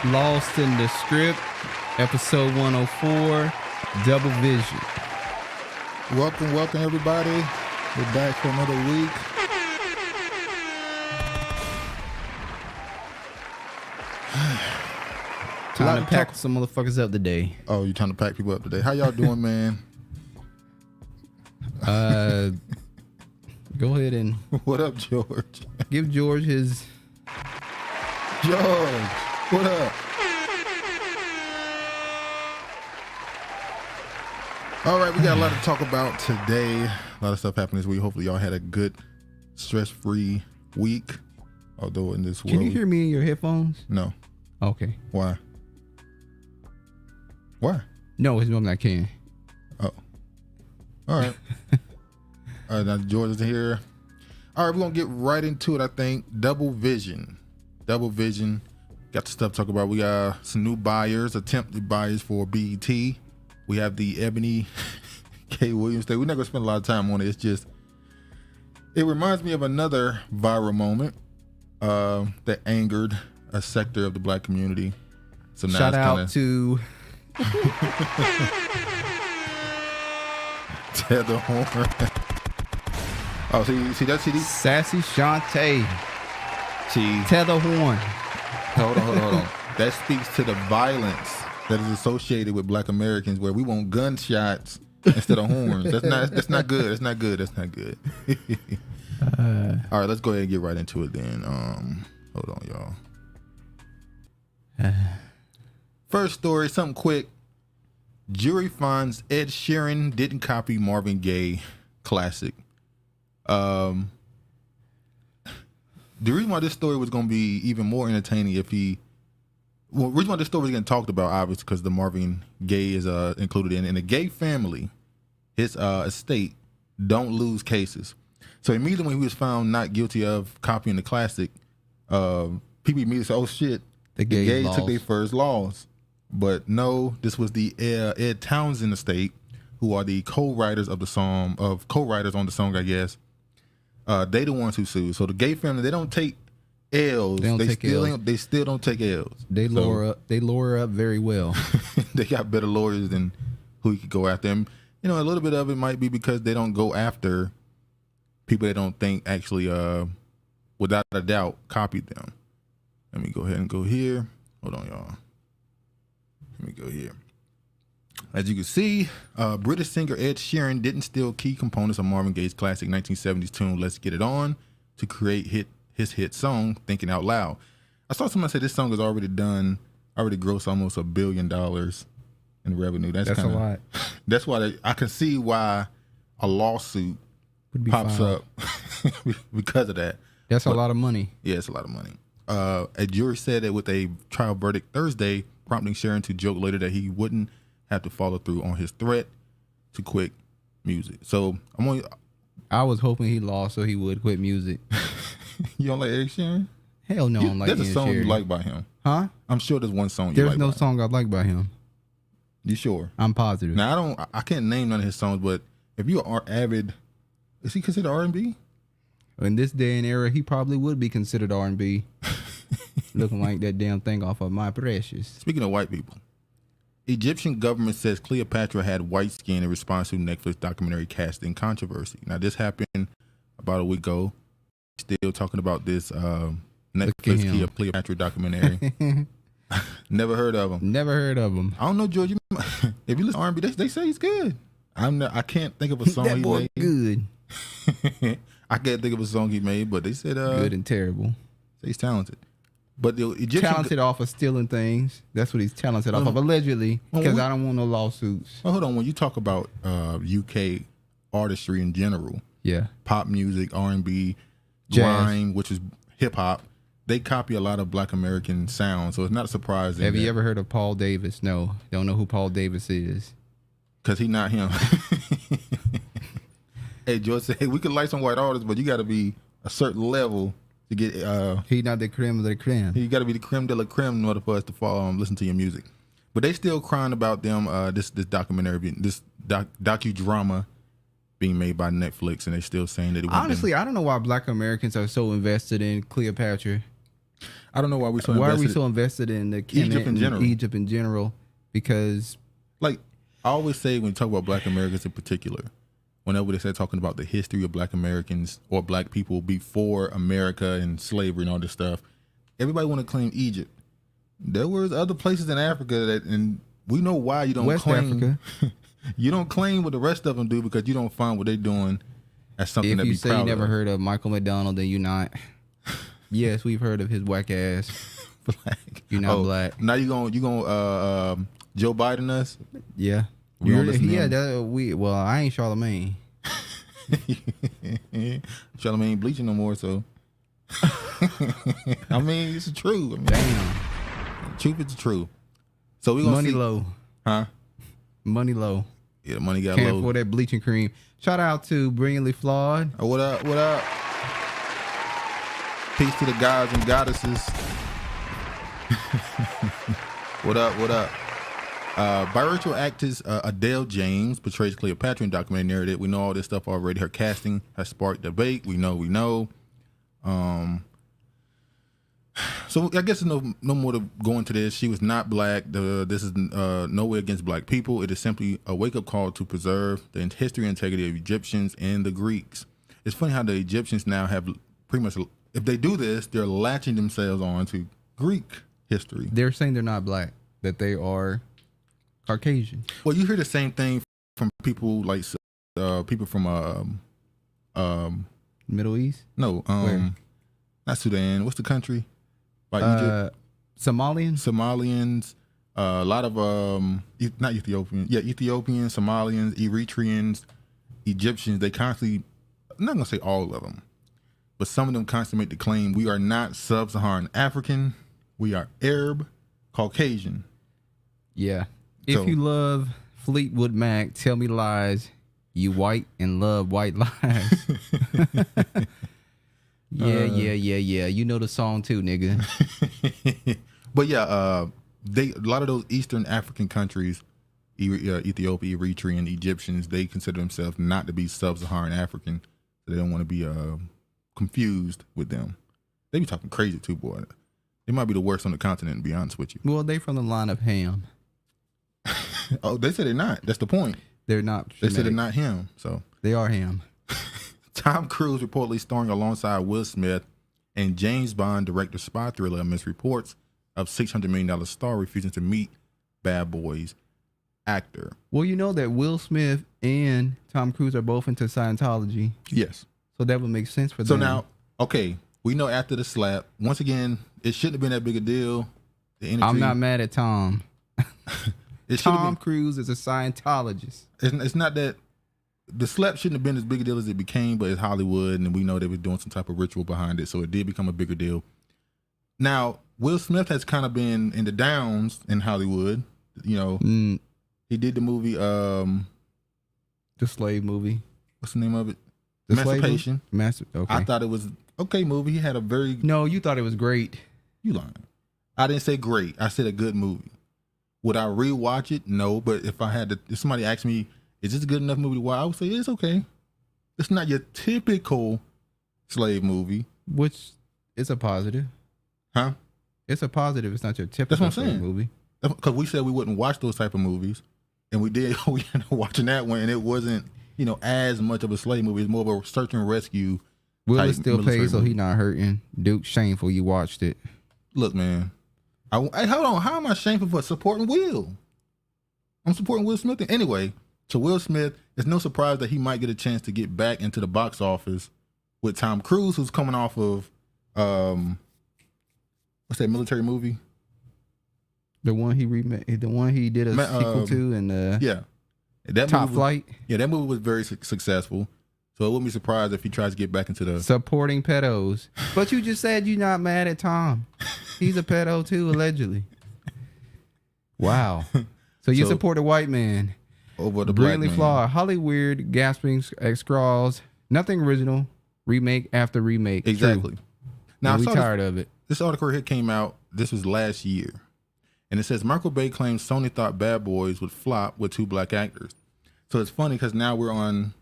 Lost in the Script, episode 104, Double Vision. Welcome everybody. We're back for another week. Time to pack some motherfuckers up today. Oh, you trying to pack people up today? How y'all doing, man? Go ahead and What up, George? give George his... George, what up? All right, we got a lot to talk about today. A lot of stuff happened this week. Hopefully y'all had a good, stress-free week. Although in this world... Can you hear me in your headphones? No. Okay. Why? Why? No, it's normally I can. Oh. All right. All right, now George is here. All right, we're going to get right into it, I think. Double Vision. Double Vision. Got the stuff to talk about. We got some new buyers, attempted buyers for BET. We have the Eboni K William thing. We're not going to spend a lot of time on it. It's just, it reminds me of another viral moment that angered a sector of the black community. So now Shout out to... Tether Horn. Oh, see that CD? Sassy Shantae. See, Tether Horn. hold on. That speaks to the violence that is associated with black Americans, where we want gunshots instead of horns. That's not good. That's not good. All right, let's go ahead and get right into it then. Hold on, y'all. First story, something quick. Jury finds Ed Sheeran didn't copy Marvin Gaye classic. The reason why this story was going to be even more entertaining the reason why this story was getting talked about, obviously, because the Marvin Gaye is included in the Gaye family, his estate don't lose cases. So immediately when he was found not guilty of copying the classic, people immediately said, "Oh shit, the Gaye took their first loss." But no, this was the Ed Townsend estate, who are the co-writers of the song, co-writers on the song, I guess. They the ones who sued. So the Gaye family, they don't take L's. They still don't take L's. They lure up very well. They got better lawyers than who you could go after. And, you know, a little bit of it might be because they don't go after people they don't think actually, without a doubt, copied them. Let me go ahead and go here. Hold on, y'all. Let me go here. As you can see, British singer Ed Sheeran didn't steal key components of Marvin Gaye's classic 1970s tune "Let's Get It On" to create his hit song "Thinking Out Loud." I saw someone say this song has already grossed almost $1 billion in revenue. That's a lot. That's why I can see why a lawsuit pops up because of that. That's a lot of money. Yeah, it's a lot of money. A jury said that with a trial verdict Thursday, prompting Sheeran to joke later that he wouldn't have to follow through on his threat to quit music. So I was hoping he lost so he would quit music. You don't like Ed Sheeran? Hell no, I don't like Ed Sheeran. There's a song you like by him. Huh? I'm sure there's one song you like. There's no song I like by him. You sure? I'm positive. Now I can't name none of his songs, but if you are avid, is he considered R&B? In this day and era, he probably would be considered R&B. Looking like that damn thing off of My Precious. Speaking of white people, Egyptian government says Cleopatra had white skin in response to Netflix documentary casting controversy. Now, this happened about a week ago. Still talking about this Netflix Cleopatra documentary. Never heard of him. I don't know, George. If you listen to R&B, they say he's good. I can't think of a song that he boy made. Good. I can't think of a song he made, but they said good and terrible. He's talented. But the Egyptian talented off of stealing things. That's what he's talented off of, allegedly. Because I don't want no lawsuits. Well, hold on. When you talk about UK artistry in general, yeah, pop music, R&B, jazz, grime, which is hip hop, they copy a lot of Black American sounds. So it's not surprising. Have you ever heard of Paul Davis? No, don't know who Paul Davis is. Because he's not him. Hey, George said, hey, we could like some white artists, but you got to be a certain level to get. He not the creme of the creme. You got to be the creme de la creme in order for us to follow listen to your music. But they still crying about them. This documentary, this docudrama being made by Netflix, and they still saying that. I don't know why Black Americans are so invested in Cleopatra. I don't know why we so why invested. are we so invested in the Egypt in general? Egypt in general, because Like I always say when you talk about Black Americans in particular, whenever they start talking about the history of Black Americans or Black people before America and slavery and all this stuff, everybody want to claim Egypt. There was other places in Africa that, and we know why you don't West claim. Africa. You don't claim what the rest of them do because you don't find what they're doing as something If to be you say proud you never of. heard of Michael McDonald, then you're not. Yes, we've heard of his whack ass. Black. You're not black. Now you gonna Joe Biden us? Yeah. We don't listen to Yeah, him. well, I ain't Charlemagne. Charlemagne ain't bleaching no more, so I mean it's true. I mean, Damn. truth is true. So we gonna Money see, low. huh? Money low. Yeah, the money got Can't low. afford that bleaching cream. Shout out to Brilliantly Flawed. Oh, what up? What up? Peace to the gods and goddesses. What up? What up? Biracial actress Adele James portrays Cleopatra in documentary narrative. We know all this stuff already. Her casting has sparked debate. We know. So I guess no more to go into this. She was not black. This is no way against black people. It is simply a wake-up call to preserve the history and integrity of Egyptians and the Greeks. It's funny how the Egyptians now have pretty much, if they do this, they're latching themselves on to Greek history. They're saying they're not black, that they are Caucasian. Well, you hear the same thing from people like people from Middle East? no Where? not Sudan. What's the country? By Egypt. Somalians? Somalians, a lot of not Ethiopians. Yeah, Ethiopians, Somalians, Eritreans, Egyptians. They constantly, I'm not gonna say all of them, but some of them constantly make the claim we are not sub-Saharan African. We are Arab, Caucasian. Yeah. So- If you love Fleetwood Mac, tell me lies. You white and love white lies. Yeah. You know the song too, nigga. But yeah, a lot of those Eastern African countries, Ethiopia, Eritrea, and Egyptians, they consider themselves not to be sub-Saharan African. So they don't want to be confused with them. They be talking crazy too, boy. They might be the worst on the continent, to be honest with you. Well, they from the line of Ham. Oh, they said they're not. That's the point. They're not. They said they're Semitic. not him. So They are Ham. Tom Cruise reportedly starring alongside Will Smith and James Bond director spy thriller amidst reports of $600 million star refusing to meet Bad Boys actor. Well, you know that Will Smith and Tom Cruise are both into Scientology, Yes. so that would make sense for So them. now, okay, we know after the slap, once again, it shouldn't have been that big a deal. The energy, I'm not mad at Tom. it should have Tom been. Cruise is a Scientologist. It's not that the slap shouldn't have been as big a deal as it became, but it's Hollywood, and we know they were doing some type of ritual behind it, so it did become a bigger deal. Now, Will Smith has kind of been in the downs in Hollywood. You know, he did the movie. The slave movie. What's the name of it? The slave Emancipation. movie? Okay. I thought it was okay movie. He had a very No, you thought it was great. You lying. I didn't say great. I said a good movie. Would I rewatch it? No. But if I had to, if somebody asked me, is this a good enough movie to watch? I would say it's okay. It's not your typical slave movie. Which is a positive. Huh? It's a positive. It's not your That's typical what I'm slave saying. movie. Because we said we wouldn't watch those type of movies. And we did. We ended up watching that one, and it wasn't, as much of a slave movie. It's more of a search and rescue. Will type is still military paid, so movie. he not hurting. Duke, shameful you watched it. Look, man. Hey, hold on. How am I shameful for supporting Will? I'm supporting Will Smith. Anyway, to Will Smith, it's no surprise that he might get a chance to get back into the box office with Tom Cruise, who's coming off of, what's that military movie? The one he remade, the one he did a sequel to, and Yeah. That Top movie was- Flight, Yeah, that movie was very successful. So it wouldn't be surprised if he tries to get back into the... supporting pedos. But you just said you're not mad at Tom. He's a pedo too, allegedly. Wow. So you So- support a white man. over the black Brilliantly man. flawed, Hollywood, gasping at scrawls, nothing original, remake after remake. True. Exactly. Now, And I we saw tired of it. this article here came out, this was last year. And it says, Michael Bay claims Sony thought Bad Boys would flop with two black actors. So it's funny because now we're on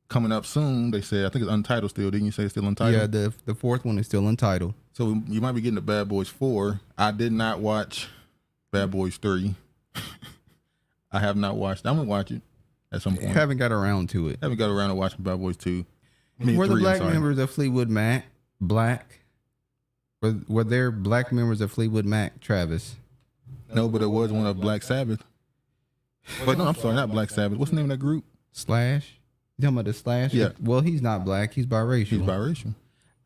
coming up soon. They said, I think it's Untitled still. Didn't you say it's still Untitled? Yeah, the fourth one is still Untitled. So you might be getting the Bad Boys 4. I did not watch Bad Boys 3. I have not watched. I'm gonna watch it at some point. Haven't got around to it. Haven't got around to watching Bad Boys 2. Were the black members of Fleetwood Mac black? Were there black members of Fleetwood Mac, Travis? No, but it was one of Black Sabbath. But no, I'm sorry, not Black Sabbath. What's the name of that group? Slash? You talking about the Slash? Yeah. Well, he's not black. He's biracial. He's biracial.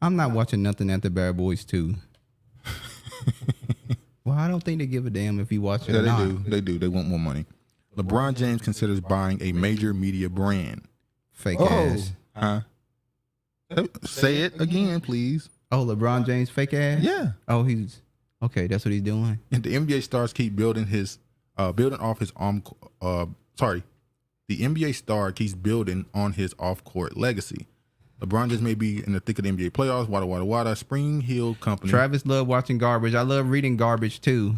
I'm not watching nothing after Bad Boys 2. Well, I don't think they give a damn if you watch it or not. They do. They want more money. LeBron James considers buying a major media brand. Fake ass. Huh? Say it again, please. Oh, LeBron James fake ass? Yeah. Oh, he's... Okay, that's what he's doing. And the NBA stars keep building off his the NBA star keeps building on his off-court legacy. LeBron just may be in the thick of the NBA playoffs. Wada. Spring Hill Company. Travis love watching garbage. I love reading garbage too.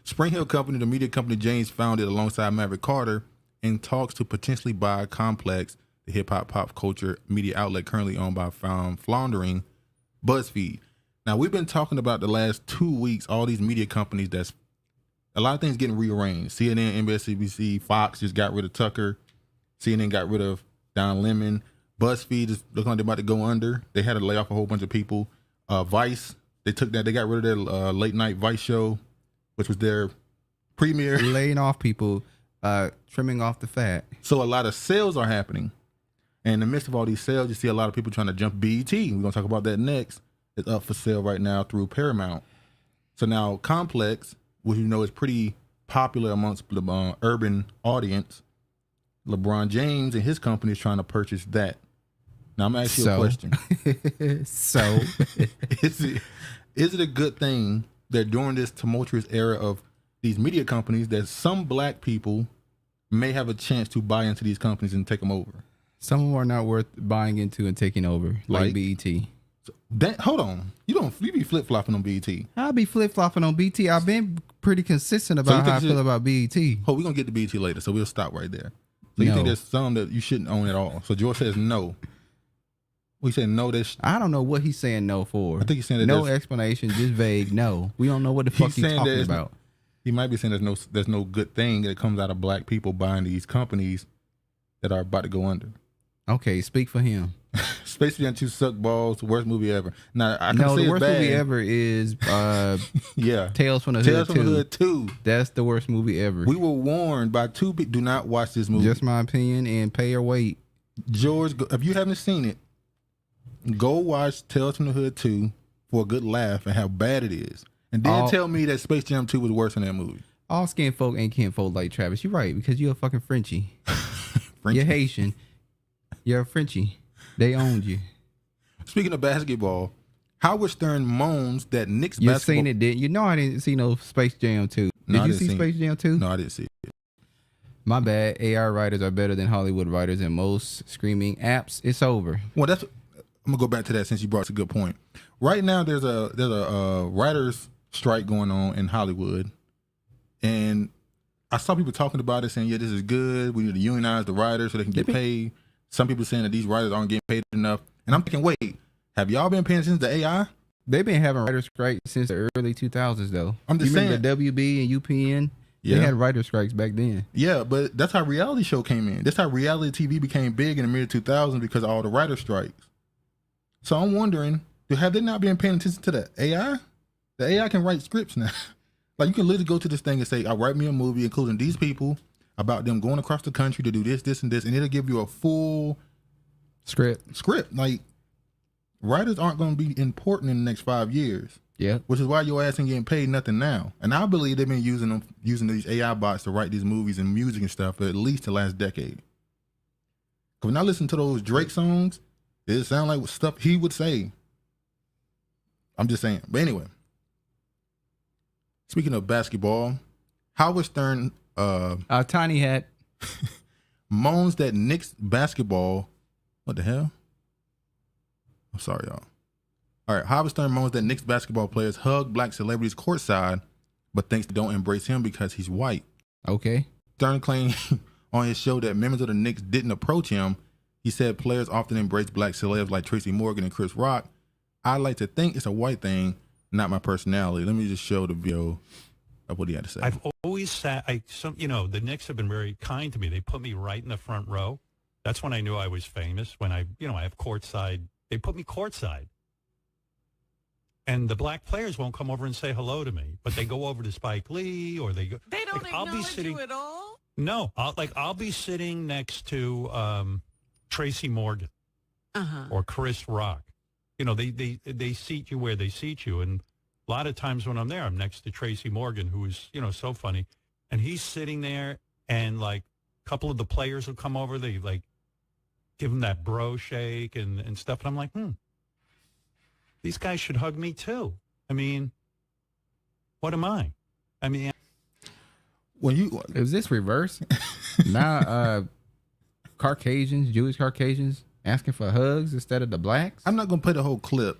Spring Hill Company, the media company James founded alongside Maverick Carter, in talks to potentially buy Complex, the hip-hop pop culture media outlet currently owned by floundering BuzzFeed. Now, we've been talking about the last 2 weeks, all these media companies that's a lot of things getting rearranged. CNN, MSNBC, Fox just got rid of Tucker. CNN got rid of Don Lemon. BuzzFeed is looking like they're about to go under. They had to lay off a whole bunch of people. Vice, they got rid of their late night Vice show, which was their premiere. Laying off people, trimming off the fat. So a lot of sales are happening. And in the midst of all these sales, you see a lot of people trying to jump BET. We're going to talk about that next. It's up for sale right now through Paramount. So now Complex, which you know is pretty popular amongst the urban audience, LeBron James and his company is trying to purchase that. Now I'm going to ask you a question. So is it a good thing that during this tumultuous era of these media companies that some black people may have a chance to buy into these companies and take them over? Some of them are not worth buying into and taking over, like BET. Hold on. You be flip-flopping on BET. I'll be flip-flopping on BET. I've been pretty consistent about how I feel about BET. Oh, we're going to get to BET later, so we'll stop right there. So you think there's some that you shouldn't own at all? So George says no. We said no. I don't know what he's saying no for. I think he's saying that no explanation, just vague no. We don't know what the fuck he's talking about. He might be saying there's no good thing that comes out of black people buying these companies that are about to go under. Okay, speak for him. Space Jam 2 suck balls. Worst movie ever. Now I can say the worst bad. movie ever is yeah, Tales from the Hood 2. That's the worst movie ever. We were warned by 2 people. Do not watch this movie. Just my opinion, and pay or wait. George, if you haven't seen it, go watch Tales from the Hood 2 for a good laugh and how bad it is, and then tell me that Space Jam 2 was worse than that movie. All skin folk ain't kinfolk like Travis. You're right, because you're a fucking Frenchie. You're Haitian. You're a Frenchie. They owned you. Speaking of basketball, Howard Stern moans that Knicks basketball... You seen it, didn't you? No, I didn't see no Space Jam 2. Did you see Space Jam 2? No, I didn't see it. My bad. AI writers are better than Hollywood writers in most streaming apps. It's over. Well, I'm gonna go back to that since you brought up a good point. Right now, there's a writers' strike going on in Hollywood, and I saw people talking about it, saying, "Yeah, this is good. We need to unionize the writers so they can get paid." Some people saying that these writers aren't getting paid enough. And I'm thinking, wait, have y'all been paying attention to AI? They've been having writers' strikes since the early 2000s, though. I'm just saying. The WB and UPN, they had writers' strikes back then. Yeah, but that's how reality show came in. That's how reality TV became big in the mid-2000s because of all the writers' strikes. So I'm wondering, have they not been paying attention to the AI? The AI can write scripts now. Like, you can literally go to this thing and say, "I'll write me a movie including these people, about them going across the country to do this, this, and this," and it'll give you a full script. Like, writers aren't going to be important in the next 5 years. Yeah. Which is why your ass ain't getting paid nothing now. And I believe they've been using these AI bots to write these movies and music and stuff for at least the last decade. Because when I listen to those Drake songs, it sound like stuff he would say. I'm just saying. But anyway, speaking of basketball, Howard Stern... Tiny Hat moans that Knicks basketball... What the hell? I'm sorry, y'all. All right, Howard Stern moans that Knicks basketball players hug black celebrities courtside, but thinks they don't embrace him because he's white. Okay. Stern claimed on his show that members of the Knicks didn't approach him. He said players often embrace black celebs like Tracy Morgan and Chris Rock. I like to think it's a white thing, not my personality. Let me just show the video of what he had to say. I've always sat, the Knicks have been very kind to me. They put me right in the front row. That's when I knew I was famous. When I have courtside, they put me courtside. And the black players won't come over and say hello to me, but they go over to Spike Lee or they go. They don't acknowledge you at all? No, I'll be sitting next to Tracy Morgan or Chris Rock. They seat you where they seat you. And a lot of times when I'm there, I'm next to Tracy Morgan, who is, so funny. And he's sitting there and like a couple of the players will come over. They like give him that bro shake and stuff. And I'm like, these guys should hug me too. I mean, what am I? I mean, is this reverse? Now, Jewish Caucasians asking for hugs instead of the blacks? I'm not going to play the whole clip.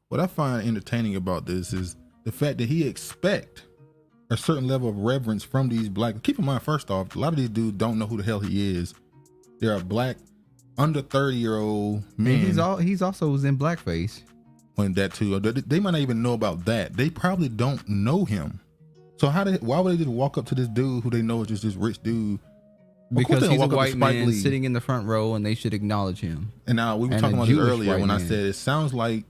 What I find entertaining about this is the fact that he expect a certain level of reverence from these black. Keep in mind, first off, a lot of these dudes don't know who the hell he is. They're a black, under 30-year-old man. And he's also was in blackface. When that too, they might not even know about that. They probably don't know him. So why would they just walk up to this dude who they know is just this rich dude? Because he's a white man sitting in the front row, and they should acknowledge him. And now we were talking about this earlier when I said it sounds like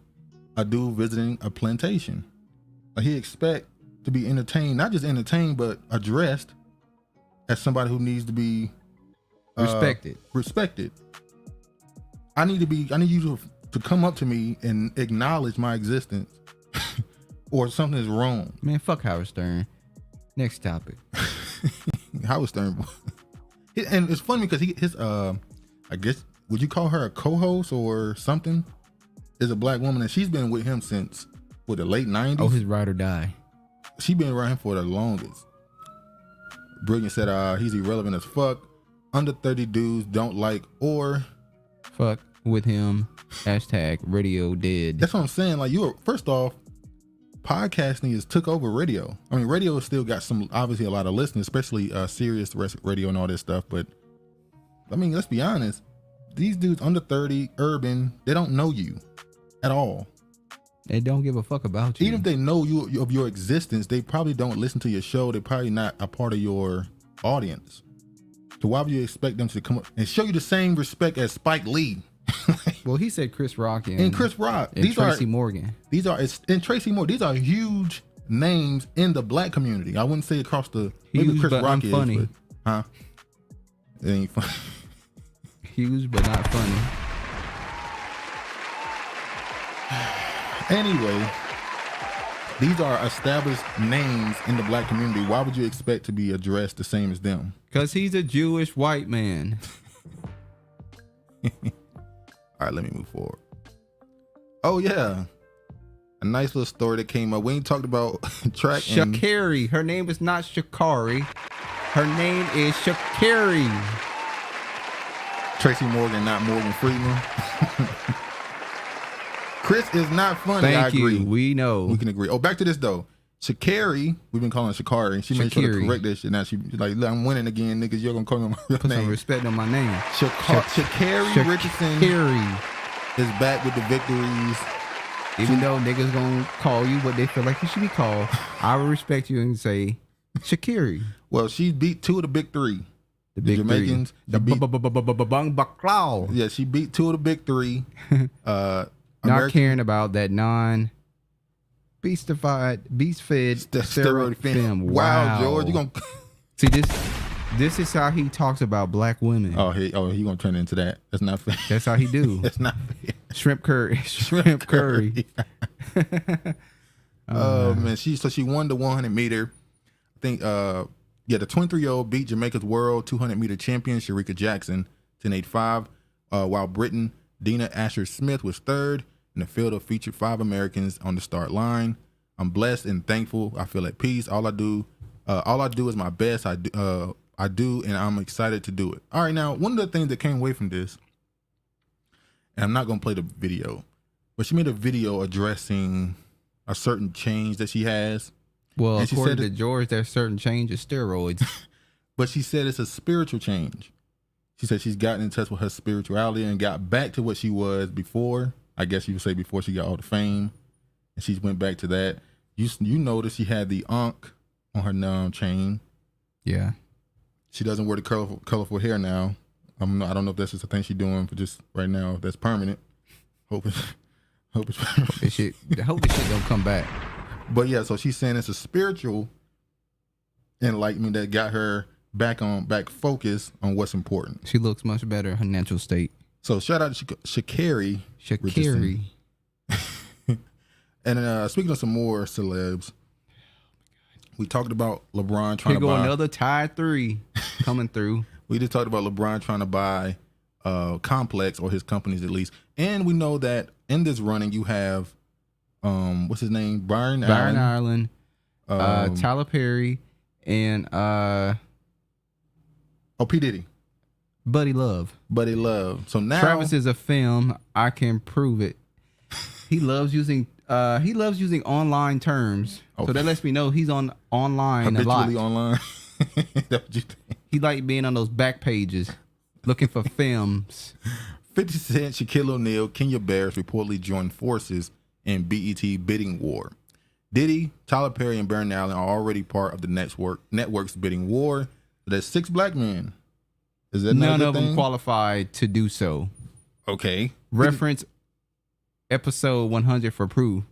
a dude visiting a plantation. Like he expect to be entertained, not just entertained, but addressed as somebody who needs to be respected. I need you to come up to me and acknowledge my existence or something is wrong. Man, fuck Howard Stern. Next topic. Howard Stern. And it's funny because his I guess, would you call her a co-host or something? Is a black woman and she's been with him since the late 90s. Oh, his ride or die. She been around him for the longest. Brilliant said he's irrelevant as fuck. Under 30 dudes don't like or fuck with him. #radio dead. That's what I'm saying. Like first off, podcasting has took over radio. I mean, radio has still got obviously a lot of listeners, especially Sirius radio and all this stuff. But I mean, let's be honest. These dudes under 30, urban, they don't know you at all. They don't give a fuck about you. Even if they know you of your existence, they probably don't listen to your show. They're probably not a part of your audience. So why would you expect them to come up and show you the same respect as Spike Lee? Well, he said Chris Rock and Tracy Morgan. These are huge names in the black community. I wouldn't say across the maybe Chris Rock is, funny. But, it ain't funny. Huge but not funny. Anyway, these are established names in the black community. Why would you expect to be addressed the same as them? Because he's a Jewish white man. All right, let me move forward. Oh, yeah. A nice little story that came up. We ain't talked about track. Shakari. Her name is not Shakari. Her name is Shakari. Tracy Morgan, not Morgan Freeman. Chris is not funny. Thank I agree. You. We know. We can agree. Oh, back to this, though. Shakari, we've been calling her Shakari. She made sure to correct that shit. Now she's like, I'm winning again, niggas. You're going to call me my real Put name. some respect on my name. Shakari Richardson is back with the victories. Even though niggas going to call you what they feel like you should be called, I will respect you and say Shakari. Well, she beat two of the big three. The big Jamaicans. The bang baklao. Yeah, she beat two of the big three. Not caring about that beast-fed steroid film. Wow, George, you gonna see this is how he talks about black women. Oh, he gonna turn into that. That's not fair. That's how he do. That's not fair. Shrimp curry. Oh man, she won the 100 meter. I think the 23-year-old beat Jamaica's world 200 meter champion Shericka Jackson 10.85, while Britain Dina Asher Smith was third. In the field of featured 5 Americans on the start line. I'm blessed and thankful. I feel at peace. All I do is my best. I do, and I'm excited to do it. All right, now one of the things that came away from this, and I'm not gonna play the video, but she made a video addressing a certain change that she has. Well, and according to George, there's certain change of steroids. But she said it's a spiritual change. She said she's gotten in touch with her spirituality and got back to what she was before. I guess you would say before she got all the fame. And she went back to that. You noticed she had the Ankh on her chain. Yeah. She doesn't wear the colorful hair now. I don't know if that's just a thing she's doing for just right now. That's permanent. Hope it's permanent. I hope this shit don't come back. But yeah, so she's saying it's a spiritual enlightenment that got her back focused on what's important. She looks much better in her natural state. So shout out to Sha'Carri. And speaking of some more celebs, we talked about LeBron trying to buy. Here go another tier 3 coming through. We just talked about LeBron trying to buy Complex, or his companies at least. And we know that in this running you have, what's his name? Byron Allen, Tyler Perry, and P. Diddy. Buddy Love. So now Travis is a film. I can prove it. He loves using online terms. So that lets me know he's online habitually a lot. Online. He like being on those back pages looking for films. 50 Cent, Shaquille O'Neal, Kenya Barris reportedly joined forces in BET bidding war. Diddy, Tyler Perry, and Barron Allen are already part of the network's bidding war. There's 6 black men. Is that none of them qualified to do so? Okay. Reference episode 100 for proof.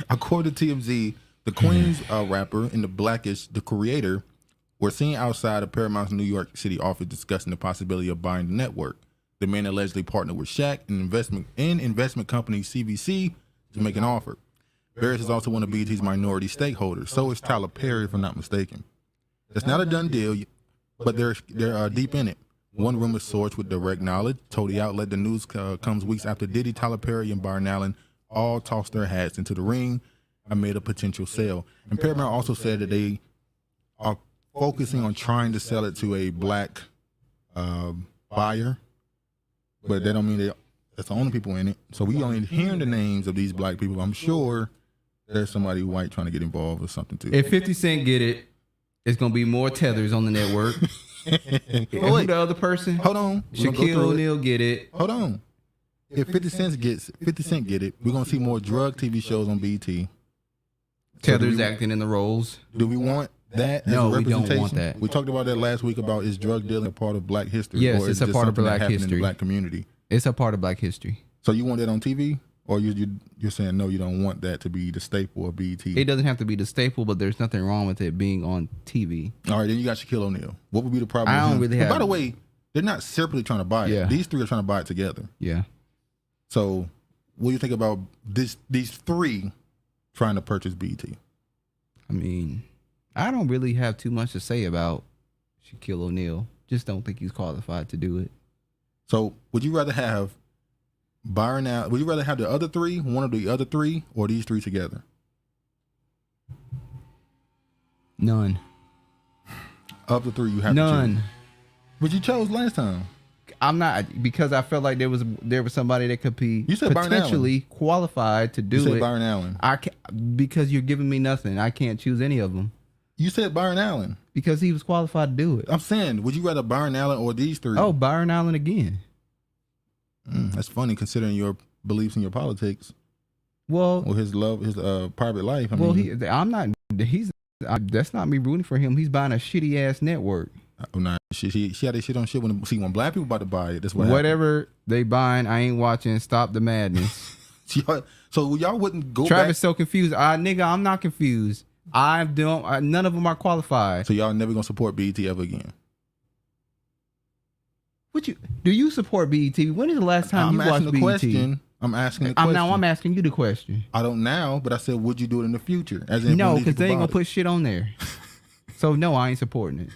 According to TMZ, the Queens rapper and the Blackish, the creator, were seen outside of Paramount's New York City office discussing the possibility of buying the network. The man allegedly partnered with Shaq and investment company CVC to make an offer. Barris is also one of BET's minority stakeholders. So is Tyler Perry, if I'm not mistaken. It's not a done deal, but they're deep in it. One rumor source with direct knowledge told the outlet the news comes weeks after Diddy, Tyler Perry, and Byron Allen all tossed their hats into the ring amid a potential sale. And Paramount also said that they are focusing on trying to sell it to a black buyer, but that don't mean that's the only people in it. So we only hearing the names of these black people. I'm sure there's somebody white trying to get involved or something too. If 50 Cent get it, it's gonna be more tethers on the network. Who the other person? Hold on. Shaquille O'Neal get it. Hold on. If 50 Cent get it, we're gonna see more drug TV shows on BET. Tethers acting in the roles. Do we want that? No, as a representation? we don't want that. We talked about that last week about is drug dealing a part of Black history? Yes, or it's is a part of Black history. In the Black community. It's a part of Black history. So you want that on TV, or you're saying no, you don't want that to be the staple of BET? It doesn't have to be the staple, but there's nothing wrong with it being on TV. All right, then you got Shaquille O'Neal. What would be the problem? I don't really have. By the way, they're not separately trying to buy it. Yeah. These 3 are trying to buy it together. Yeah. So what do you think about these 3 trying to purchase BET? I mean, I don't really have too much to say about Shaquille O'Neal. Just don't think he's qualified to do it. So would you rather have Byron Allen? Would you rather have the other 3, one of the other 3, or these 3 together? None. Of the 3, you have none. To choose. But you chose last time. I'm not, because I felt like there was somebody that could be potentially qualified to do it. You said Byron Allen. Because you're giving me nothing. I can't choose any of them. You said Byron Allen. Because he was qualified to do it. I'm saying, would you rather Byron Allen or these 3? Oh, Byron Allen again. That's funny considering your beliefs in your politics. Well, or his private life. That's not me rooting for him. He's buying a shitty ass network. Oh, nah. She had that shit on shit when black people about to buy it. That's whatever they buying, I ain't watching. Stop the madness. So y'all wouldn't go Travis back? So confused. Nigga, I'm not confused. None of them are qualified. So y'all never gonna support BET ever again? Do you support BET? When is the last time you watched BET? I'm asking the question. I'm asking you the question. I don't now, but I said, would you do it in the future? No, because they ain't gonna put shit on there. So no, I ain't supporting it.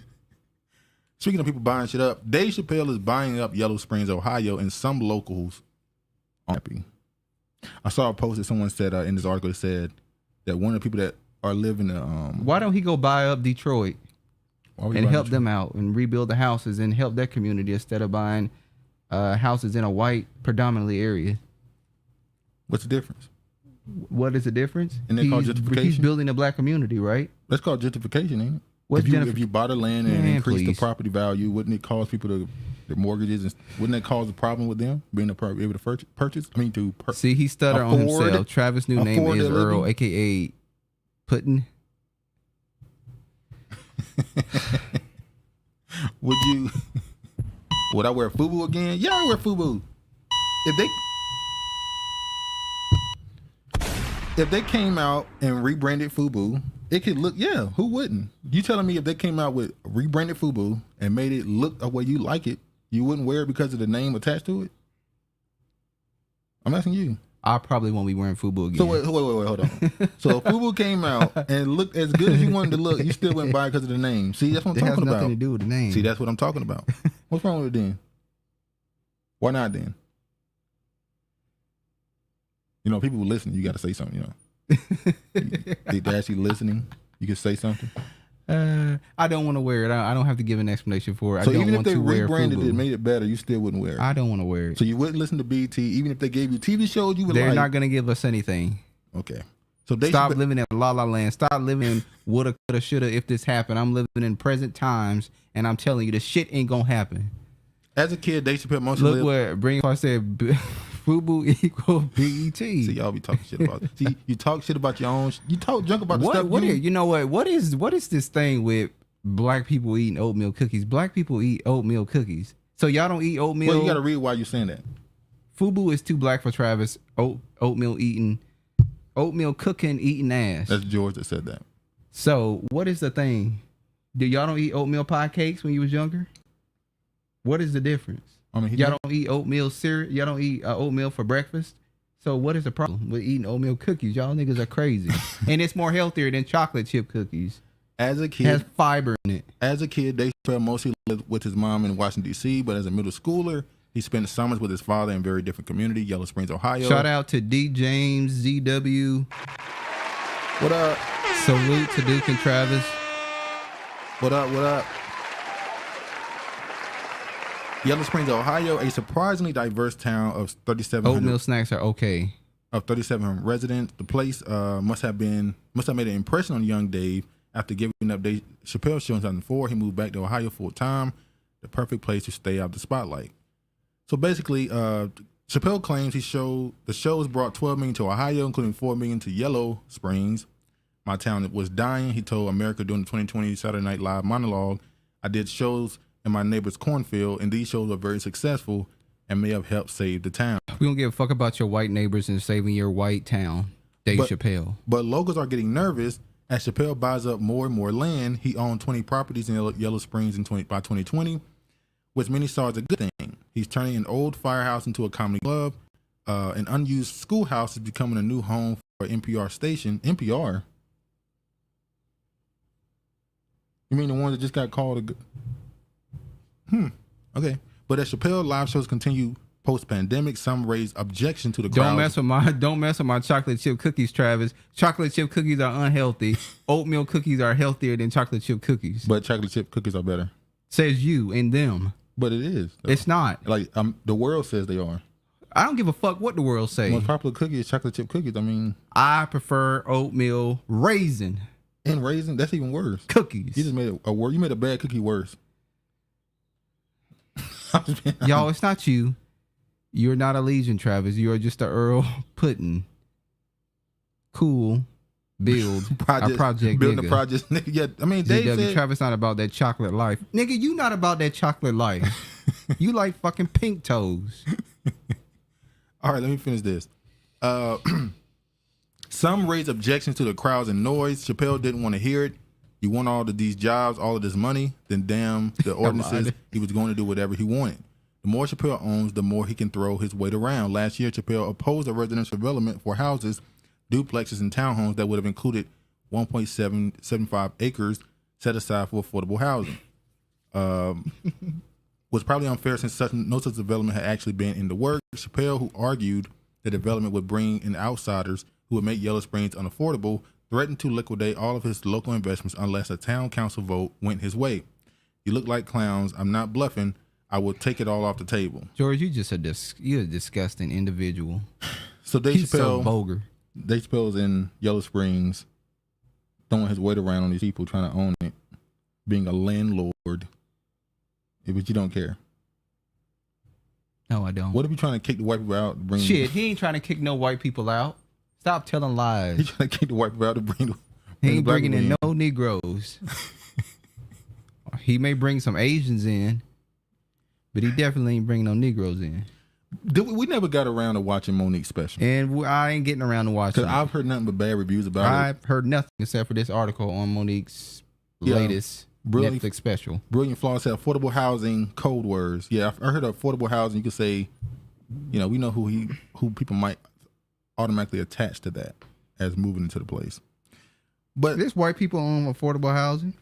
Speaking of people buying shit up, Dave Chappelle is buying up Yellow Springs, Ohio, and some locals are happy. I saw a post that someone said in this article that said that one of the people that are living why don't he go buy up Detroit and help them out and rebuild the houses and help that community instead of buying houses in a white predominantly area? What's the difference? What is the difference? And they call gentrification? He's building a black community, right? That's called gentrification, ain't it? If you bought the land and increased the property value, wouldn't it cause people to their mortgages, and wouldn't that cause a problem with them being able to purchase? I mean, see, he stuttered on himself. Travis' new name is Earl, aka Putin. Would I wear FUBU again? Yeah, I wear FUBU. If they came out and rebranded FUBU, it could look, yeah, who wouldn't? You telling me if they came out with rebranded FUBU and made it look the way you like it, you wouldn't wear it because of the name attached to it? I'm asking you. I probably won't be wearing FUBU again. So wait, hold on. So if FUBU came out and looked as good as you wanted to look, you still wouldn't buy it because of the name. See, that's what I'm talking about. It has nothing to do with the name. See, that's what I'm talking about. What's wrong with it then? Why not then? You know, people listening, you got to say something, you know. They're actually listening. You can say something. I don't want to wear it. I don't have to give an explanation for it. So I don't even if want they to rebranded it, made it better, you still wouldn't wear it. I don't want to wear it. So you wouldn't listen to BT, even if they gave you TV shows you would They're not going to give us anything. Okay. So they stop living in La La Land. Stop living in woulda, coulda, shoulda. If this happened, I'm living in present times, and I'm telling you, the shit ain't gonna happen. As a kid, Dave Chappelle mostly look what Bring I said. FUBU equal BET. See, y'all be talking shit about it. See, you talk shit about your own. You talk junk about the stuff. You know what? What is this thing with black people eating oatmeal cookies? Black people eat oatmeal cookies. So y'all don't eat oatmeal. Well, you got to read why you're saying that. FUBU is too black for Travis. Oatmeal cooking, eating ass. That's George that said that. So what is the thing? Do y'all don't eat oatmeal pie cakes when you was younger? What is the difference? I mean, y'all don't eat oatmeal cereal. Y'all don't eat oatmeal for breakfast. So what is the problem with eating oatmeal cookies? Y'all niggas are crazy, and it's more healthier than chocolate chip cookies. As a kid, it has fiber in it. As a kid, Dave Chappelle mostly lived with his mom in Washington D.C., but as a middle schooler, he spent summers with his father in a very different community, Yellow Springs, Ohio. Shout out to D. James, ZW. What up? Salute to Duke and Travis. What up? What up? Yellow Springs, Ohio, a surprisingly diverse town of 3,700. Oatmeal snacks are okay. Of 3,700 residents, the place must have made an impression on young Dave. After giving up Dave Chappelle show in 2004, he moved back to Ohio full time. The perfect place to stay out of the spotlight. So basically, Chappelle claims the shows brought $12 million to Ohio, including $4 million to Yellow Springs. My town was dying. He told America during the 2020 Saturday Night Live monologue, "I did shows in my neighbor's cornfield, and these shows are very successful and may have helped save the town." We don't give a fuck about your white neighbors and saving your white town, Dave Chappelle. But locals are getting nervous as Chappelle buys up more and more land. He owned 20 properties in Yellow Springs by 2020, which many saw as a good thing. He's turning an old firehouse into a comedy club. An unused schoolhouse is becoming a new home for NPR station. NPR? You mean the one that just got called a... Okay. But as Chappelle live shows continue post-pandemic, some raise objection to the crowd. Don't mess with my chocolate chip cookies, Travis. Chocolate chip cookies are unhealthy. Oatmeal cookies are healthier than chocolate chip cookies. But chocolate chip cookies are better. Says you and them. But it is. Though. It's not. Like the world says they are. I don't give a fuck what the world says. The most popular cookie is chocolate chip cookies. I mean, I prefer oatmeal raisin. And raisin, that's even worse. Cookies. You just made you made a bad cookie worse. Y'all, it's not you. You're not a Legion, Travis. You are just a Earl Pudding. Cool. Build a project. Building nigga. a project. Yeah, I mean, Dave said, Travis not about that chocolate life. Nigga, you not about that chocolate life. You like fucking pink toes. All right, let me finish this. Some raised objections to the crowds and noise. Chappelle didn't want to hear it. You want all of these jobs, all of this money, then damn the ordinances. He was going to do whatever he wanted. The more Chappelle owns, the more he can throw his weight around. Last year, Chappelle opposed a residential development for houses, duplexes, and townhomes that would have included 1.775 acres set aside for affordable housing. Was probably unfair since no such development had actually been in the works. Chappelle, who argued the development would bring in outsiders who would make Yellow Springs unaffordable, threatened to liquidate all of his local investments unless a town council vote went his way. You look like clowns. I'm not bluffing. I will take it all off the table. George, you're a disgusting individual. So Dave He's Chappelle, so vulgar. Dave Chappelle's in Yellow Springs, throwing his weight around on these people trying to own it. being a landlord, but you don't care. No, I don't. What if you trying to kick the white people out? Shit, he ain't trying to kick no white people out. Stop telling lies. He's trying to kick the white people out to bring he ain't bringing in no Negroes. He may bring some Asians in, but he definitely ain't bringing no Negroes in. We never got around to watching Monique's special. And I ain't getting around to watching it. Because I've heard nothing but bad reviews about it. I've heard nothing except for this article on Monique's latest Netflix special. Brilliant Flaw said affordable housing, code words. Yeah, I heard of affordable housing. You could say, we know who people might automatically attach to that as moving into the place. But there's white people on affordable housing.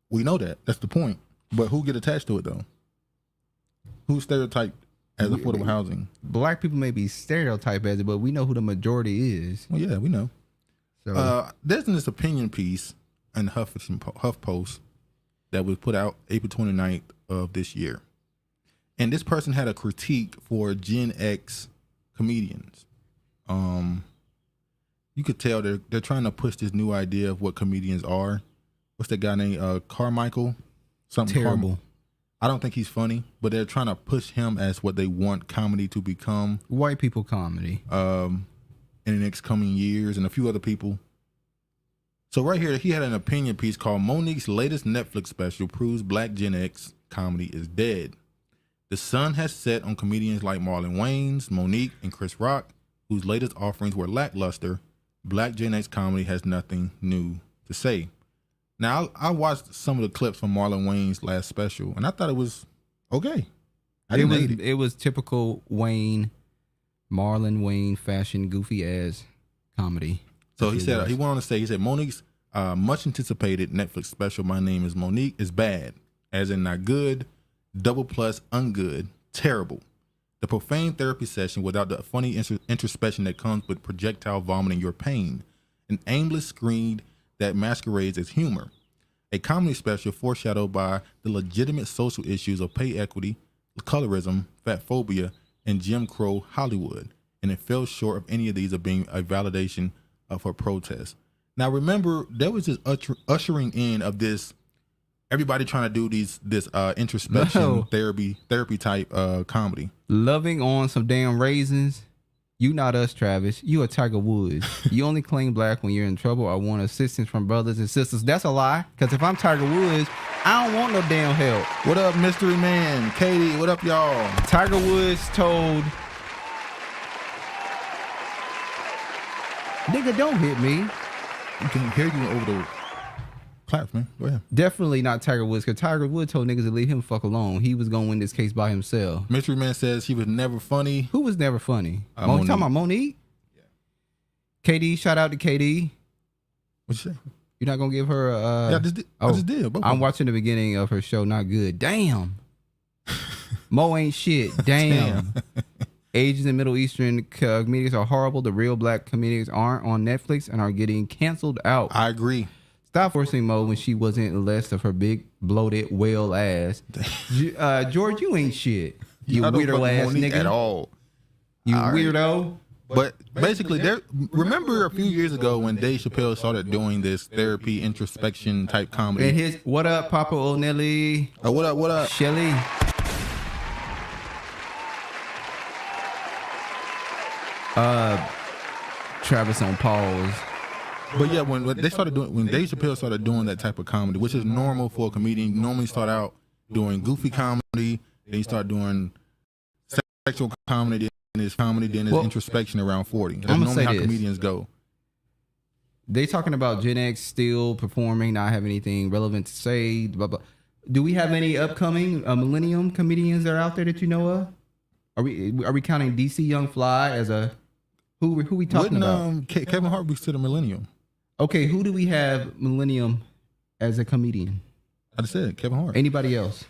We know that. That's the point. But who get attached to it though? Who's stereotyped as affordable housing? Black people may be stereotyped as it, but we know who the majority is. Well, yeah, we know. So there's this opinion piece in HuffPost that was put out April 29th of this year. And this person had a critique for Gen X comedians. You could tell they're trying to push this new idea of what comedians are. What's that guy named Carmichael? Something terrible. I don't think he's funny, but they're trying to push him as what they want comedy to become. White people comedy. In the next coming years, and a few other people. So right here, he had an opinion piece called Monique's latest Netflix special proves Black Gen X comedy is dead. The sun has set on comedians like Marlon Wayans, Monique, and Chris Rock, whose latest offerings were lackluster. Black Gen X comedy has nothing new to say. Now, I watched some of the clips from Marlon Wayne's last special, and I thought it was okay. It was typical Marlon Wayne fashion, goofy ass comedy. So he went on to say, Monique's much anticipated Netflix special, My Name is Monique, is bad, as in not good, double plus ungood, terrible. The profane therapy session without the funny introspection that comes with projectile vomiting your pain. An aimless screed that masquerades as humor. A comedy special foreshadowed by the legitimate social issues of pay equity, colorism, fat phobia, and Jim Crow Hollywood. And it fell short of any of these of being a validation of her protest. Now remember, there was this ushering in of this, everybody trying to do this introspection therapy type comedy. Loving on some damn raisins. You not us, Travis. You a Tiger Woods. You only claim black when you're in trouble or want assistance from brothers and sisters. That's a lie. Because if I'm Tiger Woods, I don't want no damn help. What up, Mystery Man? Katie, what up, y'all? Tiger Woods told, nigga, don't hit me. You can hear you over the claps, man. Go ahead. Definitely not Tiger Woods, because Tiger Woods told niggas to leave him fuck alone. He was gonna win this case by himself. Mystery Man says she was never funny. Who was never funny? You talking about Monique? Yeah. KD, shout out to KD. What'd you say? You're not gonna give her a I just did. I'm watching the beginning of her show. Not good. Damn. Mo ain't shit. Damn. Asian and Middle Eastern comedians are horrible. The real black comedians aren't on Netflix and are getting canceled out. I agree. Stop forcing Mo when she wasn't less of her big bloated whale ass. George, you ain't shit. You weirdo ass nigga. At all. You weirdo. But basically, remember a few years ago when Dave Chappelle started doing this therapy introspection type comedy. And his what up, Papa O'Neilly? What up? Shelly. Travis on pause. But yeah, when Dave Chappelle started doing that type of comedy, which is normal for a comedian, you normally start out doing goofy comedy, then you start doing sexual comedy, then there's introspection around 40. That's normally how comedians go. They talking about Gen X still performing, not have anything relevant to say, blah, blah. Do we have any upcoming millennium comedians that are out there that you know of? Are we counting DC Young Fly as a who we talking about? Kevin Hart be still a millennium. Okay, who do we have millennium as a comedian? I just said Kevin Hart. Anybody else?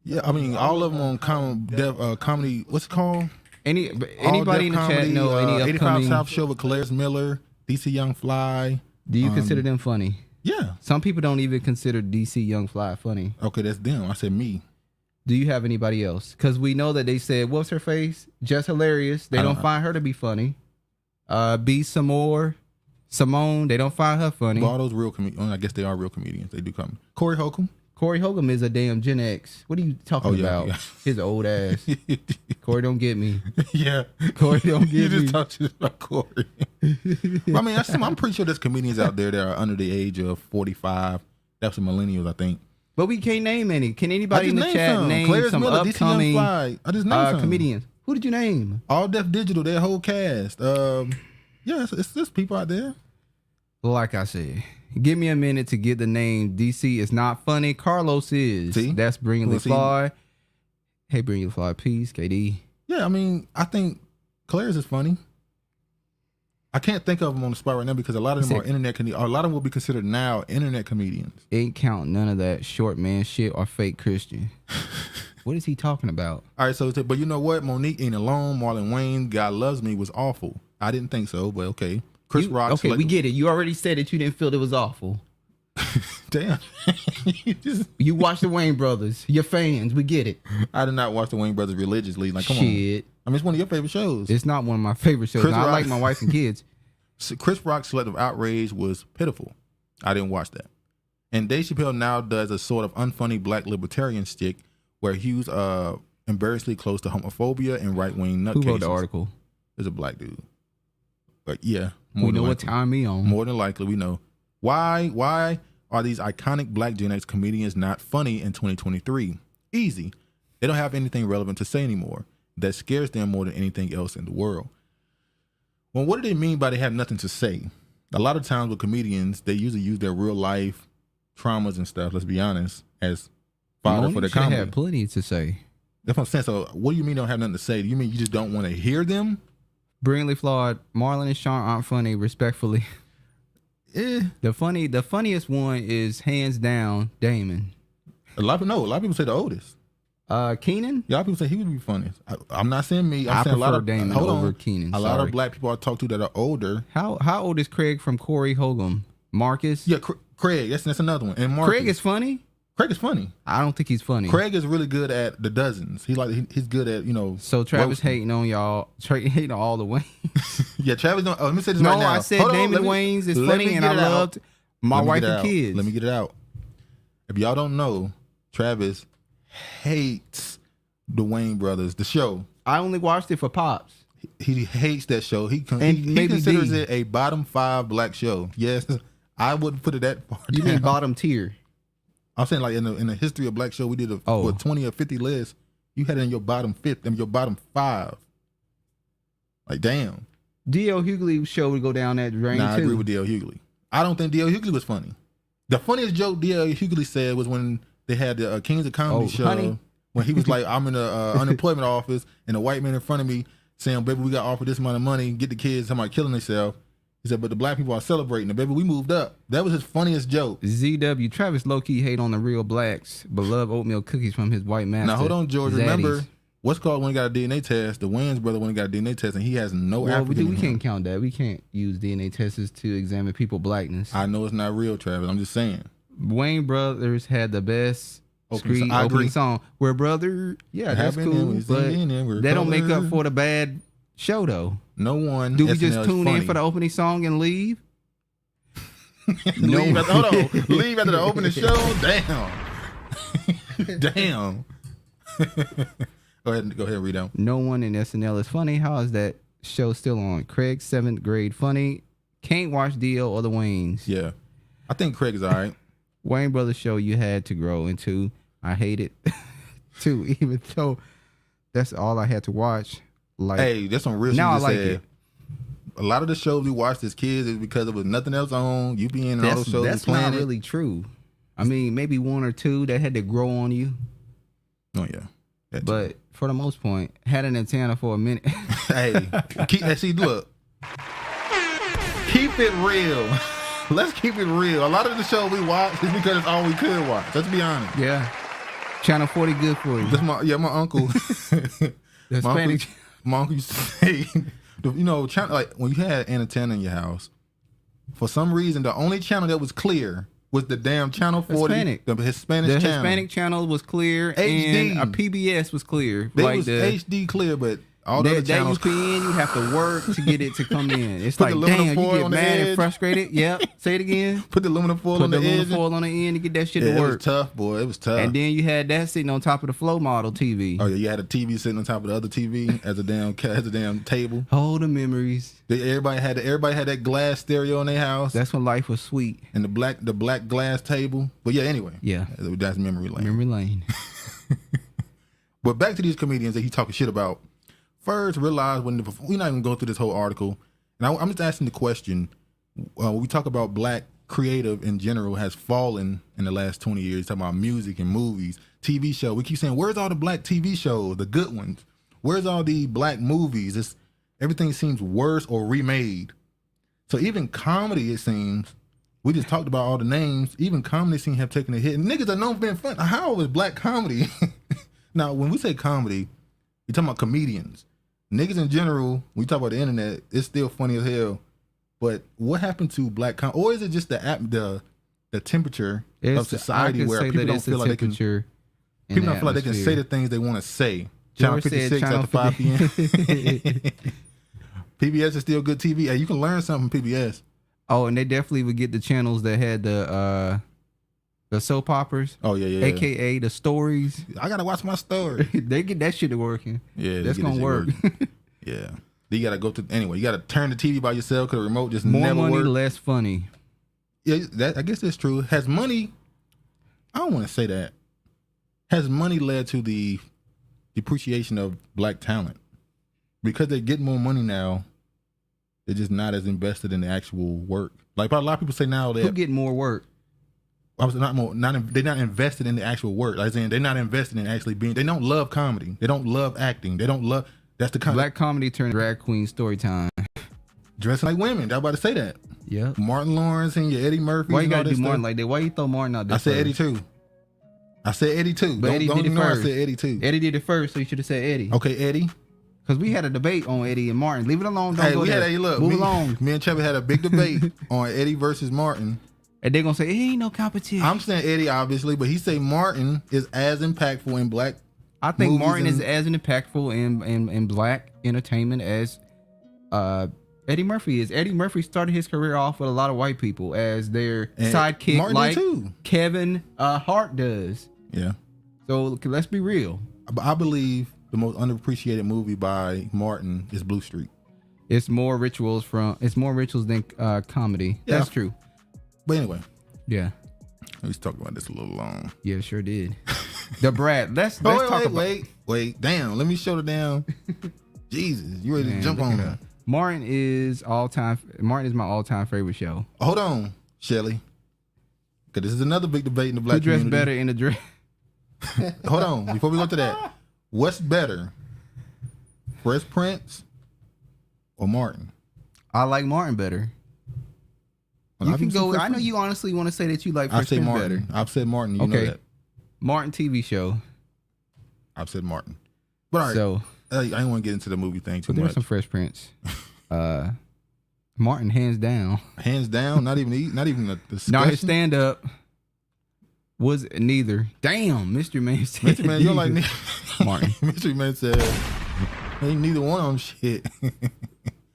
Yeah, I mean all of them on comedy. What's it called? Anybody in the chat know any upcoming 85 South Show with Claire's Miller, DC Young Fly. Do you consider them funny? Yeah. Some people don't even consider DC Young Fly funny. Okay, that's them. I said me. Do you have anybody else? Because we know that they said, what's her face? Just hilarious. They don't find her to be funny. Be some more. Simone, they don't find her funny. All those real comedians. I guess they are real comedians. They do come. Corey Holcomb. Corey Holcomb is a damn Gen X. What are you talking about? Yeah. His old ass. Corey don't get me. Yeah. Corey don't get me. You just talked about Corey. I mean, I'm pretty sure there's comedians out there that are under the age of 45. That's the millennials, I think. But we can't name any. Can anybody in the chat name Claire's some Miller, upcoming I just named comedians? Who did you name? All Def Digital, their whole cast. Yeah, it's just people out there. Like I said, give me a minute to get the name. DC is not funny. Carlos is. See? That's Brinley Fly. Hey, Brinley Fly. Peace, KD. Yeah, I mean, I think Claire's is funny. I can't think of them on the spot right now because a lot of them are internet comedians. A lot of them will be considered now internet comedians. Ain't count none of that short man shit or fake Christian. What is he talking about? All right, so but you know what? Monique Ain't Alone, Marlon Wayne, God Loves Me was awful. I didn't think so, but okay. Chris Rock. Okay, we get it. You already said that you didn't feel it was awful. Damn. You watch the Wayne Brothers. You're fans. We get it. I did not watch the Wayne Brothers religiously. Like, come on. I mean, it's one of your favorite shows. It's not one of my favorite shows. I like my wife and kids. Chris Rock's Selective Outrage was pitiful. I didn't watch that. And Dave Chappelle now does a sort of unfunny black libertarian stick where Hugh's embarrassingly close to homophobia and right-wing nutcases. Who wrote the article? It's a black dude. But yeah. We know what time he on. More than likely, we know. Why are these iconic black Gen X comedians not funny in 2023? Easy. They don't have anything relevant to say anymore. That scares them more than anything else in the world. Well, what do they mean by they have nothing to say? A lot of times with comedians, they usually use their real life traumas and stuff, let's be honest, as fodder for the comedy. They have plenty to say. That's what I'm saying. So what do you mean they don't have nothing to say? Do you mean you just don't want to hear them? Brilliantly flawed. Marlon and Sean aren't funny, respectfully. The funniest one is hands down Damon. A lot of people say the oldest. Keenan? Yeah, a lot of people say he would be funny. I'm not saying me. I saying prefer a lot of Damon over Keenan. A lot of black people I talk to that are older. How old is Craig from Corey Holcomb? Marcus? Yeah, Craig. That's another one. And Marcus. Craig is funny. Craig is funny. I don't think he's funny. Craig is really good at the dozens. He's good at So Travis hating on y'all, hating on all the Waynes. Yeah, Travis. Let me say this right now. No, I said Damon Wayans is funny, and I loved my wife and kids. Let me get it out. If y'all don't know, Travis hates the Wayne Brothers, the show. I only watched it for Pops. He hates that show. He considers it a bottom 5 black show. Yes, I wouldn't put it that far. You mean bottom tier? I'm saying like in the history of black show, we did a 20 or 50 list. You had it in your bottom 5. Your bottom 5. Like damn. D.L. Hughley's show would go down that drain too. I agree with D.L. Hughley. I don't think D.L. Hughley was funny. The funniest joke D.L. Hughley said was when they had the Kings of Comedy show. Honey. When he was like, I'm in the unemployment office and a white man in front of me saying, baby, we got offered this amount of money, get the kids, somebody killing themselves. He said, but the black people are celebrating. And baby, we moved up. That was his funniest joke. ZW, Travis low-key hate on the real blacks, but love oatmeal cookies from his white master. Now, hold on, George. Zaddies. Remember, what's called when he got a DNA test? The Wayans brother when he got a DNA test, and he has no African. We can't count that. We can't use DNA tests to examine people's blackness. I know it's not real, Travis. I'm just saying. Wayne Brothers had the best opening song. We're brother. Yeah, that's cool. But that don't make up for the bad show, though. No one. Do we just tune in for the opening song and leave? Hold on. Leave after the opening show? Damn. Damn. Go ahead and read down. No one in SNL is funny. How is that show still on? Craig, 7th grade funny. Can't watch DL or the Waynes. Yeah. I think Craig is all right. Wayne Brothers show you had to grow into. I hate it too, even though that's all I had to watch. Like, hey, that's some real shit. Now I like it. A lot of the shows we watched as kids is because there was nothing else on. You being in all those shows. That's not really true. I mean, maybe 1 or 2 that had to grow on you. Oh yeah. But for the most part, had an antenna for a minute. Hey, look. Keep it real. Let's keep it real. A lot of the shows we watch is because it's all we could watch. Let's be honest. Yeah. Channel 40 good for you. That's my uncle. My uncle used to say, channel, like when you had an antenna in your house, for some reason the only channel that was clear was the damn Channel 40. The Hispanic channel. Hispanic channel was clear, HD. And a PBS was clear. They was HD clear, but All the other that channels. UPN, you have to work to get it to come in. It's Put like, the aluminum damn, you foil get on the mad edge. and frustrated. Yep. Say it again. Put the aluminum foil on the edge. Foil on the end to get that shit Yeah, to work. it was tough, boy. It was tough. And then you had that sitting on top of the flow model TV. Oh yeah, you had a TV sitting on top of the other TV as a damn table. Oh, the memories. Everybody had that glass stereo in their house. That's when life was sweet. And the black glass table. But yeah, anyway. Yeah. That's memory lane. Memory lane. But back to these comedians that he talking shit about. First, realize we're not even going through this whole article. And I'm just asking the question, when we talk about black creative in general has fallen in the last 20 years, talking about music and movies, TV show. We keep saying, where's all the black TV shows, the good ones? Where's all the black movies? Everything seems worse or remade. So even comedy, it seems, we just talked about all the names, even comedy seems to have taken a hit. And niggas are known for being fun. How is black comedy? Now, when we say comedy, we're talking about comedians. Niggas in general, when we talk about the internet, it's still funny as hell. But what happened to black comedy? Or is it just the temperature of society where people don't feel like they can say the things they want to say? Channel 56 after 5 p.m. PBS is still good TV. Hey, you can learn something from PBS. Oh, and they definitely would get the channels that had the soap operas. Oh yeah. AKA the stories. I gotta watch my story. They get that shit working. Yeah, that's gonna work. Yeah. You gotta go to anyway. You gotta turn the TV by yourself because the remote just more never money, works. less funny. Yeah, I guess that's true. Has money? I don't want to say that. Has money led to the depreciation of black talent? Because they get more money now, they're just not as invested in the actual work. Like a lot of people say now that who get more work. They're not invested in the actual work. Like saying they're not invested in actually being. They don't love comedy. They don't love acting. They don't love. That's the kind black comedy turned drag queen story time. Dressing like women. I was about to say that. Yeah. Martin Lawrence and your Eddie Murphy. Why you gotta do Martin like that? Why you throw Martin out there? I said Eddie too. But don't Eddie did it ignore first. I said Eddie too. Eddie did it first, so you should have said Eddie. Okay, Eddie. Because we had a debate on Eddie and Martin. Leave it alone. Don't go there. Move along. Me and Chubby had a big debate on Eddie versus Martin. And they're going to say, it ain't no competition. I'm saying Eddie, obviously, but he say Martin is as impactful in black I think Martin is as impactful in black entertainment as Eddie Murphy is. Eddie Murphy started his career off with a lot of white people as their sidekick, Martin like too. Kevin Hart does. Yeah. So let's be real. I believe the most underappreciated movie by Martin is Blue Street. It's more rituals than comedy. Yeah. That's true. But anyway. Yeah. We was talking about this a little long. Yeah, sure did. The Brat. Let's talk about. Wait. Damn. Let me show the damn. Jesus, you ready to jump on that? Martin is my all-time favorite show. Hold on, Shelly. Because this is another big debate in the black community. Who dressed better in the dress? Hold on. Before we go to that, what's better, Fresh Prince or Martin? I like Martin better. You can go. I know you honestly want to say that you like Fresh Prince better. I've said Martin. You know that. Martin TV show. I've said Martin. But all right. So I didn't want to get into the movie thing too much. There's some Fresh Prince. Martin, hands down. Hands down. Not even a discussion. No, his stand up was neither. Damn, Mystery Man said. Mystery Man, you're like Martin. Mystery Man said ain't neither one of them shit.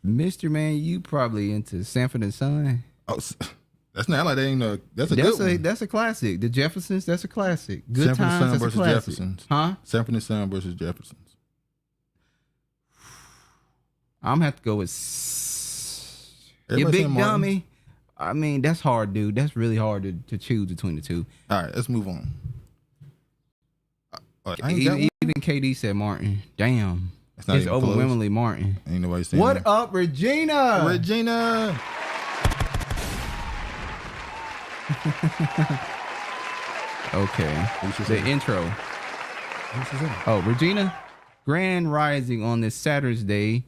Mystery Man, you probably into Sanford and Son. Oh, that's not like that ain't a. That's a good one. That's a classic. The Jeffersons, that's a classic. Good Sanford Times, Son that's versus a classic. Jeffersons. Huh? Sanford and Son versus Jeffersons. I'm gonna have to go with you big dummy. I mean, that's hard, dude. That's really hard to choose between the two. All right, let's move on. Even KD said Martin. Damn. It's overwhelmingly close. Martin. Ain't nobody saying what up, Regina? Regina. Okay. The intro. Oh, Regina. Grand Rising on this Saturday.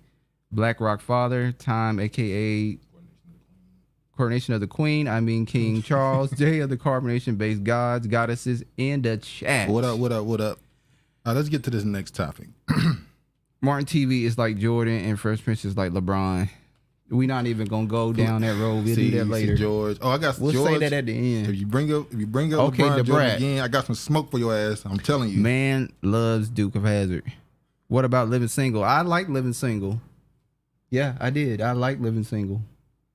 Black Rock Father time, aka Coronation of the Queen. I mean King Charles. Day of the Carbonation-based gods, goddesses in the chat. What up? Let's get to this next topic. Martin TV is like Jordan and Fresh Prince is like LeBron. We not even gonna go down that road. We'll do that later. George. Oh, we'll George. say that at the end. If you bring up okay, LeBron the Jordan again, I got some smoke for your ass. I'm telling you. Man loves Duke of Hazzard. What about living single? I like living single. Yeah, I did. I like living single.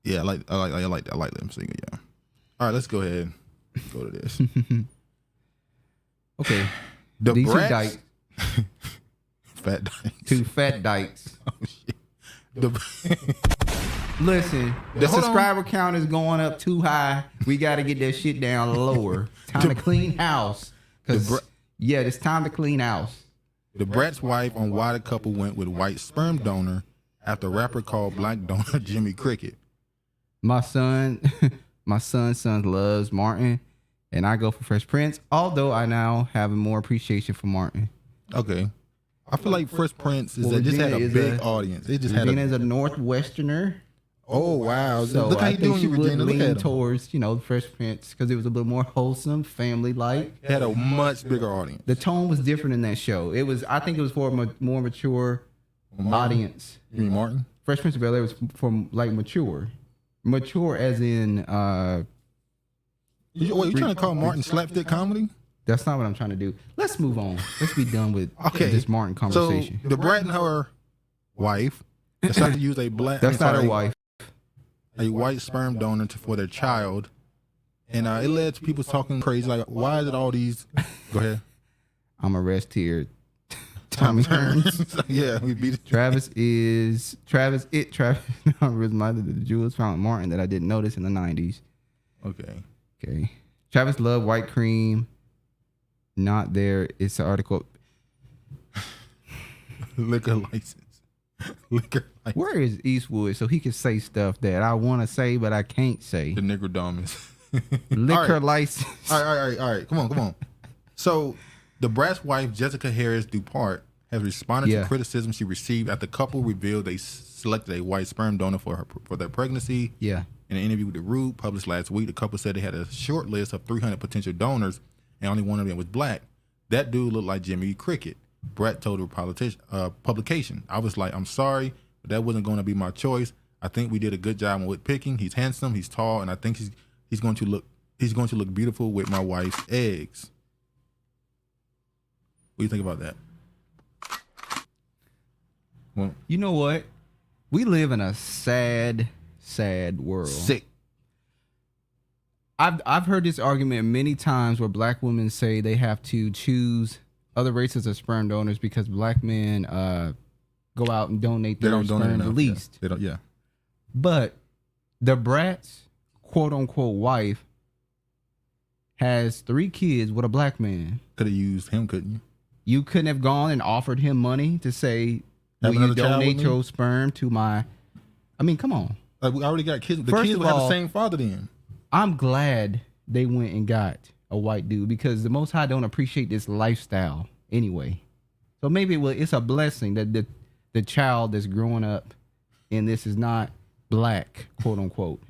Yeah, I like living single. Yeah. All right, let's go ahead. Go to this. Okay. The These Brats. are dykes. Fat dykes. Two fat dykes. Oh shit. Listen, the subscriber count is going up too high. We got to get that shit down lower. Time to clean house. Yeah, it's time to clean house. The Brat's wife on why the couple went with white sperm donor after rapper called black donor Jimmy Cricket. My son's son loves Martin, and I go for Fresh Prince, although I now have more appreciation for Martin. Okay. I feel like Fresh Prince just had a big audience. It just Regina is a Northwesterner. Oh, wow. So look how I you think doing, she would Regina. Look lean at him. towards, Fresh Prince because it was a little more wholesome, family-like. It had a much bigger audience. The tone was different in that show. I think it was for a more mature audience. You mean Martin? Fresh Prince of Bel-Air was for like mature. Mature as in... you trying to call Martin slapstick comedy? That's not what I'm trying to do. Let's move on. Let's be done with this Martin conversation. So the Brat and her wife decided to use a white sperm donor for their child, and it led to people talking crazy like, "Why is it all these?" Go ahead. I'm a rest here. Tommy Hearns. Yeah, we beat it. Travis. Travis reminded the Jules found Martin that I didn't notice in the 90s. Okay. Travis loved white cream. Not there. It's an article. Liquor license. Where is Eastwood so he can say stuff that I want to say but I can't say? The nigger dummies. Liquor license. All right. Come on. So the Brat's wife, Jessica Harris Dupart, has responded to criticism she received after the couple revealed they selected a white sperm donor for their pregnancy. Yeah. In an interview with The Root published last week, the couple said they had a short list of 300 potential donors, and only one of them was black. That dude looked like Jimmy Cricket. Brat told a publication, "I was like, I'm sorry, but that wasn't going to be my choice. I think we did a good job with picking. He's handsome, he's tall, and I think he's going to look beautiful with my wife's eggs." What do you think about that? Well, you know what? We live in a sad world. Sick. I've heard this argument many times where black women say they have to choose other races of sperm donors because black men go out and donate their sperm the least. Yeah. They don't. Yeah. But the Brat's quote unquote wife has 3 kids with a black man. Could have used him, couldn't you? You couldn't have gone and offered him money to say, "Will you donate your sperm to my?" I mean, come on. Like, we already got kids. The First kids of would have all, the same father then. I'm glad they went and got a white dude because the Most High don't appreciate this lifestyle anyway. So maybe it's a blessing that the child that's growing up in this is not black, quote unquote.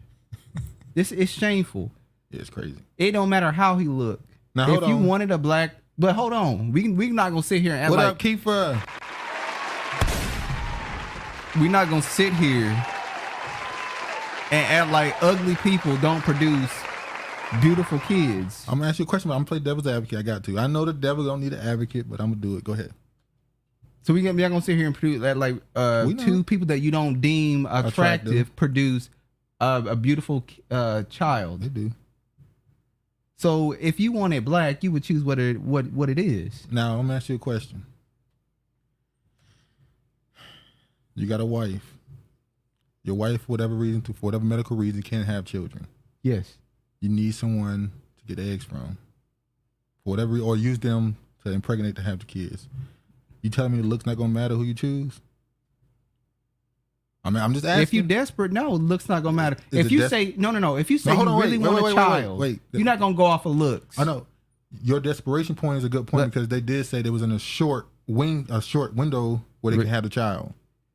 This is shameful. Yeah, it's crazy. It don't matter how he look. Now, if you wanted a black, but hold on, we not gonna sit here and act what like up, Kiefer? We're not gonna sit here and act like ugly people don't produce beautiful kids. I'm gonna ask you a question, but I'm gonna play devil's advocate. I got to. I know the devil don't need an advocate, but I'm gonna do it. Go ahead. So we're not gonna sit here and produce that like 2 people that you don't deem attractive produce a beautiful child. They do. So if you wanted black, you would choose what it is. Now I'm gonna ask you a question. You got a wife. Your wife, for whatever medical reason, can't have children. Yes. You need someone to get eggs from, for whatever, or use them to impregnate to have the kids. You telling me the looks not gonna matter who you choose? I mean, I'm just asking. If you're desperate, no, looks not gonna matter. If you say no. If you say you really want a child, you're not gonna go off of looks. I know. Your desperation point is a good point because they did say there was in a short window where they could have the child.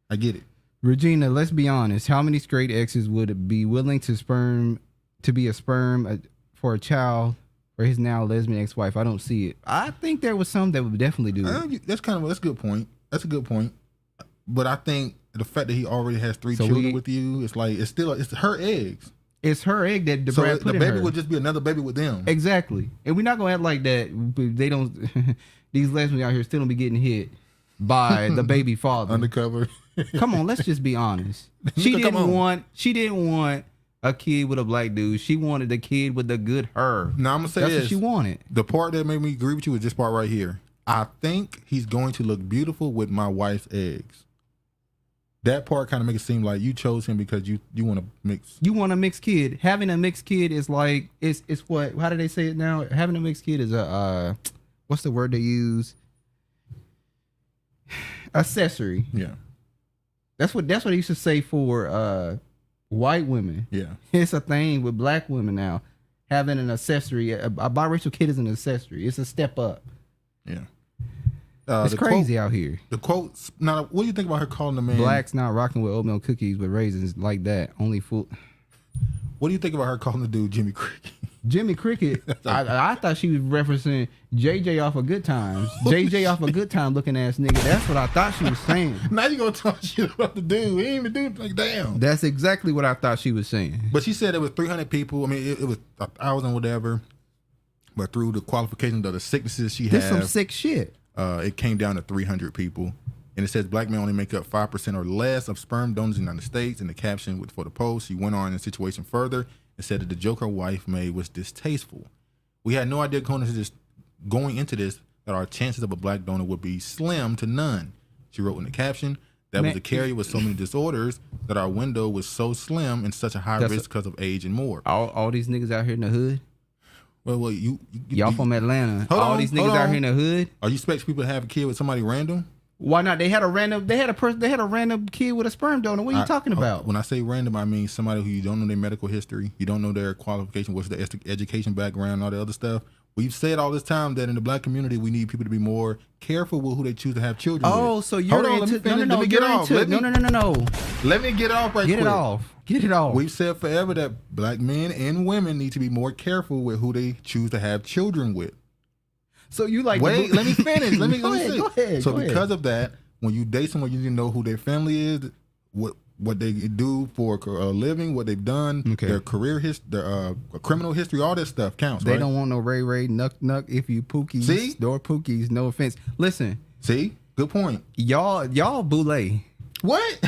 I get it. Regina, let's be honest. How many straight exes would be willing to be a sperm for a child for his now lesbian ex-wife? I don't see it. I think there was some that would definitely do it. That's a good point. That's a good point. But I think the fact that he already has 3 children with you, it's her eggs. It's her egg that Brat put in her. The baby would just be another baby with them. Exactly. And we're not gonna act like that. They don't. These lesbians out here still don't be getting hit. by the baby father. Undercover. Come on, let's just be honest. She didn't want a kid with a black dude. She wanted the kid with the good hair. Now I'm gonna say that's this. What she wanted. The part that made me agree with you is this part right here. I think he's going to look beautiful with my wife's eggs. That part kind of makes it seem like you chose him because you want to mix. You want a mixed kid. Having a mixed kid is like it's what? How do they say it now? Having a mixed kid is a what's the word they use? Accessory. Yeah. That's what they used to say for white women. Yeah. It's a thing with black women now. Having an accessory, a biracial kid is an accessory. It's a step up. Yeah. It's crazy out here. The quotes. Now, what do you think about her calling the man? Blacks not rocking with oatmeal cookies with raisins like that. Only fool. What do you think about her calling the dude Jimmy Cricket? Jimmy Cricket. I thought she was referencing JJ off of Good Times. JJ off of Good Time looking ass nigga. That's what I thought she was saying. Now you gonna talk shit about the dude? He ain't even do like damn. That's exactly what I thought she was saying. But she said it was 300 people. I mean, it was 1,000 whatever. But through the qualifications of the sicknesses she had, this some sick shit. It came down to 300 people. And it says black men only make up 5% or less of sperm donors in the United States. And the caption for the post, she went on in the situation further and said that the joke her wife made was distasteful. We had no idea going into this that our chances of a black donor would be slim to none. She wrote in the caption that was a carrier with so many disorders that our window was so slim and such a high risk because of age and more. All these niggas out here in the hood. Well, y'all from Atlanta. All these niggas out here in the hood. Are you expecting people to have a kid with somebody random? Why not? They had a random kid with a sperm donor. What are you talking about? When I say random, I mean somebody who you don't know their medical history, you don't know their qualification, what's their education background, all the other stuff. We've said all this time that in the black community, we need people to be more careful with who they choose to have children with. Oh, so you're into... Let me get off. No. Let me get off right quick. Get it off. We've said forever that black men and women need to be more careful with who they choose to have children with. So you like... Wait, let me finish. Let me go ahead. So because of that, when you date someone, you need to know who their family is, what they do for a living, what they've done, their career history, their criminal history, all this stuff counts. They don't want no Ray Nuck if you pookies. See? Door pookies, no offense. Listen. See? Good point. Y'all boule. What?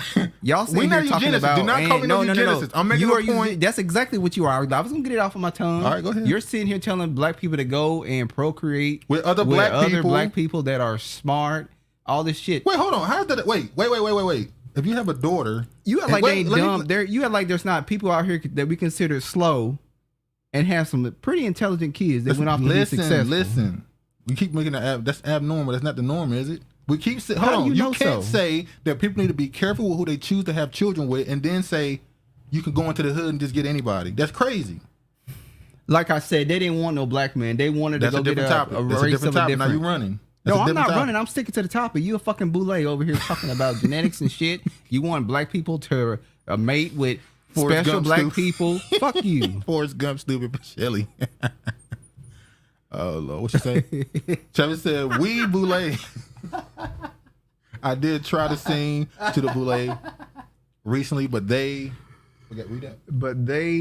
Y'all sitting here talking about... Do not call me no eugenicist. I'm making a point. That's exactly what you are. I was going to get it off of my tongue. All right, go ahead. You're sitting here telling black people to go and procreate with other black people that are smart, all this shit. Wait, hold on. How's that? Wait. If you have a daughter... You act like they ain't dumb. You act like there's not people out here that we consider slow and have some pretty intelligent kids that went off to be successful. Listen. You keep making that's abnormal. That's not the norm, is it? We keep saying, hold on. You can't say that people need to be careful with who they choose to have children with and then say you can go into the hood and just get anybody. That's crazy. Like I said, they didn't want no black man. They wanted to go get a race of a different... Now you running. No, I'm not running. I'm sticking to the topic. You a fucking boule over here talking about genetics and shit. You want black people to mate with special black people? Fuck you. Forrest Gump, stupid Shelly. Oh, Lord. What you say? Travis said, we boule. I did try to sing to the boule recently, but they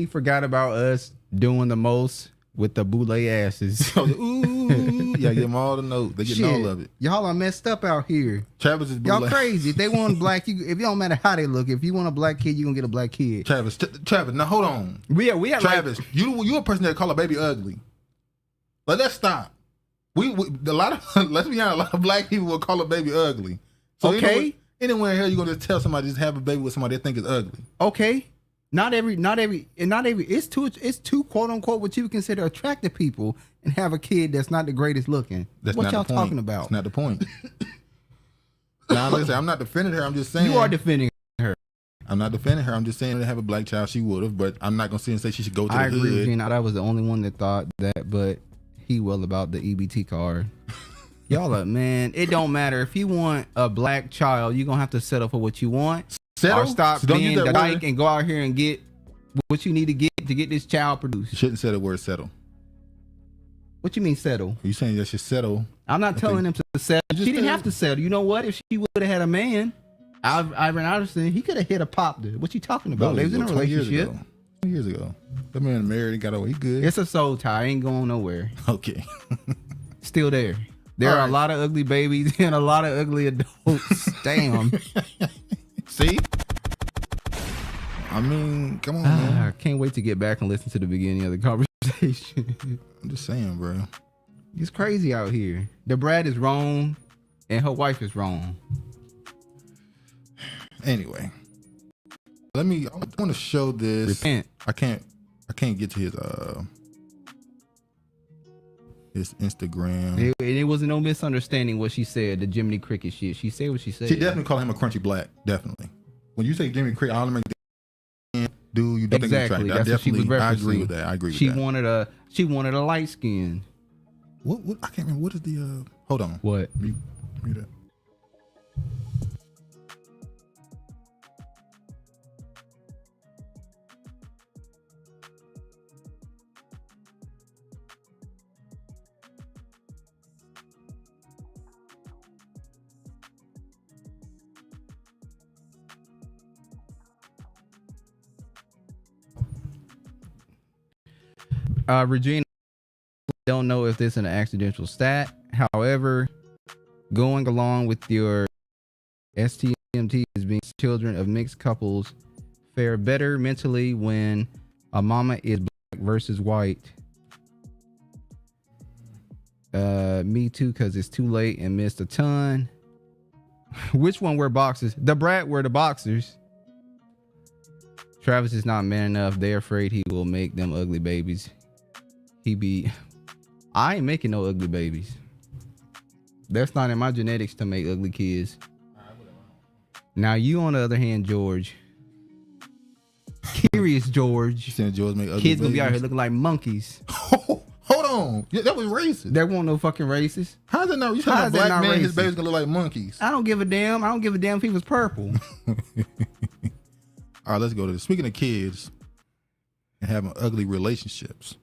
forgot about us doing the most with the boule asses. Ooh, yeah, give them all the notes. They getting all of it. Y'all are messed up out here. Travis is boule. Y'all crazy. If they want black, if it don't matter how they look, if you want a black kid, you gonna get a black kid. Travis, now hold on. We have Travis, you a person that call a baby ugly. But let's stop. We let's be honest, a lot of black people will call a baby ugly. So okay. Anywhere in here you gonna just tell somebody just have a baby with somebody they think is ugly. Okay. Not every it's two quote unquote what you would consider attractive people and have a kid that's not the greatest looking. That's what y'all talking about? That's not the point. Now listen, I'm not defending her, I'm just saying you are defending her. I'm not defending her. I'm just saying to have a black child she would have, but I'm not gonna sit and say she should go to the hood. I agree with Gene. I was the only one that thought that, but he well about the EBT card. Y'all are, man, it don't matter. If you want a black child, you're going to have to settle for what you want. Settle? Or stop being the dyke and go out here and get what you need to get this child produced. You shouldn't say the word settle. What you mean settle? Are you saying that should settle? I'm not telling him to settle. She didn't have to settle. You know what? If she would have had a man, Ivan Anderson, he could have hit a pop there. What you talking about? They was in a relationship. 20 years ago. That man married and got away. He good. It's a soul tie. Ain't going nowhere. Okay. Still there. There are a lot of ugly babies and a lot of ugly adults. Damn. See? I mean, come on, man. I can't wait to get back and listen to the beginning of the conversation. I'm just saying, bro. It's crazy out here. The Brat is wrong and her wife is wrong. Anyway. I want to show this. Repent. I can't get to his Instagram. It wasn't no misunderstanding what she said, the Jiminy Cricket shit. She said what she said. She definitely called him a crunchy black. Definitely. When you say Jiminy Cricket, I don't make dude, you don't exactly. think That's what she was referencing. I agree with that. She wanted a light skin. What I can't remember. What is the hold on. What? Read that. Regina, don't know if this is an accidental stat. However, going along with your STMT is being children of mixed couples fare better mentally when a mama is black versus white. Me too, because it's too late and missed a ton. Which one wear boxers? The Brat wear the boxers. Travis is not man enough. They're afraid he will make them ugly babies. I ain't making no ugly babies. That's not in my genetics to make ugly kids. Now you, on the other hand, George. Curious George. Saying George make ugly kids gonna babies? be out here looking like monkeys. Hold on. Yeah, that was racist. There won't no fucking racist. How's that not? You saying a black man, his baby's gonna look like monkeys? I don't give a damn. I don't give a damn if he was purple. All right, let's go to this. Speaking of kids and having ugly relationships.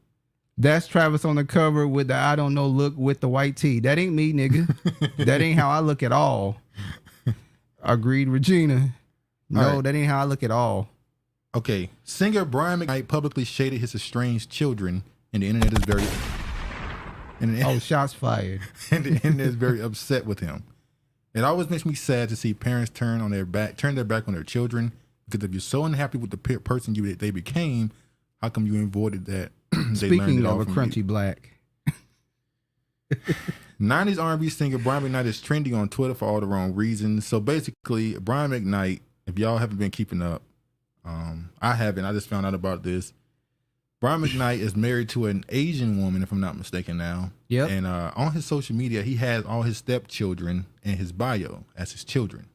That's Travis on the cover with the I don't know look with the white tee. That ain't me, nigga. That ain't how I look at all. Agreed, Regina. No, That ain't how I look at all. Okay, singer Brian Mcknight publicly shaded his estranged children, and the internet is very... shots fired. And the internet is very upset with him. It always makes me sad to see parents turn their back on their children, because if you're so unhappy with the person they became, how come you avoided that? Speaking of a crunchy black. 90s R&B singer Brian Mcknight is trending on Twitter for all the wrong reasons. So basically, Brian Mcknight, if y'all haven't been keeping up, I haven't. I just found out about this. Brian Mcknight is married to an Asian woman, if I'm not mistaken now. Yep. And on his social media, he has all his stepchildren in his bio as his children.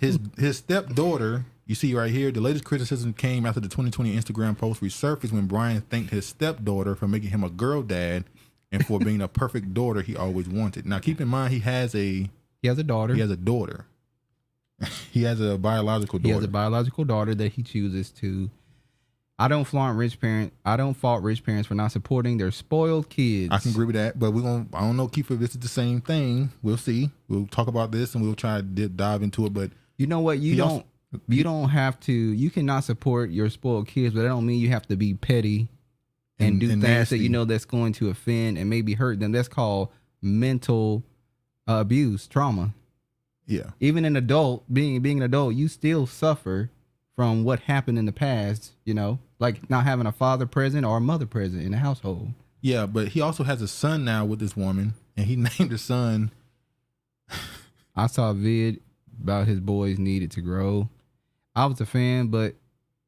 His stepdaughter, you see right here, the latest criticism came after the 2020 Instagram post resurfaced when Brian thanked his stepdaughter for making him a girl dad and for being a perfect daughter he always wanted. Now, keep in mind, he has a daughter. He has a daughter. He has a biological daughter. He has a biological daughter that he chooses to. I don't fault rich parents for not supporting their spoiled kids. I can agree with that, but I don't know, Keith, if this is the same thing. We'll see. We'll talk about this and we'll try to dive into it. But you know what? You don't have to. You cannot support your spoiled kids, but that don't mean you have to be petty and do things nasty. That you know that's going to offend and maybe hurt them. That's called mental abuse, trauma. Yeah. Even an adult, being an adult, you still suffer from what happened in the past, you know, like not having a father present or a mother present in the household. Yeah, but he also has a son now with this woman, and he named his son. I saw a vid about his boys needed to grow. I was a fan, but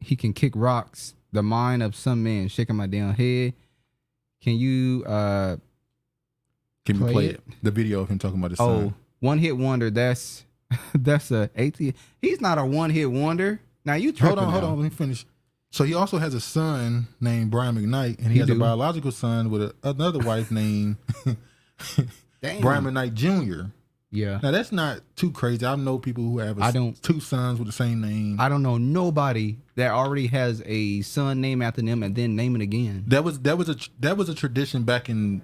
he can kick rocks. The mind of some man shaking my damn head. Can you play it? The video of him talking about his son. One hit wonder. That's a AT. He's not a one hit wonder. Now you hold on. Let me finish. So he also has a son named Brian Mcknight, and he has a biological son with another wife named Brian Mcknight Jr. Yeah. Now that's not too crazy. I know people who have two sons with the same name. I don't know nobody that already has a son named after them and then name it again. That was a tradition back in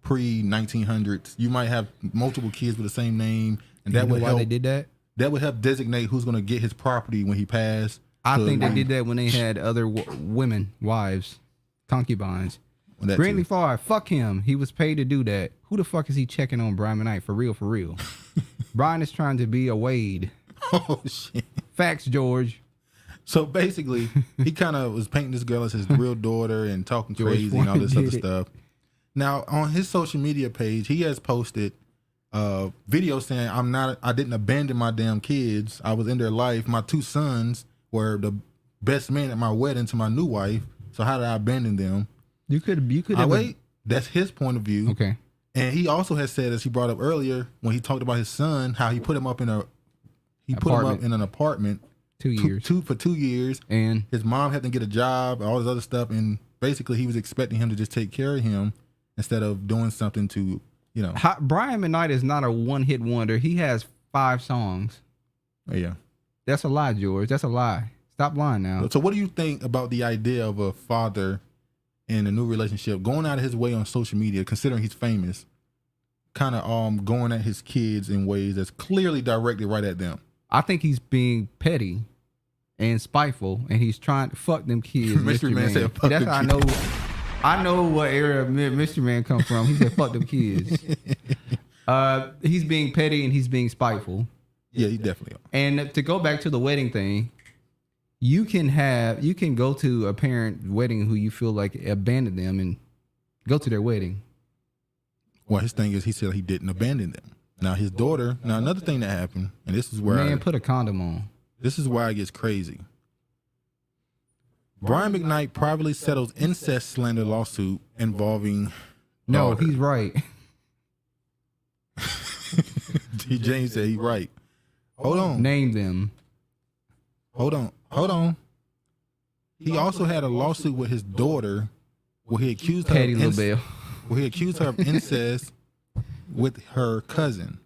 pre-1900s. You might have multiple kids with the same name, and that would help. Why they did that? That would help designate who's going to get his property when he passed. I think they did that when they had other women, wives, concubines. Greenlee Favre, fuck him. He was paid to do that. Who the fuck is he checking on Brian McKnight? For real, for real. Brian is trying to be a Wade. Oh, shit. Facts, George. So basically, he kind of was painting this girl as his real daughter and talking crazy and all this other stuff. Now, on his social media page, he has posted videos saying, I didn't abandon my damn kids. I was in their life. My 2 sons were the best men at my wedding to my new wife. So how did I abandon them? You could wait. That's his point of view. Okay. And he also has said, as he brought up earlier, when he talked about his son, how he put him up in an apartment 2 years. For 2 years. And his mom had to get a job, all this other stuff, and basically he was expecting him to just take care of him instead of doing something to, you know. Brian McKnight is not a one-hit wonder. He has 5 songs. Oh, yeah. That's a lie, George. That's a lie. Stop lying now. So what do you think about the idea of a father in a new relationship going out of his way on social media, considering he's famous, kind of going at his kids in ways that's clearly directed right at them? I think he's being petty and spiteful, and he's trying to fuck them kids. Mystery Man said, "Fuck that's them how kids." I know what area Mystery Man come from. He said, "Fuck them kids." He's being petty and he's being spiteful. Yeah, he definitely are. And to go back to the wedding thing, you can go to a parent wedding who you feel like abandoned them and go to their wedding. Well, his thing is he said he didn't abandon them. Now his daughter. Now another thing that happened, and this is where put a condom on. This is why it gets crazy. Brian McKnight privately settles incest slander lawsuit involving. No, he's right. D. James said he's right. Hold on. Name them. Hold on. He also had a lawsuit with his daughter where he accused her of incest with her cousin.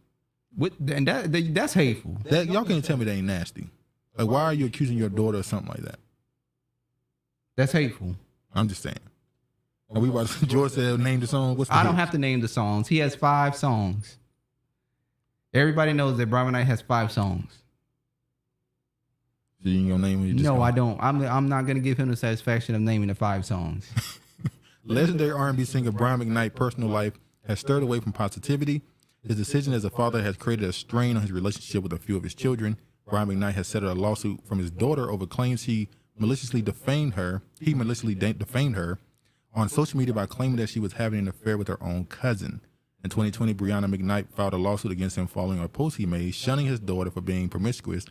And that's hateful. Y'all can't tell me that ain't nasty. Like, why are you accusing your daughter of something like that? That's hateful. I'm just saying. Are we about to, George said name the song? I don't have to name the songs. He has 5 songs. Everybody knows that Brian McKnight has 5 songs. So you ain't gonna name them? No, I don't. I'm not gonna give him the satisfaction of naming the 5 songs. Legendary R&B singer Brian McKnight's personal life has stirred away from positivity. His decision as a father has created a strain on his relationship with a few of his children. Brian McKnight has settled a lawsuit from his daughter over claims he maliciously defamed her on social media by claiming that she was having an affair with her own cousin. In 2020, Brianna McKnight filed a lawsuit against him following a post he made shunning his daughter for being promiscuous,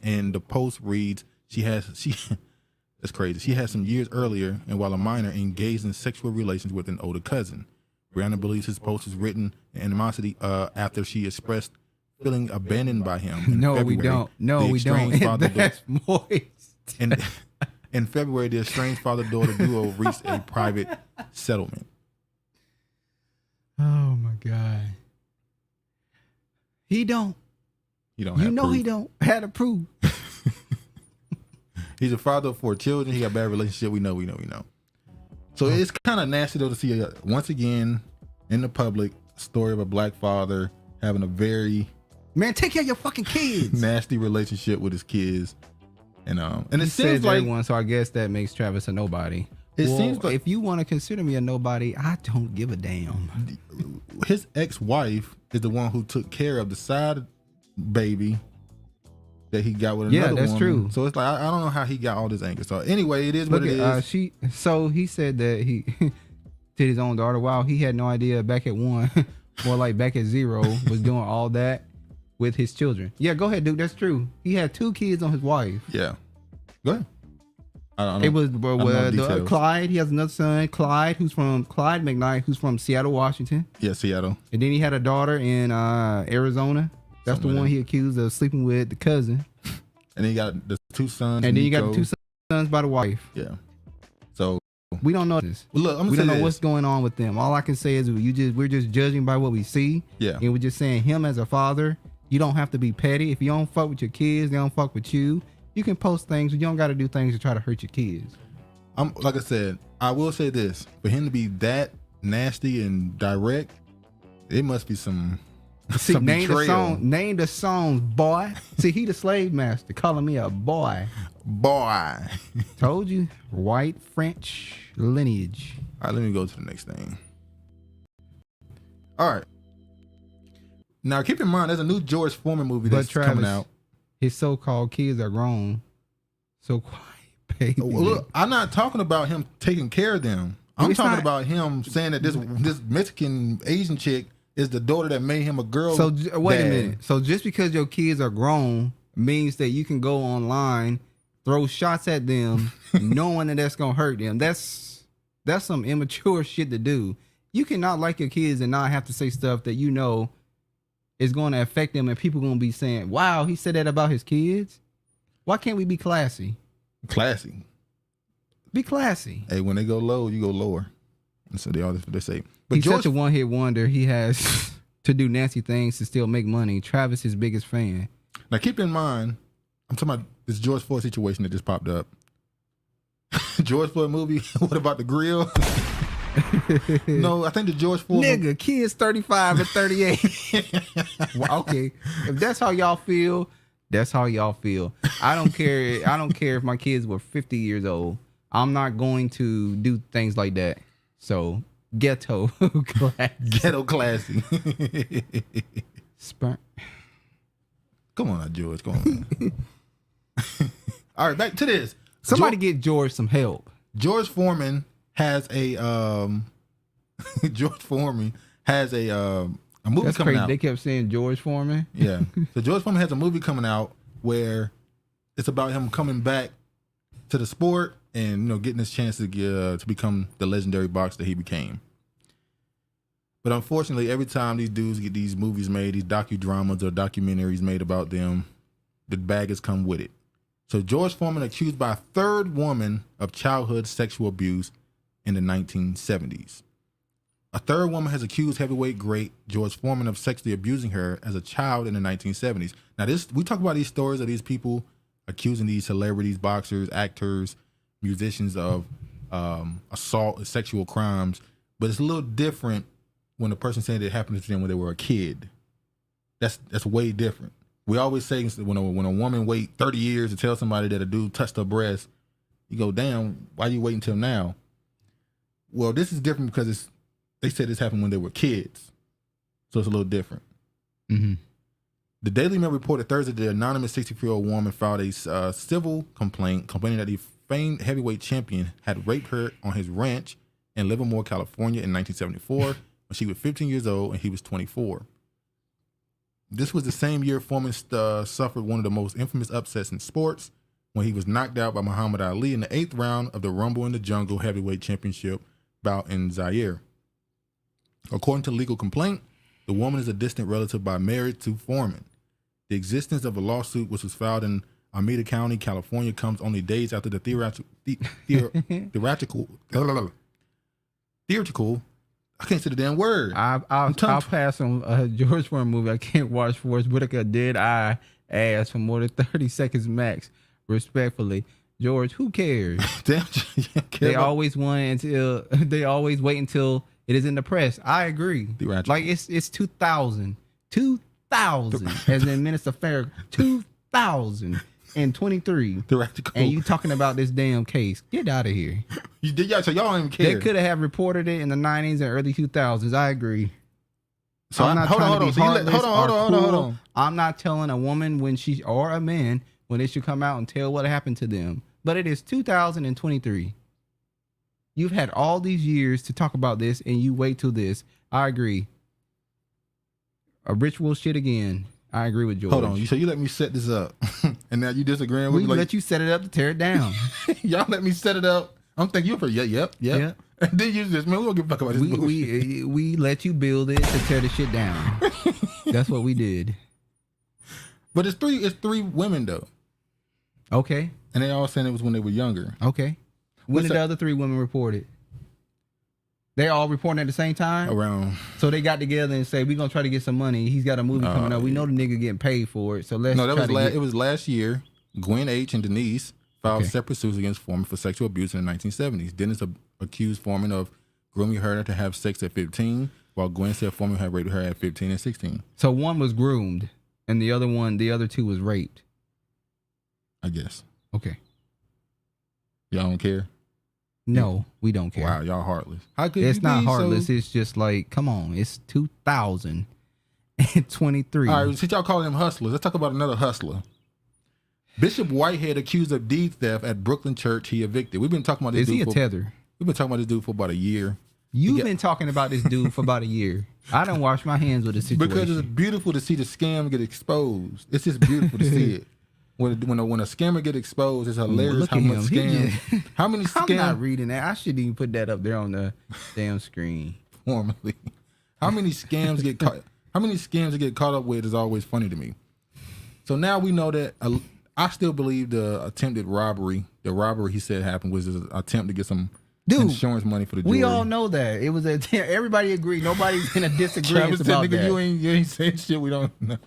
and the post reads, that's crazy. She had some years earlier, and while a minor, engaged in sexual relations with an older cousin. Brianna believes his post was written in animosity after she expressed feeling abandoned by him. No, we don't. That's moist. In February, the estranged father-daughter duo reached a private settlement. Oh my God. He don't. He don't have proof. He don't have to prove. He's a father of 4 children. He got a bad relationship. We know. So it's kind of nasty though to see once again in the public story of a black father having a very take care of your fucking kids. nasty relationship with his kids, and it seems like one. So I guess that makes Travis a nobody. It seems like if you want to consider me a nobody, I don't give a damn. His ex-wife is the one who took care of the side baby that he got with another woman. Yeah, that's true. So it's like I don't know how he got all this anger. So anyway, it is what it is. So he said that he did his own daughter. Wow, he had no idea back at 1, more like back at 0, was doing all that with his children. Yeah, go ahead, dude. That's true. He had 2 kids on his wife. Yeah, go ahead. It was Clyde. He has another son, Clyde McKnight, who's from Seattle, Washington. Yeah, Seattle. And then he had a daughter in Arizona. That's the one he accused of sleeping with the cousin. And then he got the 2 sons. And then you got the 2 sons by the wife. Yeah. So we don't know this. Well, look, we don't know what's going on with them. All I can say is we're just judging by what we see. Yeah. And we're just saying him as a father, you don't have to be petty. If you don't fuck with your kids, they don't fuck with you. You can post things, but you don't got to do things to try to hurt your kids. Like I said, I will say this: for him to be that nasty and direct, it must be some. See, name the songs, boy. See, he the slave master calling me a boy. Boy. Told you. White French lineage. All right, let me go to the next thing. All right. Now, keep in mind, there's a new George Foreman movie that's coming out. His so-called kids are grown. So quiet, baby. Look, I'm not talking about him taking care of them. I'm talking about him saying that this Mexican Asian chick is the daughter that made him a girl. So wait a minute. So just because your kids are grown means that you can go online, throw shots at them, knowing that that's gonna hurt them. That's some immature shit to do. You cannot like your kids and not have to say stuff that you know is going to affect them, and people going to be saying, wow, he said that about his kids. Why can't we be classy? Classy. Be classy. Hey, when they go low, you go lower. And so they say. But He's such a one-hit wonder. He has to do nasty things to still make money. Travis, his biggest fan. Now, keep in mind, I'm talking about this George Floyd situation that just popped up. George Floyd movie, what about the grill? No, I think the George Floyd nigga, kids 35 and 38. Well, okay, if that's how y'all feel, that's how y'all feel. I don't care. I don't care if my kids were 50 years old. I'm not going to do things like that. So ghetto classy. Ghetto classy. Sperm. Come on, George. Come on. All right, back to this. Somebody get George some help. George Foreman has a George Foreman has a movie That's coming crazy. out. They kept saying George Foreman. Yeah. So George Foreman has a movie coming out where it's about him coming back to the sport and getting his chance to become the legendary boxer that he became. But unfortunately, every time these dudes get these movies made, these docudramas or documentaries made about them, the baggage come with it. So George Foreman accused by a third woman of childhood sexual abuse in the 1970s. A third woman has accused heavyweight great George Foreman of sexually abusing her as a child in the 1970s. Now, we talk about these stories of these people accusing these celebrities, boxers, actors, musicians of assault, sexual crimes, but it's a little different when the person saying it happened to them when they were a kid. That's way different. We always say when a woman wait 30 years to tell somebody that a dude touched her breast, you go, damn, why you waiting until now? Well, this is different because they said this happened when they were kids. So it's a little different. Mm-hmm. The Daily Mail reported Thursday the anonymous 64-year-old woman filed a civil complaint complaining that the famed heavyweight champion had raped her on his ranch in Livermore, California in 1974 when she was 15 years old and he was 24. This was the same year Foreman suffered one of the most infamous upsets in sports when he was knocked out by Muhammad Ali in the 8th round of the Rumble in the Jungle heavyweight championship bout in Zaire. According to the legal complaint, the woman is a distant relative by marriage to Foreman. The existence of a lawsuit, which was filed in Alameda County, California, comes only days after the theatrical. I can't say the damn word. I'll pass on a George Foreman movie. I can't watch Forrest Whitaker dead eye ass for more than 30 seconds max. Respectfully, George, who cares? Damn, they always wait until it is in the press. I agree. Like it's 2000 as in Minister Fair 2023. And you talking about this damn case? Get out of here. So y'all don't even care. They could have reported it in the 90s and early 2000s. I agree. So I'm not trying to be heartless. Hold on. I'm not telling a woman or a man when they should come out and tell what happened to them. But it is 2023. You've had all these years to talk about this, and you wait till this. I agree. A ritual shit again. I agree with George. Hold on. So you let me set this up, and now you disagreeing with me? We let you set it up to tear it down. Y'all let me set it up. I'm thinking you're for yep. And then you just, man, we don't give a fuck about this bullshit. We let you build it to tear the shit down. That's what we did. But it's three women though. Okay. And they all saying it was when they were younger. Okay. When did the other 3 women report it? They all reporting at the same time? Around. So they got together and say, we're going to try to get some money. He's got a movie coming up. We know the nigga getting paid for it. So let's it was last year. Gwen H. and Denise filed separate suits against Foreman for sexual abuse in the 1970s. Dennis accused Foreman of grooming her to have sex at 15, while Gwen said Foreman had raped her at 15 and 16. So one was groomed, and the other 2 was raped. I guess. Okay. Y'all don't care? No, we don't care. Wow, y'all heartless. How could it's you not be heartless. So... It's just like, come on. It's 2023. All right, since y'all calling him hustlers, let's talk about another hustler. Bishop Whitehead accused of deed theft at Brooklyn church he evicted. We've been talking about this dude. Is he a for, tether? We've been talking about this dude for about a year. You've been talking about this dude for about a year. I don't wash my hands with the situation. Because it's beautiful to see the scam get exposed. It's just beautiful to see it. When a scammer get exposed, it's hilarious how much scam. How many scams? I'm not reading that. I shouldn't even put that up there on the damn screen. Formally, how many scams get caught? How many scams to get caught up with is always funny to me. So now we know that. I still believe the attempted robbery, the robbery he said happened, was an attempt to get some insurance money for the jury. We all know that it was everybody agreed. Nobody's in a disagreement about that. You ain't saying shit we don't know.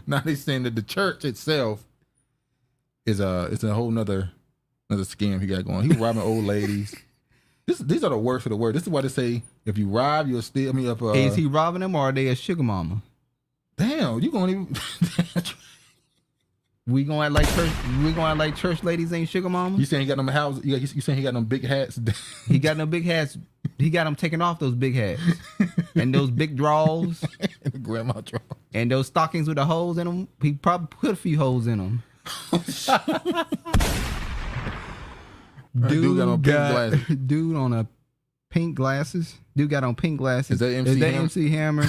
Now they saying that the church itself is a whole nother scam he got going. He was robbing old ladies. These are the worst of the worst. This is why they say if you rob, you'll steal. I mean, is he robbing them or are they a sugar mama? Damn, you gonna even? We gonna act like church. We gonna act like church ladies ain't sugar mamas. You saying he got them house? You saying he got them big hats? He got them big hats. He got them taking off those big hats and those big drawers and the grandma draw and those stockings with the holes in them. He probably put a few holes in them. Dude got on pink glasses. Dude on a pink glasses. Dude got on pink glasses. Is that MC Hammer?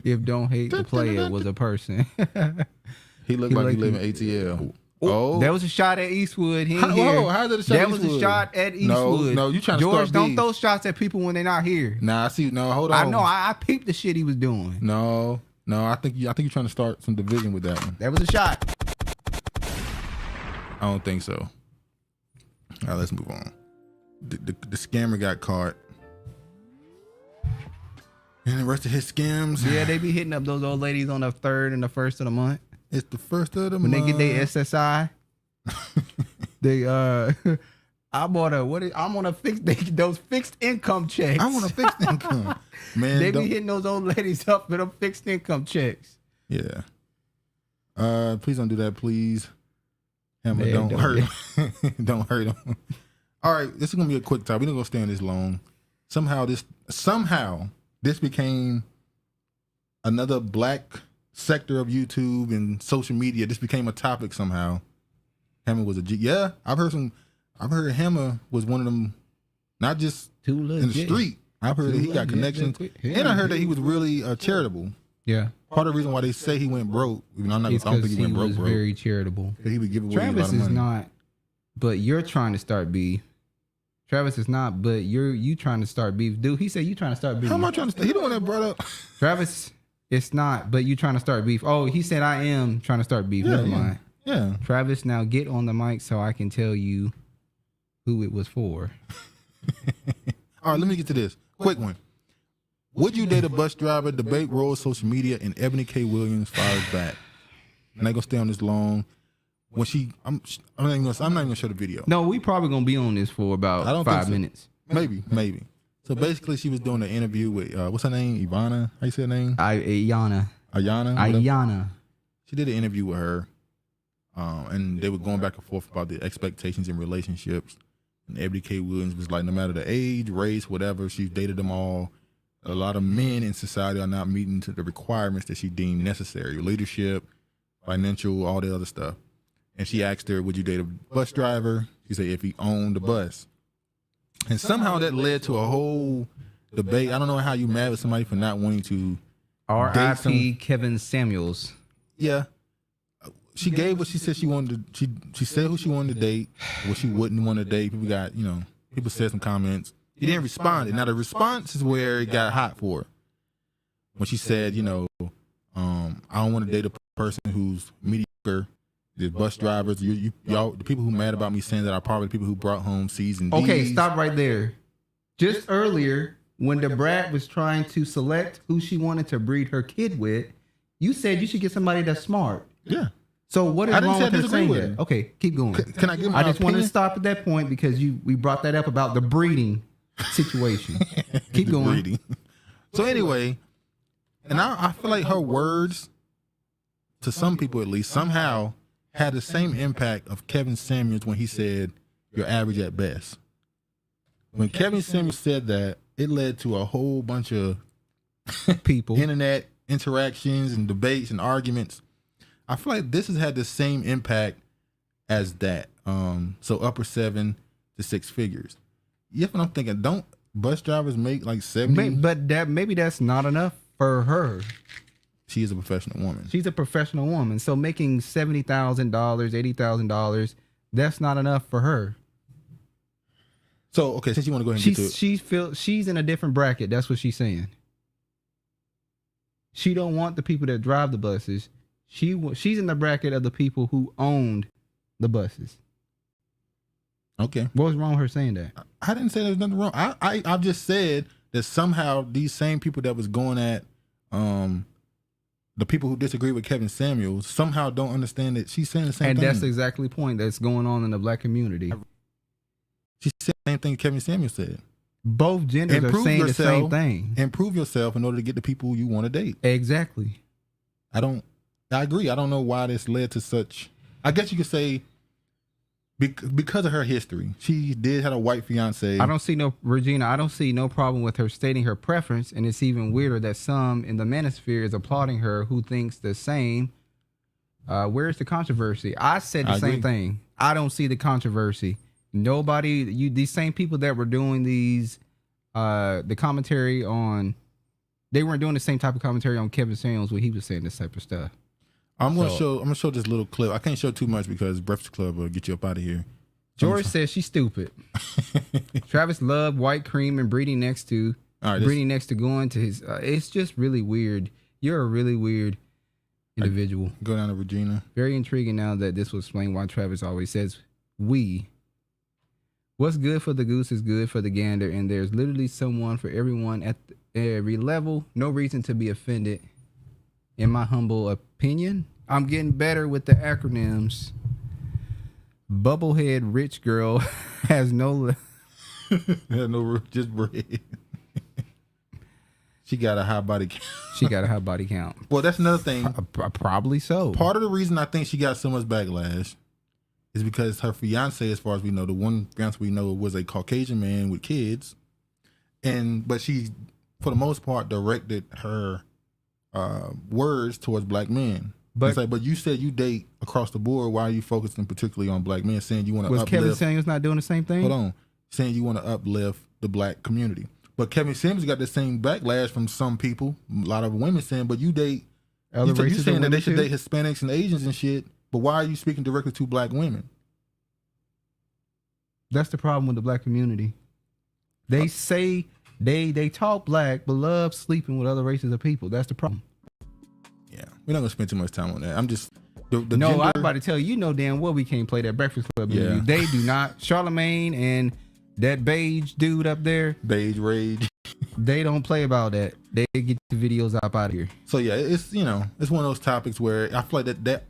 If Don't Hate the Player was a person. He looked like he lived in ATL. Oh, that was a shot at Eastwood. How's that a shot? That was a shot at Eastwood. No, you trying to George, start don't throw shots at people when they're not here. Nah, I see. No, hold on. I know. I peeped the shit he was doing. No. I think you're trying to start some division with that one. That was a shot. I don't think so. All right, let's move on. The scammer got caught. And the rest of his scams. Yeah, they be hitting up those old ladies on the 3rd and the 1st of the month. It's the 1st of the month. When they get their SSI. I'm on a those fixed income checks. I'm on a fixed income. Man, they be hitting those old ladies up with them fixed income checks. Yeah. Please don't do that, please. Hammer, don't hurt him. Don't hurt him. All right, this is gonna be a quick time. We're not gonna stay on this long. Somehow this became another black sector of YouTube and social media. This became a topic somehow. Hammer was a G. Yeah, I've heard Hammer was one of them, not just in the street. I've heard that he got connections. And I heard that he was really charitable. Yeah. Part of the reason why they say he went broke, even I don't think he went broke. He was very charitable. He would give away Travis a lot of money. is not, but you're trying to start beef. Travis is not, but you trying to start beef. Dude, he said you trying to start beef. How am I trying to start? He the one that brought up. Travis, it's not, but you trying to start beef. Oh, he said I am trying to start beef. Never mind. Yeah. Travis, now get on the mic so I can tell you who it was for. All right, let me get to this. Quick one. Would you date a bus driver? Debate rolls social media and Eboni K Williams fires back. I'm not gonna stay on this long. When I'm not even gonna show the video. No, we probably gonna be on this for about 5 minutes. Maybe. So basically, she was doing an interview with what's her name? Ivana. How you say her name? Ayana. She did an interview with her, and they were going back and forth about the expectations in relationships. And Eboni K Williams was like, no matter the age, race, whatever, she's dated them all. A lot of men in society are not meeting to the requirements that she deemed necessary: leadership, financial, all the other stuff. And she asked her, would you date a bus driver? She said, if he owned the bus. And somehow that led to a whole debate. I don't know how you mad with somebody for not wanting to R.I.P. Kevin Samuels. Yeah. She gave what she said she wanted to, she said who she wanted to date, what she wouldn't want to date. People said some comments. He didn't respond. Now the response is where it got hot for her. When she said, I don't want to date a person who's mediocre. The bus drivers, y'all, the people who mad about me saying that are probably the people who brought home C's and D's. Okay, stop right there. Just earlier, when the Brat was trying to select who she wanted to breed her kid with, you said you should get somebody that's smart. Yeah. So what is wrong with her saying that? Okay, keep going. Can I give my I just opinion? wanted to stop at that point because we brought that up about the breeding situation. Keep going. Breeding. So anyway, and I feel like her words, to some people at least, somehow had the same impact of Kevin Samuels when he said, "You're average at best." When Kevin Samuels said that, it led to a whole bunch of people, internet interactions and debates and arguments. I feel like this has had the same impact as that. So upper 7 to 6 figures. Yeah, but I'm thinking, don't bus drivers make like 70? But maybe that's not enough for her. She is a professional woman. She's a professional woman. So making $70,000, $80,000, that's not enough for her. So, okay, since you want to go ahead and get to it. She's in a different bracket. That's what she's saying. She don't want the people that drive the buses. She's in the bracket of the people who owned the buses. Okay. What was wrong with her saying that? I didn't say there's nothing wrong. I just said that somehow these same people that was going at the people who disagree with Kevin Samuels somehow don't understand that she's saying the same thing. And that's exactly the point that's going on in the black community. She said the same thing Kevin Samuels said. Both genders are saying the same thing. Improve yourself in order to get the people you want to date. Exactly. I agree. I don't know why this led to such. I guess you could say because of her history. She did have a white fiance. I don't see no problem with her stating her preference, and it's even weirder that some in the manosphere is applauding her who thinks the same. Where's the controversy? I said the same thing. I don't see the controversy. Nobody, these same people that were doing these, the commentary on, they weren't doing the same type of commentary on Kevin Samuels when he was saying this type of stuff. I'm gonna show this little clip. I can't show too much because Breakfast Club will get you up out of here. George says she's stupid. Travis loved white cream and breeding next to going to his. It's just really weird. You're a really weird individual. Go down to Regina. Very intriguing now that this will explain why Travis always says we. What's good for the goose is good for the gander, and there's literally someone for everyone at every level. No reason to be offended. In my humble opinion, I'm getting better with the acronyms. Bubblehead rich girl has no just bread. She got a high body count. She got a high body count. Well, that's another thing. Probably so. Part of the reason I think she got so much backlash is because her fiance, as far as we know, the one fiance we know was a Caucasian man with kids, but she, for the most part, directed her words towards black men. But it's like, but you said you date across the board. Why are you focusing particularly on black men? Saying you want to uplift. Was Kevin Samuels not doing the same thing? Hold on. Saying you want to uplift the black community. But Kevin Samuels got the same backlash from some people, a lot of women saying, but you date, you saying that they should date Hispanics and Asians and shit, but why are you speaking directly to black women? That's the problem with the black community. They say they talk black, but love sleeping with other races of people. That's the problem. Yeah, we're not gonna spend too much time on that. I'm just I'm about to tell you, damn well we can't play that Breakfast Club interview. They do not. Charlemagne and that beige dude up there, beige rage. They don't play about that. They get the videos up out of here. So yeah, it's it's one of those topics where I feel like that.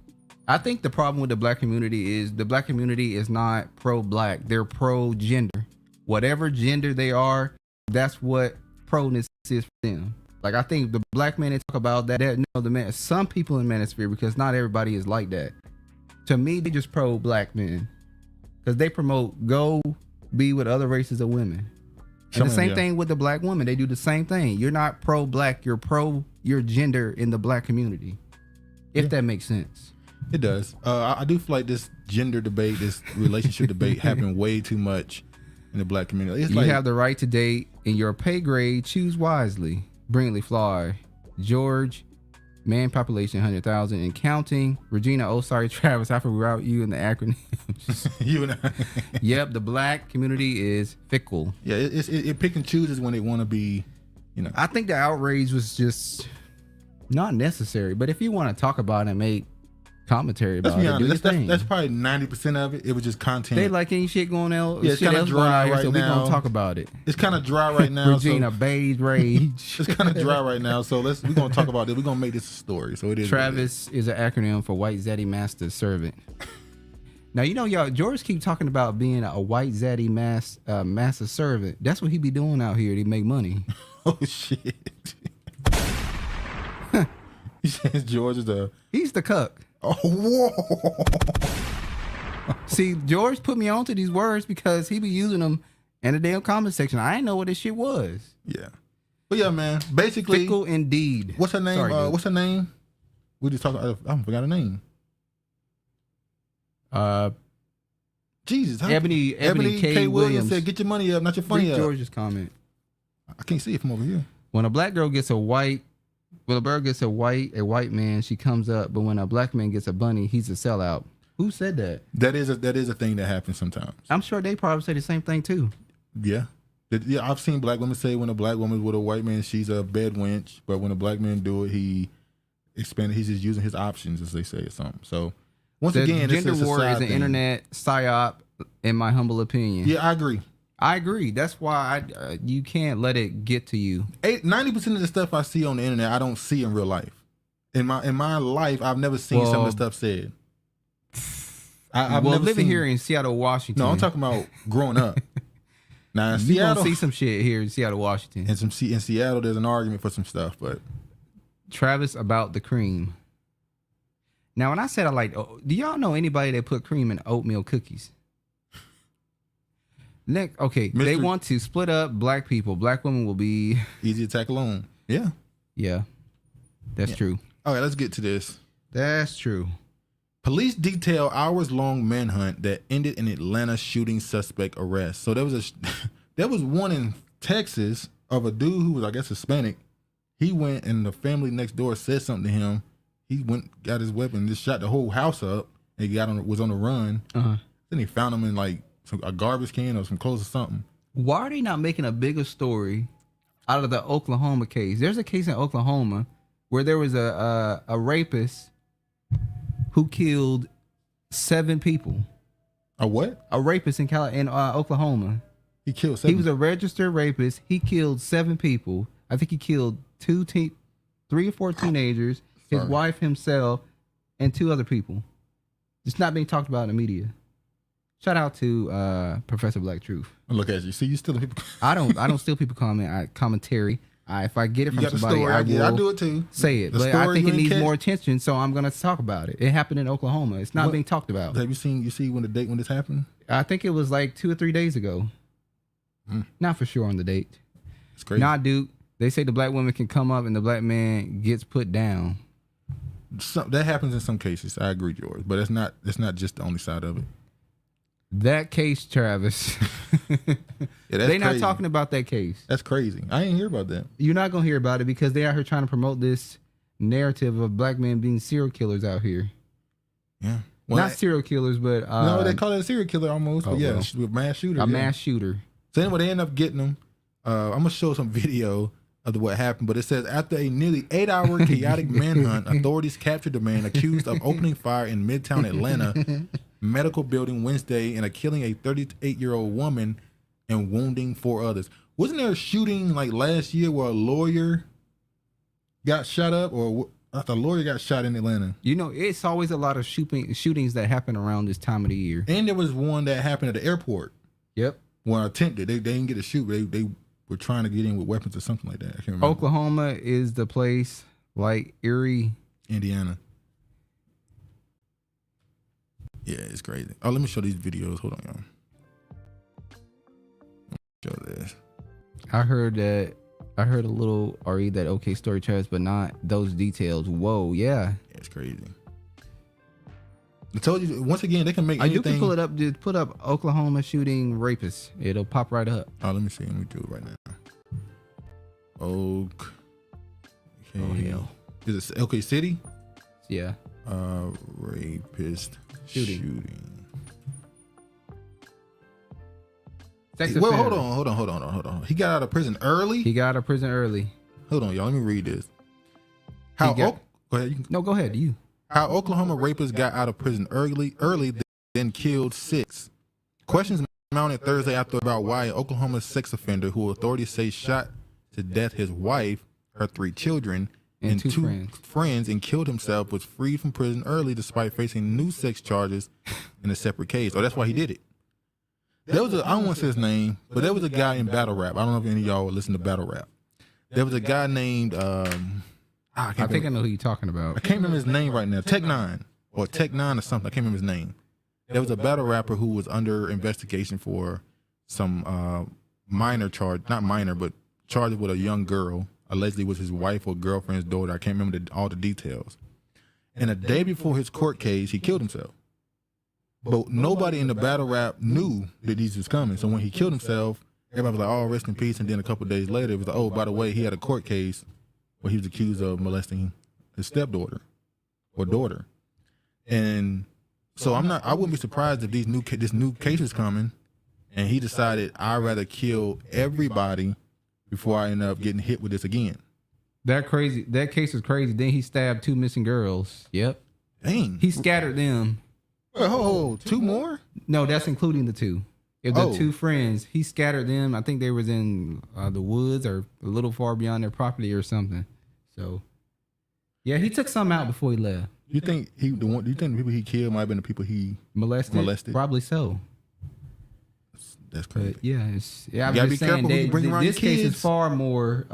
I think the problem with the black community is the black community is not pro-black. They're pro-gender. Whatever gender they are, that's what proness is for them. Like, I think the black men, they talk about that the man, some people in manosphere, because not everybody is like that. To me, they just pro-black men because they promote go be with other races of women. And the same thing with the black woman. They do the same thing. You're not pro-black. You're pro your gender in the black community. If that makes sense. It does. I do feel like this gender debate, this relationship debate happened way too much in the black community. It's you have the right to date in your pay grade. Choose wisely. Brinkley Fly. George. Man population 100,000 and counting. Regina, oh sorry Travis, I forgot you in the acronyms. You and I. Yep, the black community is fickle. Yeah, it pick and chooses when they want to be, I think the outrage was just not necessary. But if you want to talk about it and make commentary about it, that's probably 90% of it. It was just content. They like any shit going on. Yeah, it's kind of dry right now. So we're gonna talk about it. It's kind of dry right now. Regina, beige rage. It's kind of dry right now. So we're gonna talk about it. We're gonna make this a story. So it is. Travis is an acronym for White Zaddy Master Servant. Now y'all. George keep talking about being a White Zaddy Master Servant. That's what he be doing out here to make money. Oh shit. He says George is He's the cuck. Oh, whoa. See, George put me onto these words because he be using them in the damn comment section. I didn't know what this shit was. Yeah. But yeah, man. Basically. Fickle indeed. What's her name? Sorry, what's her name? We just talking. I forgot her name. Jesus. Eboni K William said, "Get your money up, not your funny up." George's comment. I can't see it from over here. When a black girl gets a white man, she comes up. But when a black man gets a bunny, he's a sellout. Who said that? That is a thing that happens sometimes. I'm sure they probably say the same thing too. Yeah. Yeah, I've seen black women say when a black woman's with a white man, she's a bed wench. But when a black man do it, he's just using his options, as they say, or something. So once again, gender war is an internet psyop, in my humble opinion. Yeah, I agree. That's why you can't let it get to you. 90% of the stuff I see on the internet, I don't see in real life. In my life, I've never seen some of the stuff said. I've never living seen, here in Seattle, Washington. No, I'm talking about growing up. Now in you Seattle, gonna see some shit here in Seattle, Washington. And in Seattle, there's an argument for some stuff, but Travis about the cream. Now, when I said do y'all know anybody that put cream in oatmeal cookies? Nick, okay, they want to split up black people. Black women will be easy to tackle on. Yeah. Yeah. That's true. All right, let's get to this. That's true. Police detail hours-long manhunt that ended in Atlanta shooting suspect arrest. So there was one in Texas of a dude who was, I guess, Hispanic. He went and the family next door said something to him. He went, got his weapon, just shot the whole house up, and was on the run. Then he found him in a garbage can or some clothes or something. Why are they not making a bigger story out of the Oklahoma case? There's a case in Oklahoma where there was a rapist who killed 7 people. A what? A rapist in Oklahoma. He killed 7. He was a registered rapist. He killed 7 people. I think he killed 3 or 4 teenagers, his wife, himself, and 2 other people. It's not being talked about in the media. Shout out to Professor Black Truth. Look at you. See, you stealing people. I don't steal people commentary. If I get it from somebody, I do it too. Say it. But I think it needs more attention, so I'm gonna talk about it. It happened in Oklahoma. It's not being talked about. Have you see when this happened? I think it was 2 or 3 days ago. Not for sure on the date. It's crazy. Nah, dude. They say the black woman can come up and the black man gets put down. That happens in some cases. I agree, George, but it's not just the only side of it. That case, Travis. They're not talking about that case. That's crazy. I ain't hear about that. You're not gonna hear about it because they out here trying to promote this narrative of black men being serial killers out here. Yeah, not serial killers, but no, they call it a serial killer almost. But yeah, a mass shooter. Mass shooter. So anyway, they end up getting them. I'm gonna show some video of what happened, but it says after a nearly 8-hour chaotic manhunt, authorities captured the man accused of opening fire in Midtown Atlanta medical building Wednesday and killing a 38-year-old woman and wounding 4 others. Wasn't there a shooting last year where a lawyer got shot up, or a lawyer got shot in Atlanta? You know, it's always a lot of shootings that happen around this time of the year. And there was one that happened at the airport. Yep. When attempted, they didn't get to shoot. They were trying to get in with weapons or something like that. I can't remember. Oklahoma is the place, Erie, Indiana. Yeah, it's crazy. Oh, let me show these videos. Hold on, y'all. Show this. I heard a little or read that OK story, Travis, but not those details. Whoa, yeah. It's crazy. I told you once again they can make anything. You can pull it up. Just put up Oklahoma shooting rapist. It'll pop right up. Oh, let me see. Let me do it right now. Okay. Oh hell. Is it OK City? Yeah. Rapist shooting. Well, hold on. He got out of prison early? Hold on, y'all. Let me read this. Go ahead. Go ahead. You. How Oklahoma rapists got out of prison early, then killed 6. Questions mounted Thursday after about why an Oklahoma sex offender who authorities say shot to death his wife, her 3 children, and 2 friends and killed himself was freed from prison early despite facing new sex charges in a separate case. Oh, that's why he did it. There was I don't want to say his name, but there was a guy in battle rap. I don't know if any of y'all would listen to battle rap. There was a guy named I think I know who you're talking about. I can't remember his name right now. Tech 9 or Tech 9 or something. I can't remember his name. There was a battle rapper who was under investigation for some minor charge, not minor, but charged with a young girl. Allegedly was his wife or girlfriend's daughter. I can't remember all the details. And a day before his court case, he killed himself. But nobody in the battle rap knew that these was coming. So when he killed himself, everybody was like, oh, rest in peace. And then a couple of days later, it was like, oh, by the way, he had a court case where he was accused of molesting his stepdaughter or daughter. And so I wouldn't be surprised if this new case is coming and he decided I'd rather kill everybody before I end up getting hit with this again. That case is crazy. Then he stabbed 2 missing girls. Yep. Dang. He scattered them. Oh, 2 more? No, that's including the 2. If the 2 friends, he scattered them. I think they was in the woods or a little far beyond their property or something. So, yeah, he took some out before he left. You think do you think the people he killed might have been the people he molested? Probably so. That's crazy. But yeah, I'm just saying this case is far more.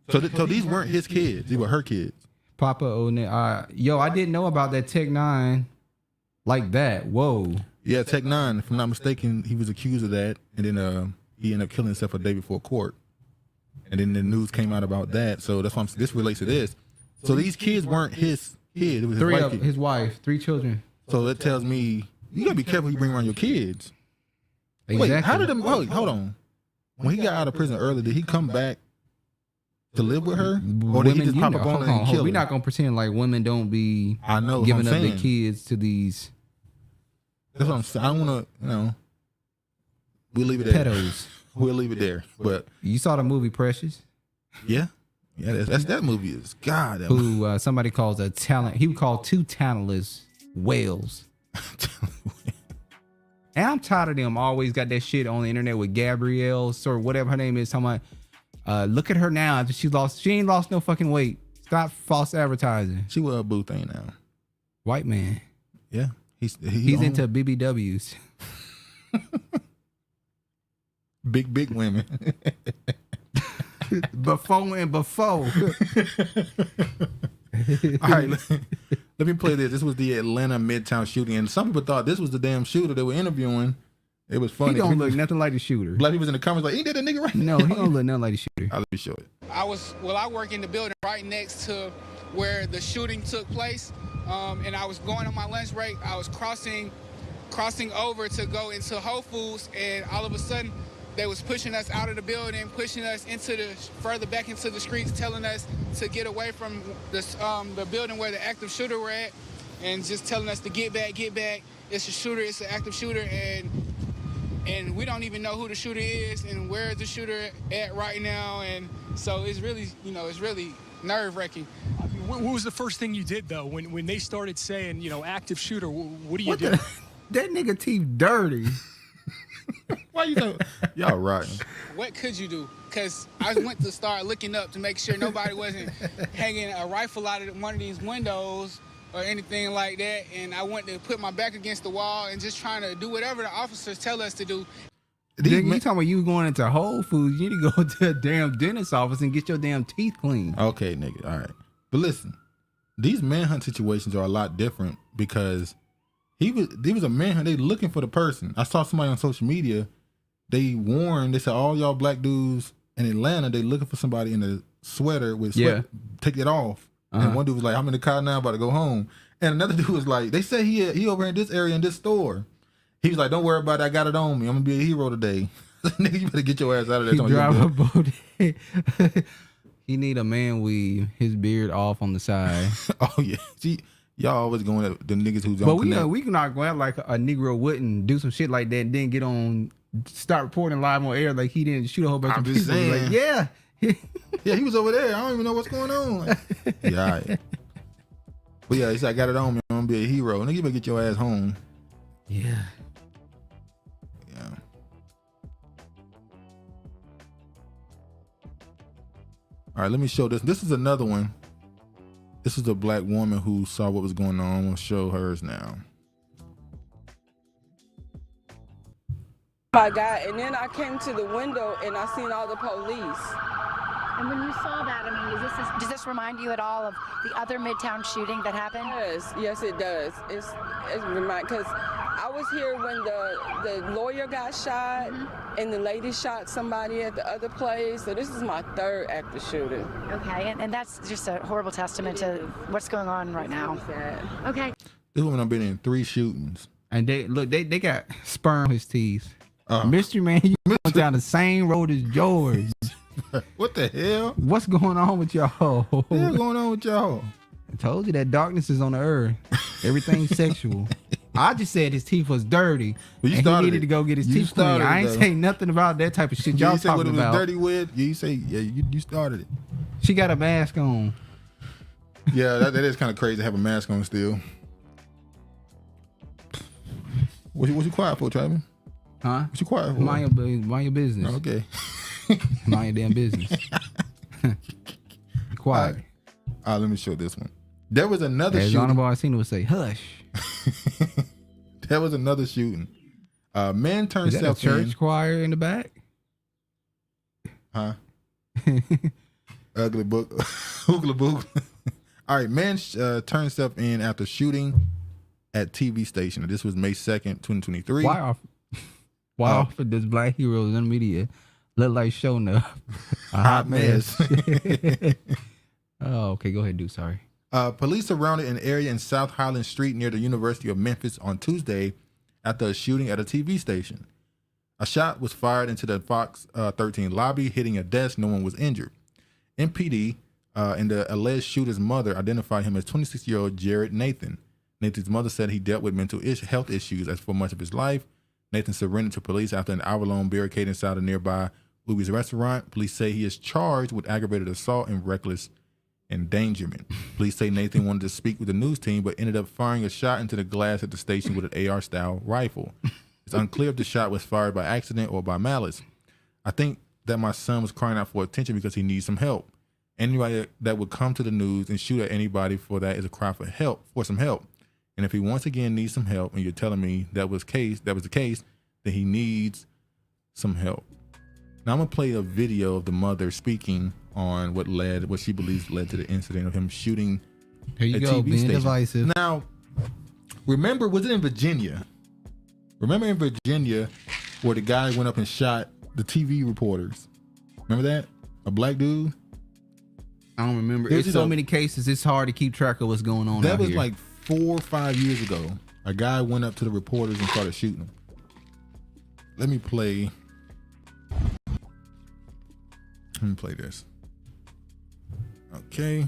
So these weren't his kids; these were her kids. Papa O'Neal. Yo, I didn't know about that Tech 9 like that. Whoa. Yeah, Tech 9. If I'm not mistaken, he was accused of that, and then he ended up killing himself a day before court. And then the news came out about that. So that's why this relates to this. So these kids weren't his kids; it was his wife, 3 children. So that tells me you gotta be careful you bring around your kids. Exactly. Wait, how did hold on. When he got out of prison early, did he come back to live with her? Or did he just pop up on her and kill her? We're not going to pretend like women don't be giving up their kids to these. That's what I'm saying. I don't want to, we'll leave it there. Pedos. We'll leave it there. But you saw the movie Precious? Yeah. Yeah, that movie is God. Who somebody calls a talent. He would call 2 talentless whales. And I'm tired of them always got that shit on the internet with Gabrielle or whatever her name is. Talking about, look at her now. She ain't lost no fucking weight. Stop false advertising. She with a boo thing now. White man. Yeah. He's into BBWs. Big women. Before and before. All right, let me play this. This was the Atlanta Midtown shooting, and some people thought this was the damn shooter they were interviewing. It was funny. He don't look nothing like the shooter. Black people was in the comments like, ain't that a nigga right now? No, he don't look nothing like the shooter. Let me show it. I work in the building right next to where the shooting took place, and I was going on my lunch break. I was crossing over to go into Whole Foods, and all of a sudden, they was pushing us out of the building, pushing us further back into the streets, telling us to get away from the building where the active shooter were at, and just telling us to get back. It's a shooter, it's an active shooter, and we don't even know who the shooter is and where is the shooter at right now. And so it's really, it's really nerve-wracking. What was the first thing you did though when they started saying, active shooter? What do you do? That nigga teeth dirty. Why you know? Y'all right. What could you do? Because I went to start looking up to make sure nobody wasn't hanging a rifle out of one of these windows or anything like that. And I went to put my back against the wall and just trying to do whatever the officers tell us to do. You talking about you going into Whole Foods? You need to go to a damn dentist's office and get your damn teeth cleaned. Okay, nigga. All right. But listen, these manhunt situations are a lot different because he was a manhunt. They looking for the person. I saw somebody on social media. They said all y'all black dudes in Atlanta, they looking for somebody in a sweater with sweat. Yeah. Take it off. And one dude was like, I'm in the car now, about to go home. And another dude was like, they say he over in this area in this store. He was like, don't worry about it. I got it on me. I'm going to be a hero today. Nigga, you better get your ass out of there. He drive a boat. He need a man weave, his beard off on the side. Oh, yeah. See, y'all always going at the niggas who don't connect. But we cannot go out like a Negro wouldn't do some shit like that and then get on, start reporting live on air like he didn't shoot a whole bunch of people. Saying. Like, yeah. Yeah, he was over there. I don't even know what's going on. Like, yeah, all right. But yeah, he said, I got it on me. I'm going to be a hero. Nigga, you better get your ass home. Yeah. Yeah. All right, let me show this. This is another one. This is a black woman who saw what was going on. I'm going to show hers now. My God, and then I came to the window and I seen all the police. And when you saw that, I mean, does this remind you at all of the other Midtown shooting that happened? Yes, it does. It's because I was here when the lawyer got shot and the lady shot somebody at the other place. So this is my third active shooting. Okay, and that's just a horrible testament to what's going on right now. Okay. This woman I've been in 3 shootings. And they got sperm on his teeth. Mystery man, you went down the same road as George. What the hell? What's going on with y'all? What's going on with y'all? I told you that darkness is on the earth. Everything's sexual. I just said his teeth was dirty. Well, and he needed to go get his teeth cleaned. I ain't saying nothing about that type of shit y'all talking about. You say what it was dirty with? You say, you started it. She got a mask on. Yeah, that is kind of crazy to have a mask on still. What you quiet for, Travis? Huh? What you quiet for? Mind your business. Okay. Mind your damn business. Quiet. All right, let me show this one. There was another shooting. As Honorable Arsenio would say, hush. There was another shooting. Man turned self in. Is that a church choir in the back? Huh? Ugly book. Oogly book. All right, man turned himself in after shooting at TV station. This was May 2nd, 2023. Why often does black heroes in the media look like showing up a hot mess? Oh, okay. Go ahead, dude. Sorry. Police surrounded an area in South Highland Street near the University of Memphis on Tuesday after a shooting at a TV station. A shot was fired into the Fox 13 lobby, hitting a desk. No one was injured. MPD and the alleged shooter's mother identified him as 26-year-old Jared Nathan. Nathan's mother said he dealt with mental health issues for much of his life. Nathan surrendered to police after an hour-long barricade inside a nearby Louis restaurant. Police say he is charged with aggravated assault and reckless endangerment. Police say Nathan wanted to speak with the news team, but ended up firing a shot into the glass at the station with an AR-style rifle. It's unclear if the shot was fired by accident or by malice. I think that my son was crying out for attention because he needs some help. Anybody that would come to the news and shoot at anybody for that is a cry for some help. And if he once again needs some help, and you're telling me that was the case, then he needs some help. Now I'm gonna play a video of the mother speaking on what she believes led to the incident of him shooting. Here you go, being divisive. Now, remember, was it in Virginia? Remember in Virginia where the guy went up and shot the TV reporters? Remember that? A black dude? I don't remember. There's so many cases, it's hard to keep track of what's going on. That was like 4 or 5 years ago. A guy went up to the reporters and started shooting them. Let me play this. Okay.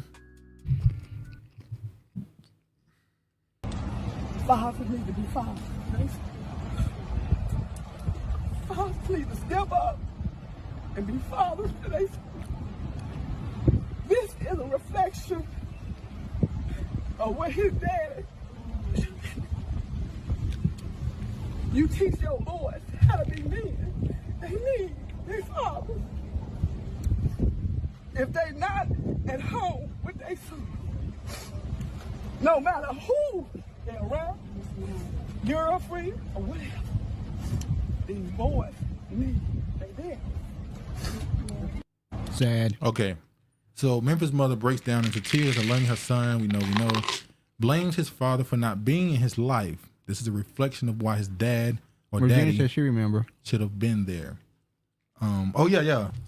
Father need to be found. Father need to step up and be fathers today. This is a reflection of what his dad. You teach your boys how to be men. They need their fathers. If they not at home with their son, no matter who they're around, girlfriend or whatever, these boys need their dad. Sad. Okay. So Memphis' mother breaks down into tears and learning her son, we know, blames his father for not being in his life. This is a reflection of why his dad or Virginia daddy said she remember should have been there.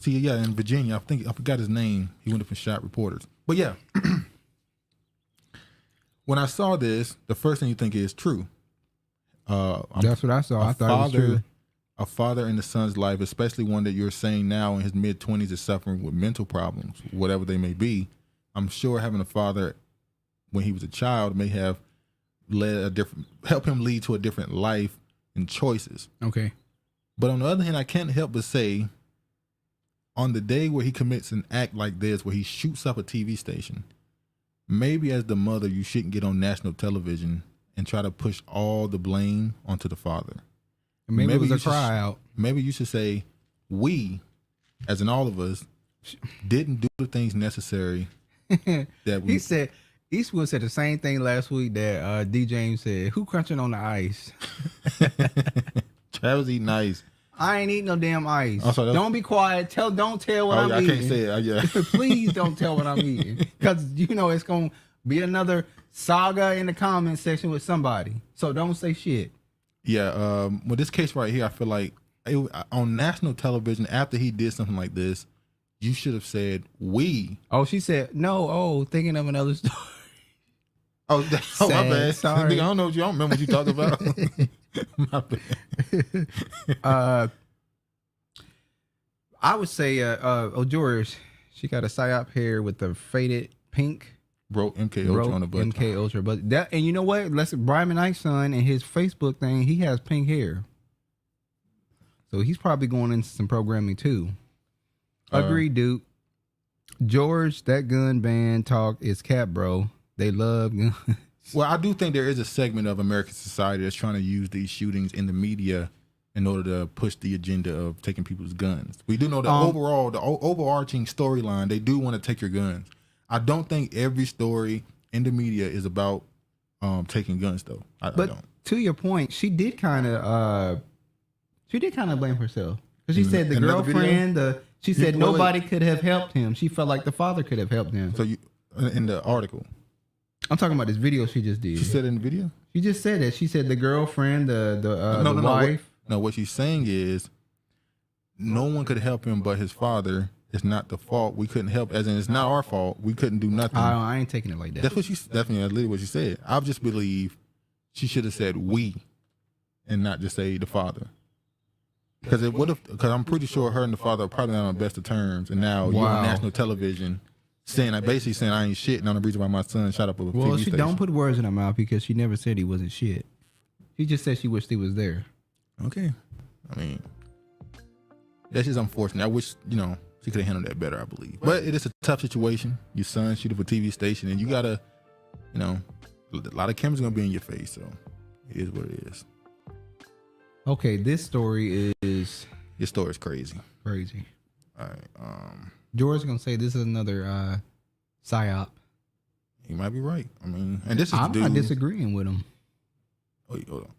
See, in Virginia, I forgot his name. He went up and shot reporters. But yeah, when I saw this, the first thing you think is true. That's what I saw. I thought it was true. A father in the son's life, especially one that you're saying now in his mid-20s is suffering with mental problems, whatever they may be. I'm sure having a father when he was a child may have help him lead to a different life and choices. Okay. But on the other hand, I can't help but say, on the day where he commits an act like this, where he shoots up a TV station, maybe as the mother, you shouldn't get on national television and try to push all the blame onto the father. Maybe it was a cry out. Maybe you should say, we, as in all of us, didn't do the things necessary that we... He said, Eastwood said the same thing last week that D. James said, who crunching on the ice? Travis eating ice. I ain't eating no damn ice. Oh, so don't be quiet. Don't tell what I'm eating. I can't say it. Yeah. Please don't tell what I'm eating. Because you know it's going to be another saga in the comment section with somebody. So don't say shit. Yeah. With this case right here, I feel like on national television, after he did something like this, you should have said we. Oh, she said, no. Oh, thinking of another story. Oh, my bad. Sorry. I don't remember what you talked about. My bad. I would say, George, she got a psyop hair with the faded pink. Wrote MK Ultra on the butt. MK Ultra, but that, and you know what? Brian McKnight's son and his Facebook thing, he has pink hair, so he's probably going into some programming too. Agreed, Duke. George, that gun ban talk is cap, bro. They love guns. Well, I do think there is a segment of American society that's trying to use these shootings in the media in order to push the agenda of taking people's guns. We do know that overall, the overarching storyline, they do want to take your guns. I don't think every story in the media is about taking guns, though. I don't. To your point, she did kind of blame herself because she said the girlfriend. She said nobody could have helped him. She felt like the father could have helped him. So in the article, I'm talking about this video she just did. She said in the video. She just said that. She said the girlfriend, the wife. What she's saying is, no one could help him but his father. It's not the fault. We couldn't help, as in it's not our fault. We couldn't do nothing. I ain't taking it like that. That's what definitely what she said. I just believe she should have said we, and not just say the father. Because I'm pretty sure her and the father are probably not on the best of terms, and now you're on national television saying I ain't shit, and I'm the reason why my son shot up a TV Well, she station. don't put words in her mouth because she never said he wasn't shit. She just said she wished he was there. Okay, I mean, that's just unfortunate. I wish she could have handled that better, I believe. But it is a tough situation. Your son shoot up a TV station, and you gotta, a lot of cameras gonna be in your face, so it is what it is. Okay, this story is... Your story is crazy. Crazy. All right. George's gonna say this is another psyop. He might be right. I mean, and this is I'm the dude. not disagreeing with him. Wait, hold on.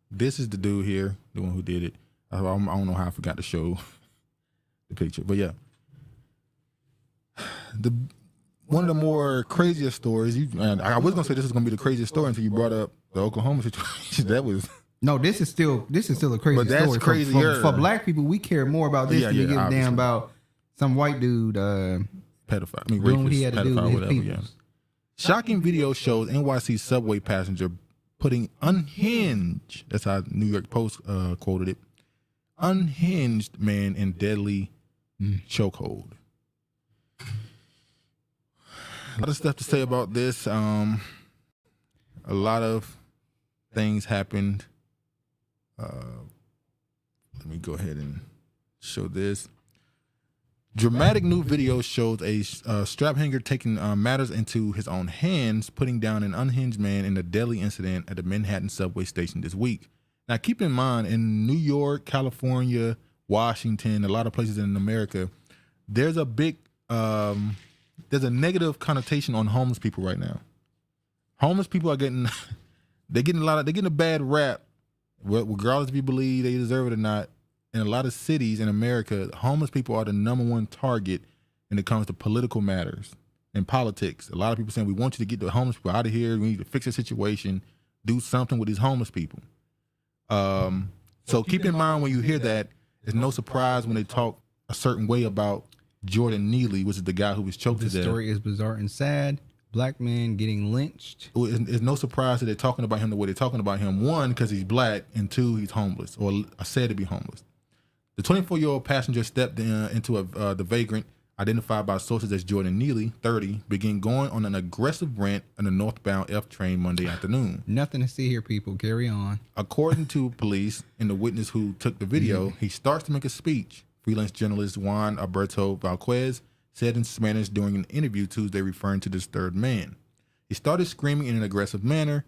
This is the dude here, the one who did it. I don't know how I forgot to show the picture, but yeah. One of the more craziest stories. And I was gonna say this was gonna be the craziest story until you brought up the Oklahoma situation. That was no. This is still a crazy but that's story. Crazier. For black people, we care more about this than we give a damn about some white dude pedophile. I mean, doing rapist, what he had to do with his people. Yeah. Shocking video shows NYC subway passenger putting unhinged. That's how New York Post quoted it. Unhinged man in deadly chokehold. A lot of stuff to say about this. A lot of things happened. Let me go ahead and show this. Dramatic new video shows a strap hanger taking matters into his own hands, putting down an unhinged man in a deadly incident at the Manhattan subway station this week. Now, keep in mind, in New York, California, Washington, a lot of places in America, there's a big... there's a negative connotation on homeless people right now. Homeless people are getting a bad rap, regardless if you believe they deserve it or not. In a lot of cities in America, homeless people are the number one target when it comes to political matters and politics. A lot of people saying we want you to get the homeless people out of here. We need to fix the situation, do something with these homeless people. So keep in mind when you hear that, it's no surprise when they talk a certain way about Jordan Neely, which is the guy who was choked to death. The story is bizarre and sad. Black man getting lynched. It's no surprise that they're talking about him the way they're talking about him. One, because he's black, and two, he's homeless, or said to be homeless. The 24-year-old passenger stepped into the vagrant, identified by sources as Jordan Neely, 30, began going on an aggressive rant on the northbound F train Monday afternoon. Nothing to see here, people. Carry on. According to police and the witness who took the video, he starts to make a speech. Freelance journalist Juan Alberto Valquez said in Spanish during an interview Tuesday referring to this third man. He started screaming in an aggressive manner.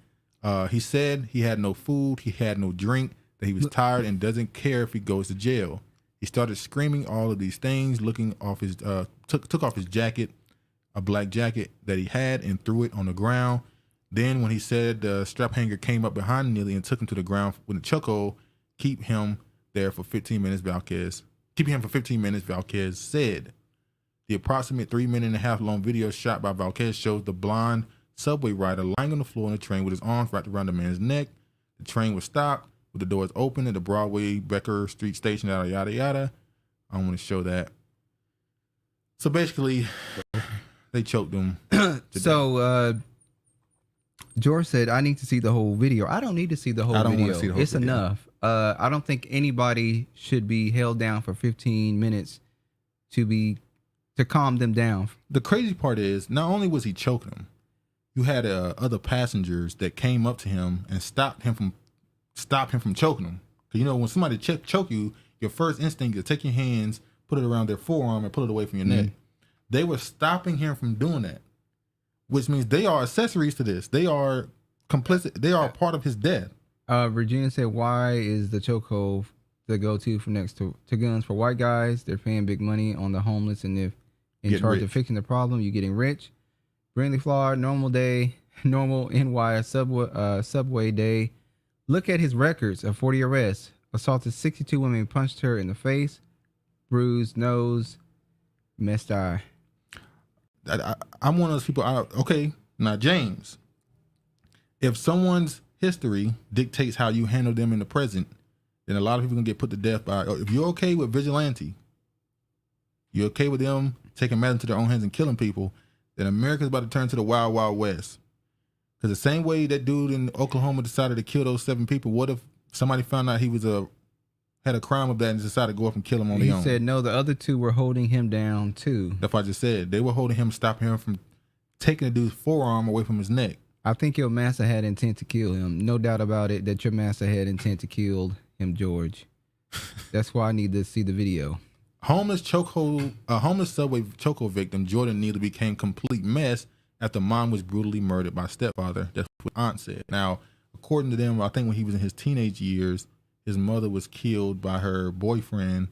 He said he had no food, he had no drink, that he was tired and doesn't care if he goes to jail. He started screaming all of these things, looking off his took off his jacket, a black jacket that he had, and threw it on the ground. Then when he said the strap hanger came up behind Neely and took him to the ground with a chokehold, keep him there for 15 minutes, keeping him for 15 minutes, Valquez said. The approximate 3.5-minute long video shot by Valquez shows the blonde subway rider lying on the floor in the train with his arms wrapped around the man's neck. The train was stopped with the doors open at the Broadway Becker Street station, yada, yada, yada. I don't want to show that. So basically, they choked him. So, George said, I need to see the whole video. I don't need to see the whole video. I don't want to see the whole video. Enough. I don't think anybody should be held down for 15 minutes to calm them down. The crazy part is, not only was he choking him, you had other passengers that came up to him and stopped him from choking him. Because, you know, when somebody choke you, your first instinct is to take your hands, put it around their forearm, and pull it away from your neck. They were stopping him from doing that, which means they are accessories to this. They are complicit. They are part of his death. Regina said, why is the chokehold the go-to for next to guns for white guys? They're paying big money on the homeless, and if in charge of fixing the problem, you're getting rich. Brindley Flawed, normal NY subway day. Look at his records of 40 arrests. Assaulted 62 women, punched her in the face, bruised nose, messed eye. I'm one of those people. Okay, now James, if someone's history dictates how you handle them in the present, then a lot of people can get put to death by. If you're okay with vigilante, you're okay with them taking matters into their own hands and killing people, then America's about to turn to the wild, wild west. Because the same way that dude in Oklahoma decided to kill those 7 people, what if somebody found out he was had a crime of that and decided to go up and kill him on their own? He said no, the other 2 were holding him down too. That's what I just said. They were holding him, stopping him from taking the dude's forearm away from his neck. I think your master had intent to kill him. No doubt about it that your master had intent to kill him, George. That's why I need to see the video. Homeless subway chokehold victim Jordan Neely became complete mess after mom was brutally murdered by stepfather. That's what aunt said. Now, according to them, I think when he was in his teenage years, his mother was killed by her boyfriend,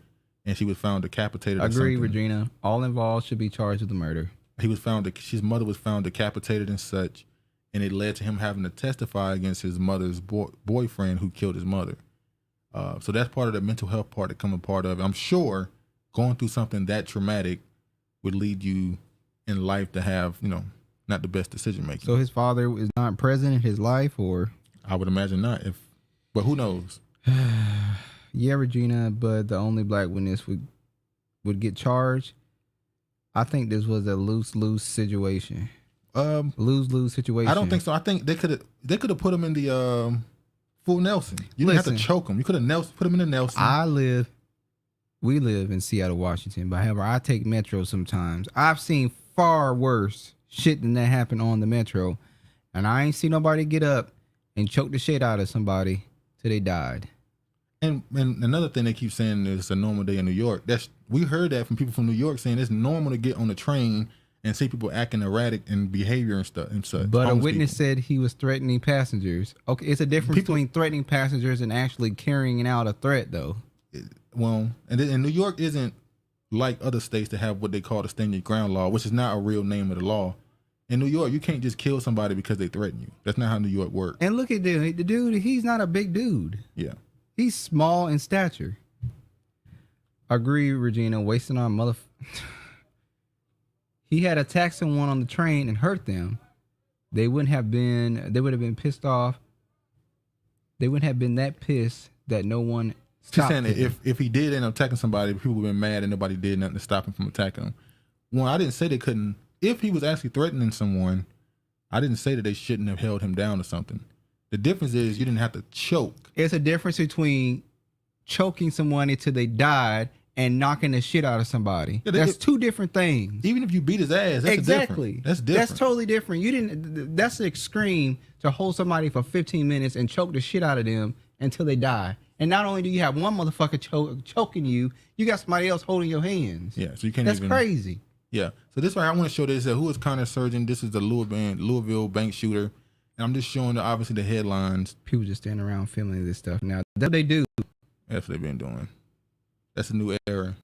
and she was found decapitated. I agree, Regina. All involved should be charged with the murder. His mother was found decapitated and such, and it led to him having to testify against his mother's boyfriend who killed his mother. So that's part of the mental health part that comes a part of it. I'm sure going through something that traumatic would lead you in life to have, not the best decision making. So his father is not present in his life, or? I would imagine not. But who knows? Yeah, Regina, but the only black witness would get charged. I think this was a lose-lose situation. Lose-lose situation. I don't think so. I think they could have put him in the full Nelson. You didn't have to choke him. You could have put him in the Nelson. We live in Seattle, Washington, but however, I take Metro sometimes. I've seen far worse shit than that happen on the Metro, and I ain't seen nobody get up and choke the shit out of somebody till they died. And another thing they keep saying is it's a normal day in New York. We heard that from people from New York saying it's normal to get on the train and see people acting erratic in behavior and stuff and such. But a witness said he was threatening passengers. Okay, it's a difference between threatening passengers and actually carrying out a threat, though. Well, and New York isn't like other states that have what they call the stand your ground law, which is not a real name of the law. In New York, you can't just kill somebody because they threaten you. That's not how New York works. And look at the dude. He's not a big dude. Yeah. He's small in stature. Agree, Regina. Wasting our mother. He had attacked someone on the train and hurt them. They would have been pissed off. They wouldn't have been that pissed that no one stopped him. She's saying if he did end up attacking somebody, people would have been mad and nobody did nothing to stop him from attacking him. Well, I didn't say they couldn't. If he was actually threatening someone, I didn't say that they shouldn't have held him down or something. The difference is you didn't have to choke. It's a difference between choking someone until they died and knocking the shit out of somebody. Yeah, that's 2 different things. Even if you beat his ass, that's exactly. That's different. That's totally different. That's the extreme to hold somebody for 15 minutes and choke the shit out of them until they die. And not only do you have one motherfucker choking you, you got somebody else holding your hands. Yeah, so you can't. That's crazy. Yeah. So this way, I want to show this. Who is Connor Surgeon? This is the Louisville bank shooter. And I'm just showing obviously the headlines. People just standing around filming this stuff now. That's what they do. That's what they've been doing. That's a new era.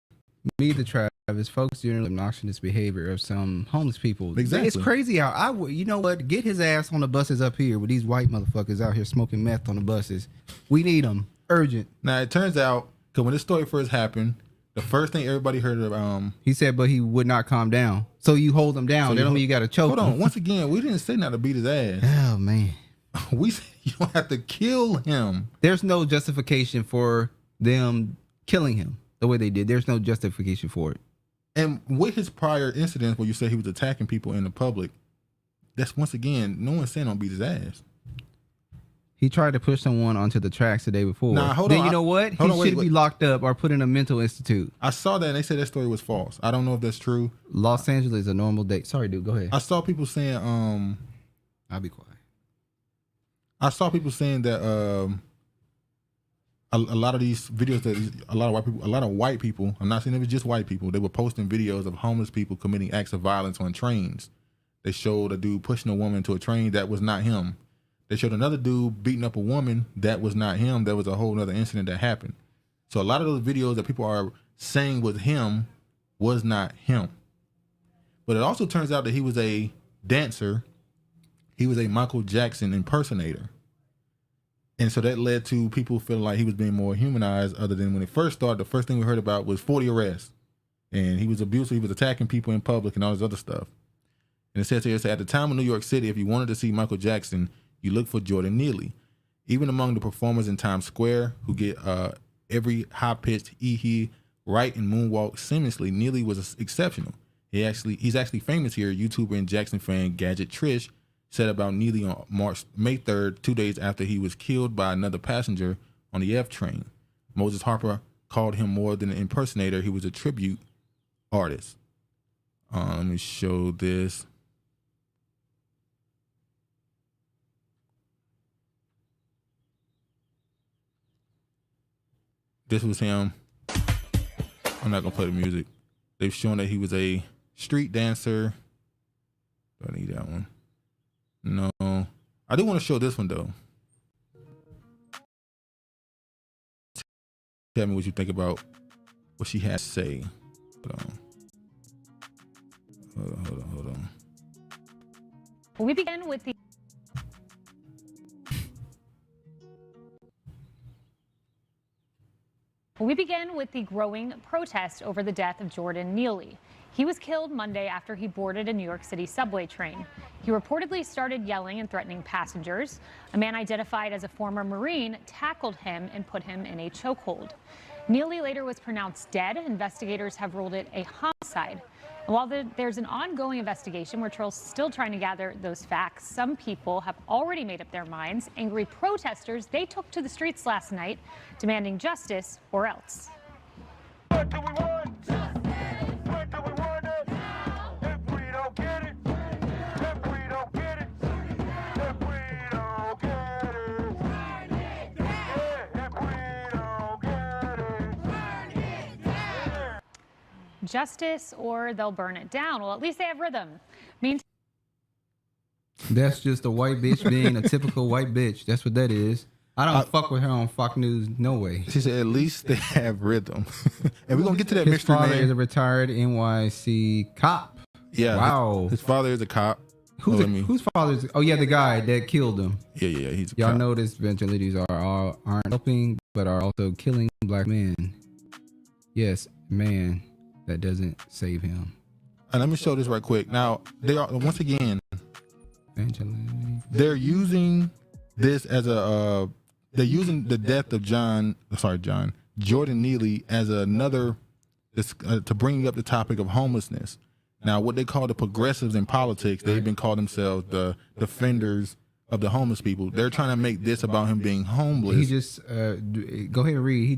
Me, the Travis, folks doing obnoxious behavior of some homeless people. Exactly. It's crazy how you know what? Get his ass on the buses up here with these white motherfuckers out here smoking meth on the buses. We need them. Urgent. Now, it turns out Because when this story first happened, the first thing everybody heard of, he said, but he would not calm down. So you hold him down. So that don't mean you got to choke him. Hold on. Once again, we didn't say not to beat his ass. Oh, man. We said you don't have to kill him. There's no justification for them killing him the way they did. There's no justification for it. And with his prior incidents where you say he was attacking people in the public, that's once again, no one's saying don't beat his ass. He tried to push someone onto the tracks the day before. Nah, hold then on. You know what? He should be locked up or put in a mental institute. I saw that and they said that story was false. I don't know if that's true. Los Angeles is a normal day. Sorry, dude. Go ahead. I saw people saying, I'll be quiet. I saw people saying that a lot of these videos that a lot of white people, I'm not saying it was just white people, they were posting videos of homeless people committing acts of violence on trains. They showed a dude pushing a woman to a train. That was not him. They showed another dude beating up a woman. That was not him. That was a whole other incident that happened. So a lot of those videos that people are saying was him was not him. But it also turns out that he was a dancer. He was a Michael Jackson impersonator. And so that led to people feeling like he was being more humanized, other than when it first started, the first thing we heard about was 40 arrests. And he was abusive, he was attacking people in public and all this other stuff. And it says here, at the time in New York City, if you wanted to see Michael Jackson, you look for Jordan Neely. Even among the performers in Times Square who get every high-pitched he right and moonwalk seamlessly, Neely was exceptional. He's actually famous here. YouTuber and Jackson fan Gadget Trish said about Neely on May 3rd, 2 days after he was killed by another passenger on the F train. Moses Harper called him more than an impersonator. He was a tribute artist. Let me show this. This was him. I'm not gonna play the music. They've shown that he was a street dancer. Do I need that one? No. I do want to show this one though. Tell me what you think about what she has to say. Hold on. We begin with the growing protest over the death of Jordan Neely. He was killed Monday after he boarded a New York City subway train. He reportedly started yelling and threatening passengers. A man identified as a former Marine tackled him and put him in a chokehold. Neely later was pronounced dead. Investigators have ruled it a homicide. And while there's an ongoing investigation, we're still trying to gather those facts. Some people have already made up their minds. Angry protesters, they took to the streets last night demanding justice or else. What do we want? Justice. What do we want it? Now. If we don't get it, if we don't get it, if we don't get it, burn it down. Yeah, if we don't get it, burn it down. Justice or they'll burn it down. Well, at least they have rhythm. That's just a white bitch being a typical white bitch. That's what that is. I don't fuck with her on Fox News, no way. She said, at least they have rhythm. And we're going to get to that his mystery man. His father is a retired NYC cop. Yeah. Wow. His father is a cop. Whose father is? Oh, yeah, the guy that killed him. Yeah, he's a Y'all cop. notice vigilantes aren't helping, but are also killing black men. Yes, man, that doesn't save him. And let me show this right quick. Now, they are, once again, they're using this as they're using the death of Jordan Neely as another, to bring up the topic of homelessness. Now, what they call the progressives in politics, they've been called themselves the defenders of the homeless people. They're trying to make this about him being homeless. He just, go ahead and read. He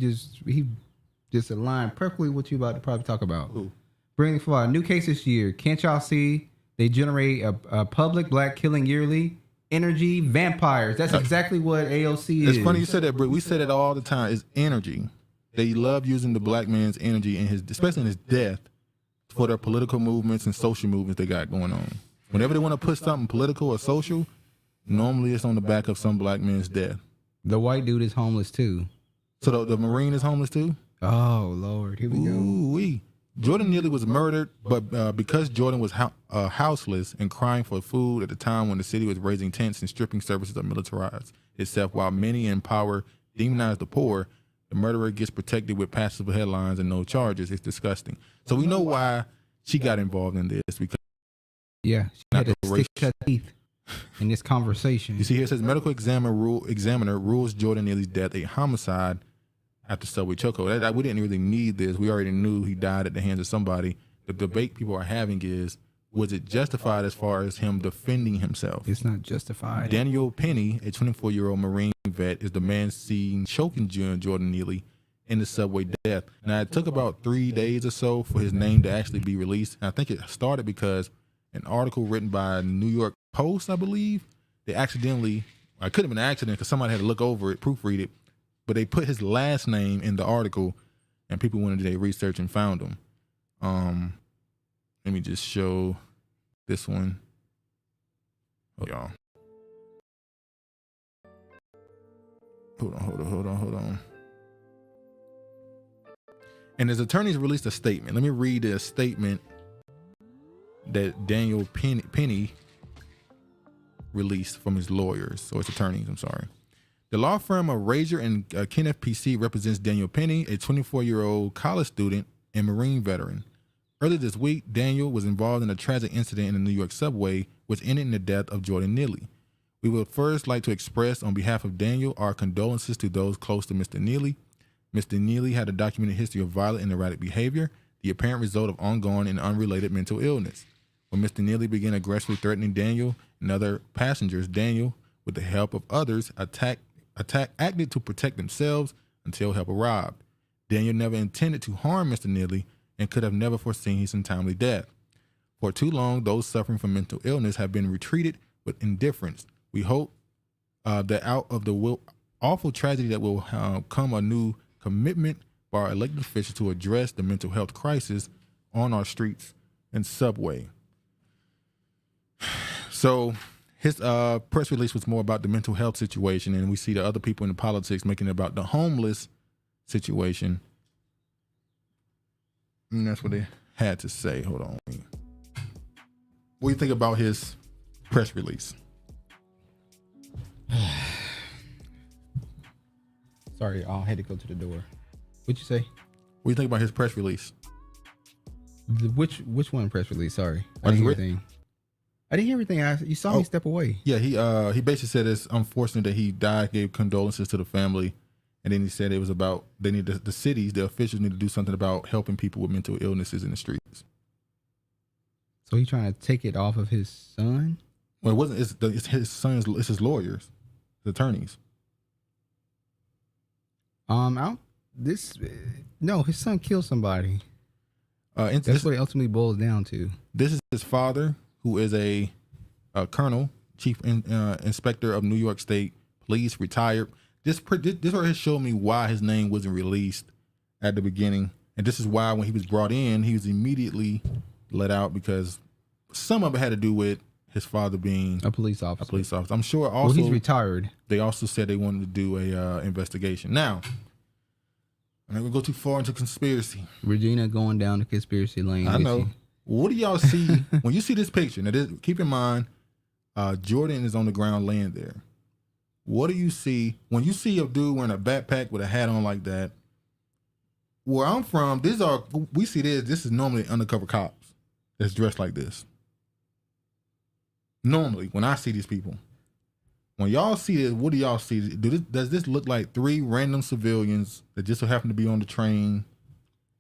just aligned perfectly what you about to probably talk about. Ooh. Bringing forward a new case this year. Can't y'all see? They generate a public black killing yearly. Energy vampires. That's exactly what AOC is. It's funny you said that, Britt. We said it all the time. It's energy. They love using the black man's energy especially in his death, for their political movements and social movements they got going on. Whenever they want to put something political or social, normally it's on the back of some black man's death. The white dude is homeless too. So the Marine is homeless too? Oh Lord, here we go. Jordan Neely was murdered, but because Jordan was houseless and crying for food at the time when the city was raising tents and stripping services are militarized itself, while many in power demonize the poor, The murderer gets protected with passive headlines and no charges. It's disgusting. So we know why she got involved in this because she had to stick her teeth in this conversation. You see here it says medical examiner rules Jordan Neely's death a homicide after subway chokehold. We didn't really need this. We already knew he died at the hands of somebody. The debate people are having is, was it justified as far as him defending himself? It's not justified. Daniel Penny, a 24-year-old Marine vet, is the man seen choking Jordan Neely in the subway death. Now, it took about 3 days or so for his name to actually be released. And I think it started because an article written by New York Post, I believe, they accidentally, it could have been an accident because somebody had to look over it, proofread it, but they put his last name in the article and people went into their research and found him. Let me just show this one. Oh, y'all. Hold on. And his attorneys released a statement. Let me read the statement that Daniel Penny released from his lawyers, or his attorneys, I'm sorry. The law firm of Razor and Kenneth PC represents Daniel Penny, a 24-year-old college student and Marine veteran. Earlier this week, Daniel was involved in a tragic incident in the New York subway, which ended in the death of Jordan Neely. We would first like to express on behalf of Daniel our condolences to those close to Mr. Neely. Mr. Neely had a documented history of violent and erratic behavior, the apparent result of ongoing and unrelated mental illness. When Mr. Neely began aggressively threatening Daniel and other passengers, Daniel, with the help of others, acted to protect themselves until help arrived. Daniel never intended to harm Mr. Neely and could have never foreseen his untimely death. For too long, those suffering from mental illness have been treated with indifference. We hope that out of the awful tragedy that will come a new commitment by our elected officials to address the mental health crisis on our streets and subway. So his press release was more about the mental health situation, and we see the other people in the politics making it about the homeless situation. And that's what they had to say. Hold on. What do you think about his press release? Sorry, I had to go to the door. What'd you say? What do you think about his press release? Which one press release? Sorry, I didn't hear everything. I didn't hear everything. You saw me step away. Yeah, he basically said it's unfortunate that he died, gave condolences to the family. And then he said it was about they need the cities, the officials need to do something about helping people with mental illnesses in the streets. So he's trying to take it off of his son? Well, it wasn't. It's his son's. It's his lawyers, the attorneys. No, his son killed somebody. That's what it ultimately boils down to. This is his father, who is a colonel, chief inspector of New York State Police, retired. This right here showed me why his name wasn't released at the beginning. And this is why when he was brought in, he was immediately let out because some of it had to do with his father being a police officer. I'm sure also he's retired. They also said they wanted to do a investigation. Now, I'm not going to go too far into conspiracy. Regina going down the conspiracy lane. I know. What do y'all see when you see this picture? Now, keep in mind, Jordan is on the ground laying there. What do you see when you see a dude wearing a backpack with a hat on like that? Where I'm from, we see this. This is normally undercover cops that's dressed like this. Normally, when I see these people, when y'all see this, what do y'all see? Does this look like 3 random civilians that just so happen to be on the train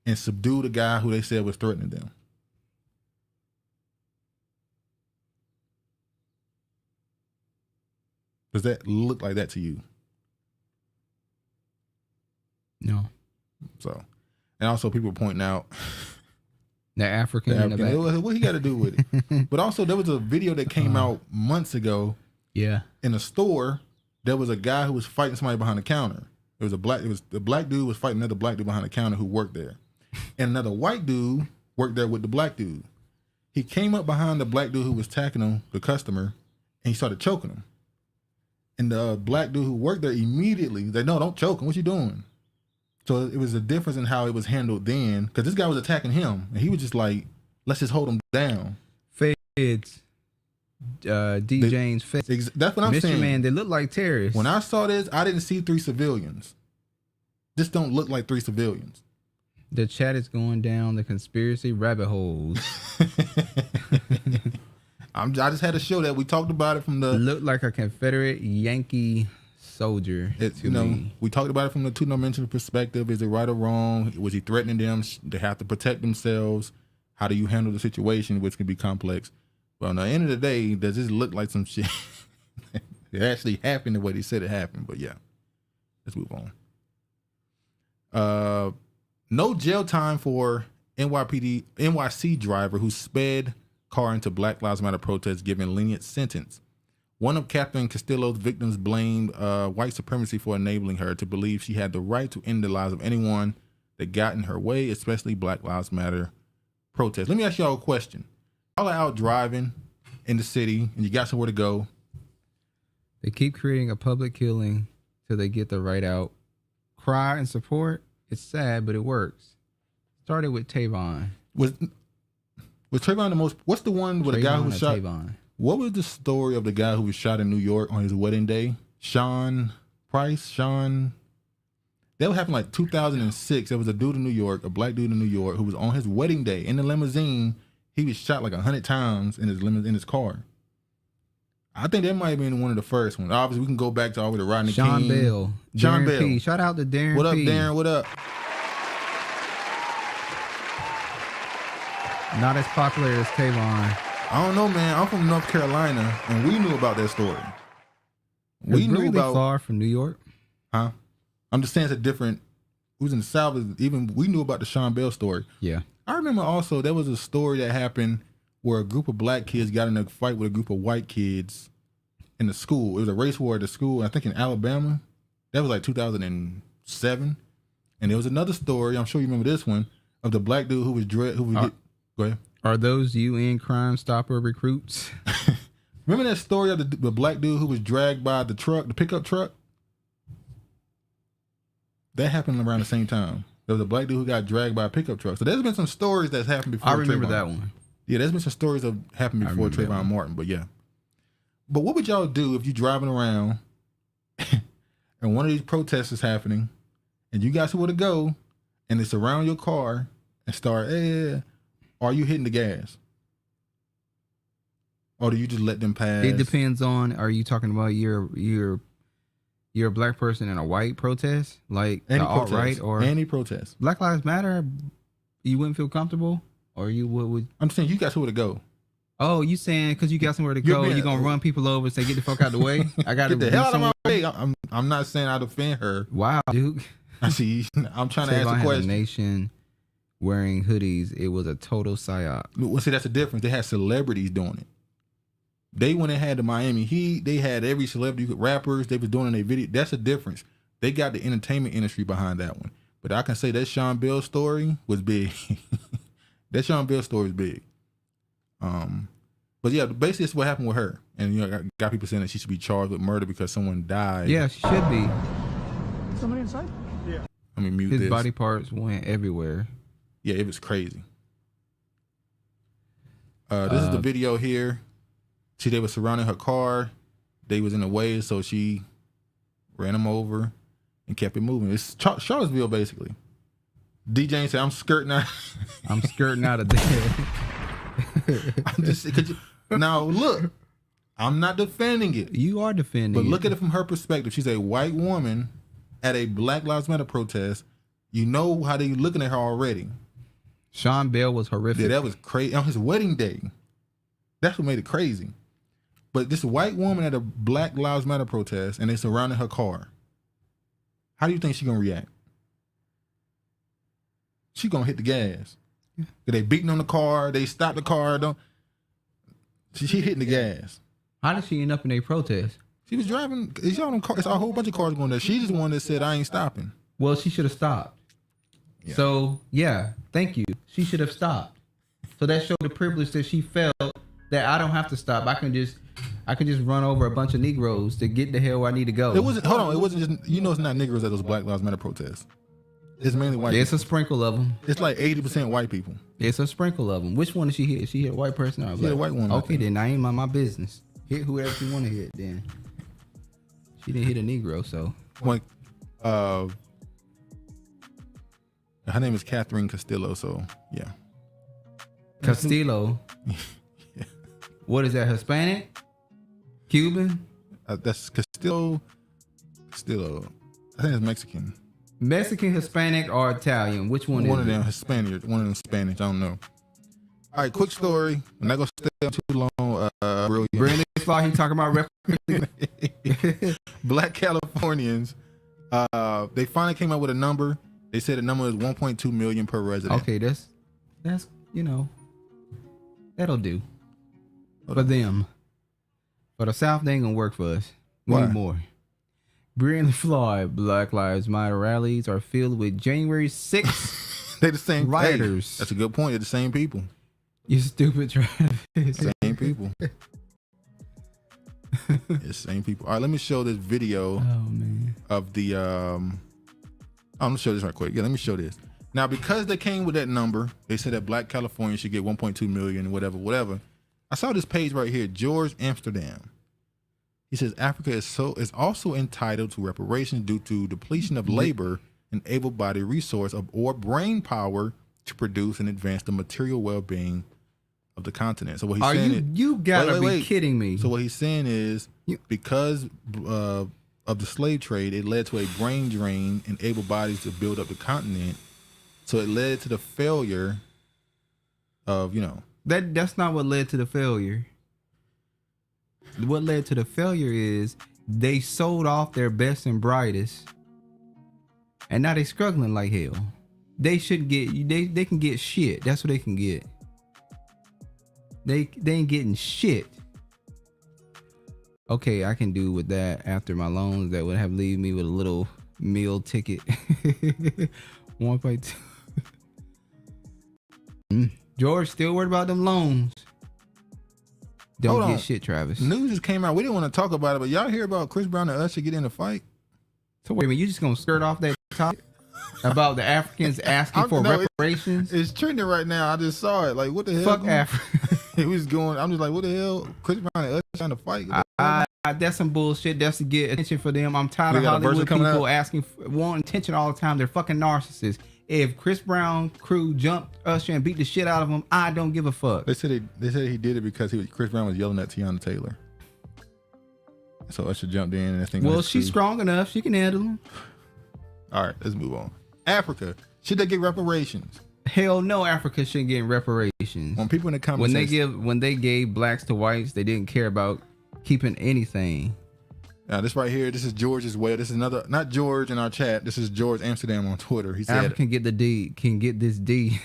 and subdue the guy who they said was threatening them? Does that look like that to you? No. So, and also people pointing out the African in the back. What he got to do with it? But also there was a video that came out months ago. Yeah. In a store, there was a guy who was fighting somebody behind the counter. The black dude was fighting another black dude behind the counter who worked there. And another white dude worked there with the black dude. He came up behind the black dude who was attacking him, the customer, and he started choking him. And the black dude who worked there immediately said, "No, don't choke him. What you doing?" So it was a difference in how it was handled then, because this guy was attacking him, and he was just like, "Let's just hold him down." Feds, James Feds. That's what I'm saying. Man, they look like terrorists. When I saw this, I didn't see 3 civilians. just don't look like 3 civilians. The chat is going down the conspiracy rabbit holes. I just had to show that. We talked about it from the... Looked like a Confederate Yankee soldier. We talked about it from the two-dimensional perspective. Is it right or wrong? Was he threatening them? They have to protect themselves. How do you handle the situation, which can be complex? But on the end of the day, does this look like some shit? It actually happened the way they said it happened. But yeah, let's move on. No jail time for NYC driver who sped car into Black Lives Matter protests, given lenient sentence. One of Catherine Castillo's victims blamed white supremacy for enabling her to believe she had the right to end the lives of anyone that got in her way, especially Black Lives Matter protests. Let me ask y'all a question. Y'all are out driving in the city and you got somewhere to go. They keep creating a public killing till they get the right out. Cry and support. It's sad, but it works. Started with Tavon. Was Trayvon the most? What's the one with the guy who was shot? Tavon. What was the story of the guy who was shot in New York on his wedding day? Sean Price. That happened like 2006. There was a dude in New York, a black dude in New York, who was on his wedding day in the limousine. He was shot like 100 times in his car. I think that might have been one of the first ones. Obviously, we can go back to all the Rodney King. Sean Bell. Sean Darren Bell. P. Shout out to Darren P. What up, Darren? What up? Not as popular as Tavon. I don't know, man. I'm from North Carolina, and we knew about that story. We knew about far from New York. Huh? I'm just saying it's a different. Who's in the South? Even we knew about the Sean Bell story. Yeah. I remember also there was a story that happened where a group of black kids got in a fight with a group of white kids in the school. It was a race war at the school, I think in Alabama. That was like 2007. And there was another story, I'm sure you remember this one, of the black dude who was go ahead. Are those UN Crime Stopper recruits? Remember that story of the black dude who was dragged by the pickup truck? That happened around the same time. There was a black dude who got dragged by a pickup truck. So there's been some stories that's happened before. I remember Trayvon. that one. Yeah, there's been some stories that happened before Trayvon Martin, but yeah. But what would y'all do if you're driving around and one of these protests is happening and you got somewhere to go and it's around your car and start, are you hitting the gas? Or do you just let them pass? It depends on, are you talking about you're a black person in a white protest? Like any the alt-right or any protest? Black Lives Matter, you wouldn't feel comfortable? Or you would? I'm saying you got somewhere to go. Oh, you saying because you got somewhere to go, you're going to run people over and say, get the fuck out the way? I got to get the hell out of my way. I'm not saying I defend her. Wow, dude. I see. I'm trying to ask a question. A nation wearing hoodies. It was a total psyop. Well, see, that's the difference. They had celebrities doing it. They went and had the Miami Heat. They had every celebrity, rappers. They was doing in their video. That's the difference. They got the entertainment industry behind that one. But I can say that Sean Bell story was big. That Sean Bell story is big. But yeah, basically it's what happened with her. And you know, got people saying that she should be charged with murder because someone died. Yeah, she should be. Somebody inside? Yeah. Let me mute His this. body parts went everywhere. Yeah, it was crazy. This is the video here. See, they were surrounding her car. They was in the way, so she ran them over and kept it moving. It's Charlottesville, basically. DJ said, I'm skirting out. I'm skirting out of there. I'm just, now, look, I'm not defending it. You are defending it. But it. look at it from her perspective. She's a white woman at a Black Lives Matter protest. You know how they looking at her already. Sean Bell was horrific. Yeah, that was crazy. On his wedding day. That's what made it crazy. But this white woman at a Black Lives Matter protest, and they surrounding her car. How do you think she's going to react? She going to hit the gas. Yeah. They beating on the car. They stopped the car. She hitting the gas. How did she end up in a protest? She was driving. It's a whole bunch of cars going there. She's just one that said, I ain't stopping. Well, she should have stopped. Yeah. So, yeah, thank you. She should have stopped. So that showed the privilege that she felt that I don't have to stop. I can just run over a bunch of Negroes to get the hell where I need to go. It wasn't just, it's not Negroes at those Black Lives Matter protests. It's mainly white It's people. A sprinkle of them. It's like 80% white people. It's a sprinkle of them. Which one did she hit? She hit a white person or a black? She hit a white one. Okay, then I ain't my business. Hit whoever she want to hit then. She didn't hit a Negro, so. Her name is Catherine Castillo. So yeah. Castillo. Yeah. What is that? Hispanic? Cuban? That's Castillo. Castillo. I think it's Mexican. Mexican, Hispanic, or Italian? Which one? One of them Hispanic. One of them Spanish. I don't know. All right, quick story. I'm not gonna stay on too long. Brandon Fly, he talking about Black Californians. They finally came up with a number. They said the number is 1.2 million per resident. Okay, that's that'll do for them. For the South, they ain't gonna work for us. We need more. Brandon Floyd, Black Lives Matter rallies are filled with January 6th. They the same rioters. Hey, that's a good point. They're the same people. You stupid Travis. Same people. It's same people. All right, let me show this video of the I'm gonna show this right quick. Yeah, let me show this. Now, because they came with that number, they said that Black California should get 1.2 million, whatever. I saw this page right here, George Amsterdam. He says Africa is also entitled to reparations due to depletion of labor and able-bodied resource or brain power to produce and advance the material well-being of the continent. So what he's saying is, you gotta be kidding me. So what he's saying is, because of the slave trade, it led to a brain drain and able bodies to build up the continent. So it led to the failure of, That's not what led to the failure. What led to the failure is they sold off their best and brightest, and now they struggling like hell. They should get they can get shit. That's what they can get. They ain't getting shit. Okay, I can do with that after my loans that would have leave me with a little meal ticket. 1.2. George still worried about them loans. Don't get shit, Travis. News just came out. We didn't want to talk about it, but y'all hear about Chris Brown and Usher getting in a fight? So wait a minute, you just gonna skirt off that topic about the Africans asking for reparations? It's trending right now. I just saw it. Like, what the hell? Fuck Africa. It was going. I'm just like, what the hell? Chris Brown and Usher trying to fight? That's some bullshit. That's to get attention for them. I'm tired of Hollywood people asking, wanting attention all the time. They're fucking narcissists. If Chris Brown crew jumped Usher and beat the shit out of him, I don't give a fuck. They said he did it because Chris Brown was yelling at Tiana Taylor. So Usher jumped in and I think. Well, she's strong enough. She can handle him. All right, let's move on. Africa, should they get reparations? Hell no, Africa shouldn't get reparations. When people in the comments when they gave blacks to whites, they didn't care about keeping anything. Now this right here, this is George's way. This is another, not George in our chat. This is George Amsterdam on Twitter. He said, Africa can get the D, can get this D.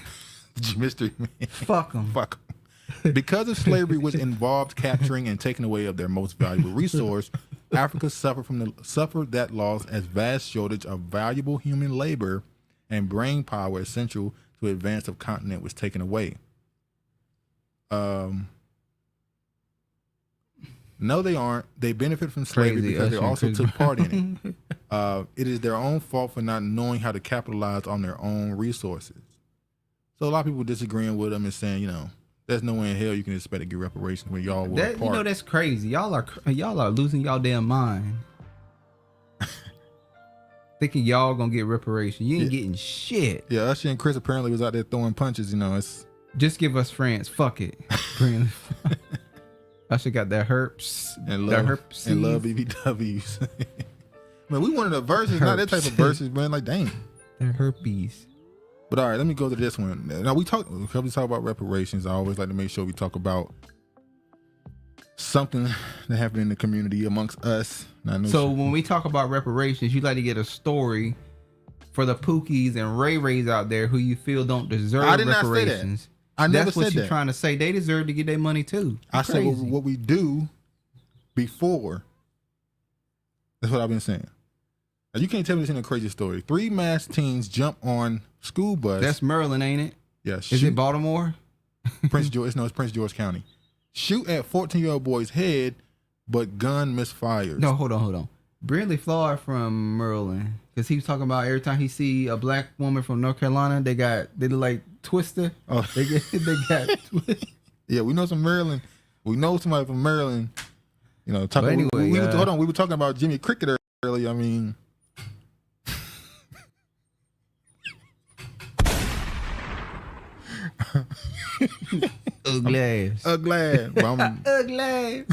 Mystery man. Fuck them. Fuck them. Because of slavery, which involved capturing and taking away of their most valuable resource, Africa suffered that loss as vast shortage of valuable human labor and brain power essential to advance the continent was taken away. No, they aren't. They benefit from slavery because they also took part in it. It is their own fault for not knowing how to capitalize on their own resources. So a lot of people disagreeing with them and saying, there's no way in hell you can expect to get reparations when y'all were apart. That's crazy. Y'all are losing y'all damn mind. Thinking y'all gonna get reparations. You ain't getting shit. Yeah, Usher and Chris apparently was out there throwing punches. It's just give us France. Fuck it. Usher got that herpes and love BBWs. Man, we wanted a verses, not that type of verses, man. Like, dang, they're herpes. But all right, let me go to this one. Now we talk about reparations. I always like to make sure we talk about something that happened in the community amongst us. So when we talk about reparations, you like to get a story for the Pookies and Ray Rays out there who you feel don't deserve reparations. I did not say that. I never That's said what you're that. trying to say. They deserve to get their money too. I said what we do before. That's what I've been saying. Now, you can't tell me this ain't a crazy story. 3 masked teens jump on school bus. That's Maryland, ain't it? Yes. Is it Baltimore? Prince George. No, it's Prince George County. Shoot at 14-year-old boy's head, but gun misfires. No, hold on. Brindley Floyd from Maryland, because he was talking about every time he see a black woman from North Carolina, they look like Twister. Oh, they got Twister. Yeah, we know some Maryland. We know somebody from Maryland. Anyway, hold on. We were talking about Jimmy Cricket earlier. I mean, Ugly ass. Ugly. Ugly.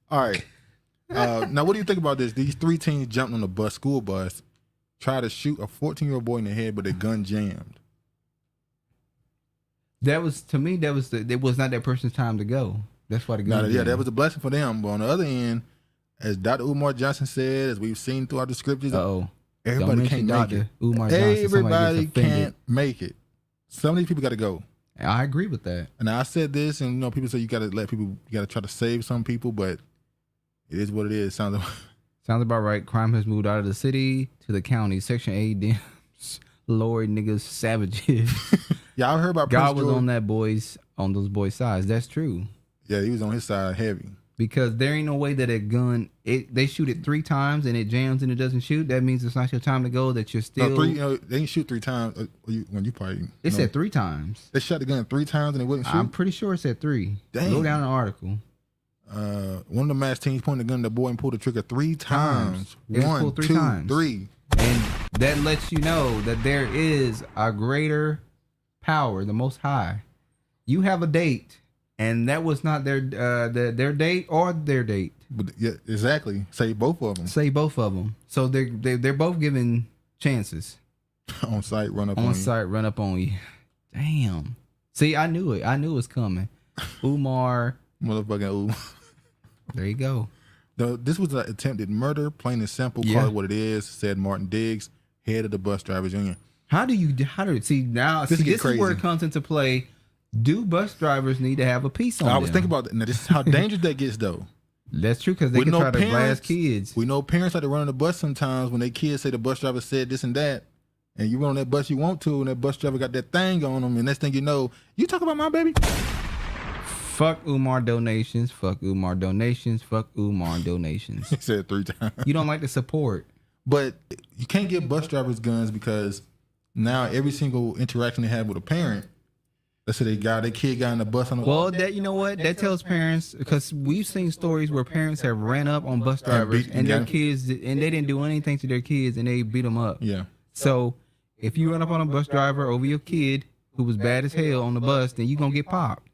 All right. Now, what do you think about this? These 3 teens jumped on the school bus, tried to shoot a 14-year-old boy in the head, but their gun jammed. That was, to me, it was not that person's time to go. That's why the gun jammed. That was a blessing for them. But on the other end, as Dr. Umar Johnson said, as we've seen throughout the scriptures, everybody can't make it. Everybody can't make it. Some of these people got to go. I agree with that. And I said this, and people say you got to try to save some people, but it is what it is. Sounds about right. Crime has moved out of the city to the county. Section 8, damn, Lord niggas, savages. Yeah, I heard about God was on those boys' sides. That's true. Yeah, he was on his side heavy. Because there ain't no way that a gun, they shoot it 3 times and it jams and it doesn't shoot. That means it's not your time to go, that you're still... No, they didn't shoot 3 times when you probably... It said 3 times. They shot the gun 3 times and it wouldn't shoot? I'm pretty sure it said 3. Dang. Go down the article. One of the mass teens pointed the gun at the boy and pulled the trigger 3 times. 1, 2, 3. And that lets you know that there is a greater power, the Most High. You have a date, and that was not their date or their date. But yeah, exactly. Say both of them. So they're both given chances. On site, run up on you. Damn. See, I knew it. I knew it was coming. Umar. Motherfucking Umar. There you go. This was an attempted murder, plain and simple. Call it what it is, said Martin Diggs, head of the Bus Drivers Union. How do see now? This is where it comes into play. Do bus drivers need to have a piece on them? I was thinking about that. Now, this is how dangerous that gets, though. That's true, because they can try to blast kids. We know parents like to run on the bus sometimes when their kids say the bus driver said this and that, and you run on that bus you want to, and that bus driver got that thing on them, and next thing you know, you talk about my baby. Fuck Umar donations. Fuck Umar donations. Fuck Umar donations. He said 3 times. You don't like the support. But you can't give bus drivers guns because now every single interaction they have with a parent, let's say their kid got in the bus on the you know what? That tells parents, because we've seen stories where parents have ran up on bus drivers and their kids, and they didn't do anything to their kids and they beat them up. Yeah. So if you run up on a bus driver over your kid who was bad as hell on the bus, then you're going to get popped.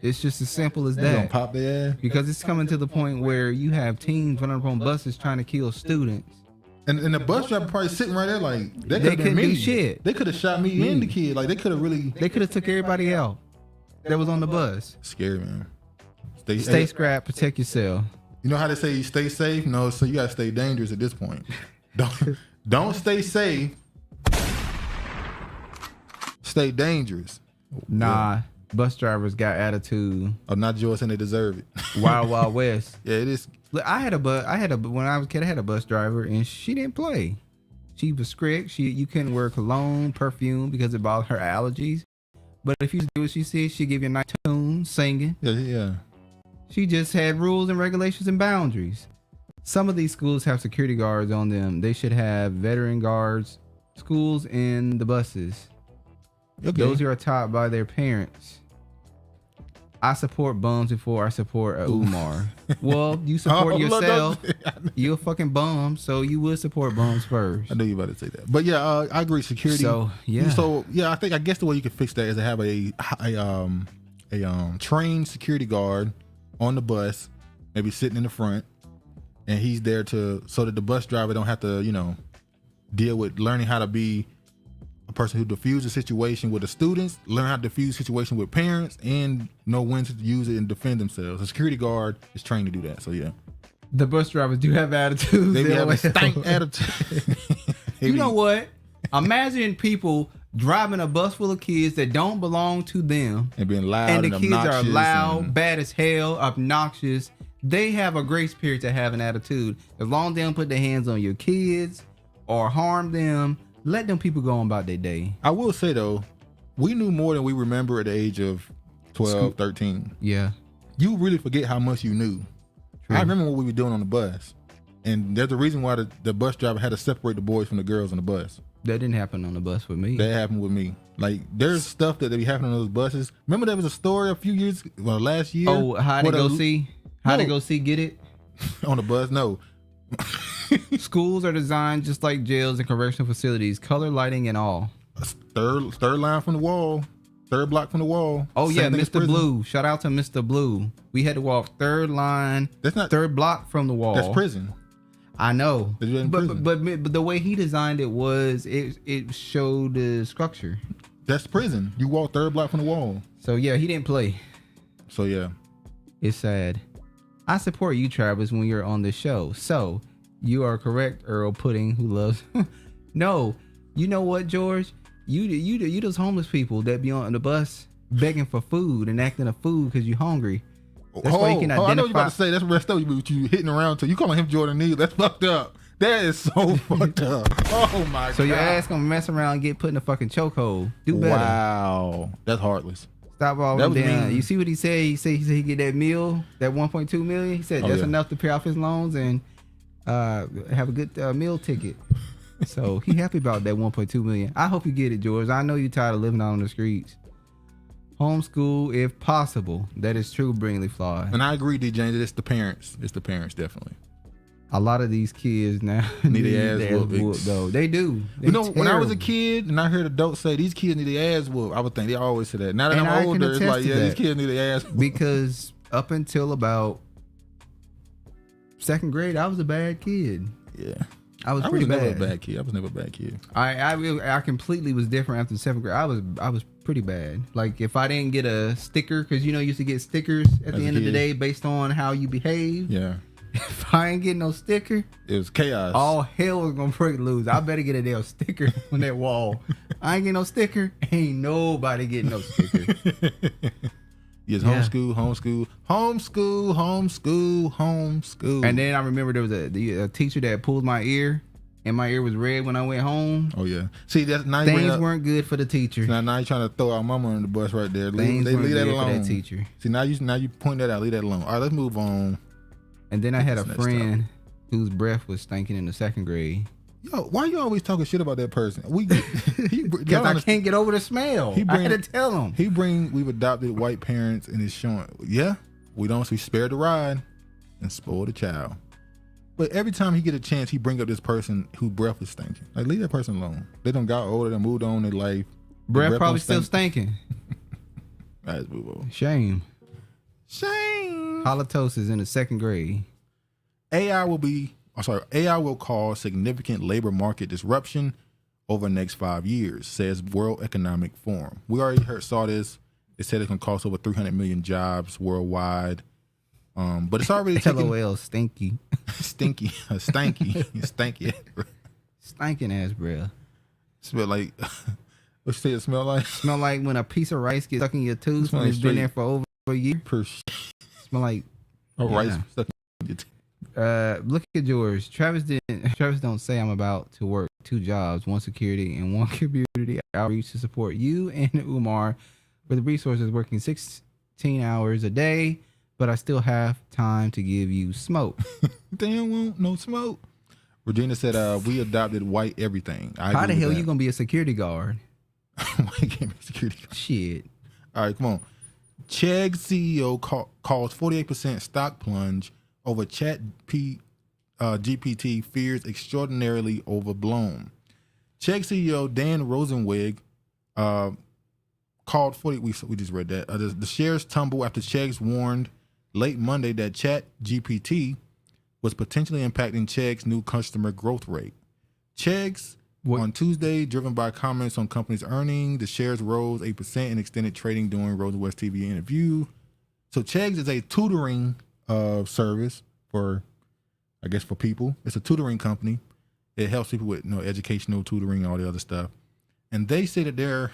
It's just as simple as that. You gonna pop their ass? Because it's coming to the point where you have teens running up on buses trying to kill students. And the bus driver probably sitting right there like, they couldn't do shit. They could have shot me and the kid. Like, they could have took everybody out that was on the bus. Scary, man. Stay scrapped, protect yourself. You know how they say you stay safe? No, so you gotta stay dangerous at this point. Don't stay safe. Stay dangerous. Nah. Bus drivers got attitude. Oh, not yours, and they deserve it. Wild West. Yeah, it is. Look, when I was a kid, I had a bus driver, and she didn't play. She was strict. You couldn't wear cologne, perfume, because it bothered her allergies. But if you do what she said, she'd give you a nice tune, singing. Yeah. She just had rules and regulations and boundaries. Some of these schools have security guards on them. They should have veteran guards, schools, and the buses. Okay. Those who are taught by their parents. I support bums before I support Umar. Well, you support yourself. You're a fucking bum, so you would support bums first. I knew you were about to say that. But yeah, I agree. Security. So yeah, I guess the way you could fix that is to have a trained security guard on the bus, maybe sitting in the front, and he's there so that the bus driver don't have to, deal with learning how to be a person who diffuses a situation with the students, learn how to diffuse situation with parents, and know when to use it and defend themselves. A security guard is trained to do that. So yeah, the bus drivers do have attitudes. They have a stank attitude. You know what? Imagine people driving a bus full of kids that don't belong to them, and being loud, and the kids are loud, bad as hell, obnoxious. They have a grace period to have an attitude. As long as they don't put their hands on your kids or harm them, let them people go on about their day. I will say, though, we knew more than we remember at the age of 12, 13. Yeah. You really forget how much you knew. True. I remember what we were doing on the bus. And there's a reason why the bus driver had to separate the boys from the girls on the bus. That didn't happen on the bus with me. That happened with me. Like, there's stuff that be happening on those buses. Remember there was a story last year? Oh, how to go see Get It? On the bus? No. Schools are designed just like jails and correctional facilities, color, lighting, and all. Third line from the wall. Third block from the wall. Oh yeah, Same thing as Mr. prison. Blue. Shout out to Mr. Blue. We had to walk third block from the wall. That's prison. I know, They do that in prison. but the way he designed it was it showed the structure. That's prison. You walk third block from the wall. So yeah, he didn't play. So yeah, it's sad. I support you, Travis, when you're on the show. So you are correct, Earl Pudding, who loves. No, you know what, George? You those homeless people that be on the bus begging for food and acting a fool because you're hungry. That's why you can identify. I know what you're about to say. That's messed up. You hitting around to you calling him Jordan Neely. That's fucked up. That is so fucked up. Oh my god. So your ass gonna mess around and get put in a fucking chokehold. Do better. Wow, that's heartless. Stop all that down. You see what he said? He said he get that meal, that 1.2 million. He said that's enough to pay off his loans and have a good meal ticket. So he happy about that 1.2 million. I hope you get it, George. I know you're tired of living out on the streets. Homeschool if possible. That is true, Brinley Fly. And I agree, DJ. It's the parents. It's the parents, definitely. A lot of these kids now need their ass whooped, though. They do. You know, when I was a kid and I heard adults say these kids need their ass whooped, I would think they always say that. Now that I'm older, it's like, these kids need their ass whooped. Because up until about second grade, I was a bad kid. Yeah. I was pretty bad. Never a bad kid. I was never a bad kid. I completely was different after seventh grade. I was pretty bad. Like if I didn't get a sticker, because you used to get stickers at the end of the day based on how you behave. Yeah. If I ain't getting no sticker, it was chaos. All hell was gonna break loose. I better get a damn sticker on that wall. I ain't getting no sticker. Ain't nobody getting no sticker. Yes, homeschool. And then I remember there was a teacher that pulled my ear, and my ear was red when I went home. Oh yeah. See, that's now things weren't good for the teacher. Now you're trying to throw our mama under the bus right there. Things weren't leave that good alone. for that teacher. See, now you point that out. Leave that alone. All right, let's move on. And then I had a friend whose breath was stinking in the second grade. Yo, why you always talking shit about that person? Because I can't get over the smell. I had to tell him. We've adopted white parents and it's showing. Yeah, we spare the ride and spoil the child. But every time he get a chance, he bring up this person whose breath is stinking. Like, leave that person alone. They done got older, they moved on in their life. Breath probably still stinking. All right, let's move on. Shame. Halitosis in the second grade. AI will cause significant labor market disruption over the next 5 years, says World Economic Forum. We already saw this. It said it's going to cost over 300 million jobs worldwide. But it's already taken... LOL, stinky. Stanky. Stinking ass breath. Smell like... What you say it smell like? Smell like when a piece of rice gets stuck in your tooth when it's been there for over a year. Smell like... rice stuck in your tooth. Look at yours. Travis don't say I'm about to work 2 jobs, 1 security and 1 community outreach to support you and Umar with resources, working 16 hours a day, but I still have time to give you smoke. They don't want no smoke. Regina said, we adopted white everything. How the hell you gonna be a security guard? White can't be a security guard. Shit. All right, come on. Chegg CEO calls 48% stock plunge over Chat GPT fears extraordinarily overblown. Chegg CEO Dan Rosenwig called 40. We just read that. The shares tumble after Chegg's warned late Monday that Chat GPT was potentially impacting Chegg's new customer growth rate. Chegg's on Tuesday, driven by comments on company's earnings, the shares rose 8% in extended trading during Rosenwig's TV interview. So Chegg's is a tutoring service for people. It's a tutoring company. It helps people with educational tutoring, all the other stuff. And they say that their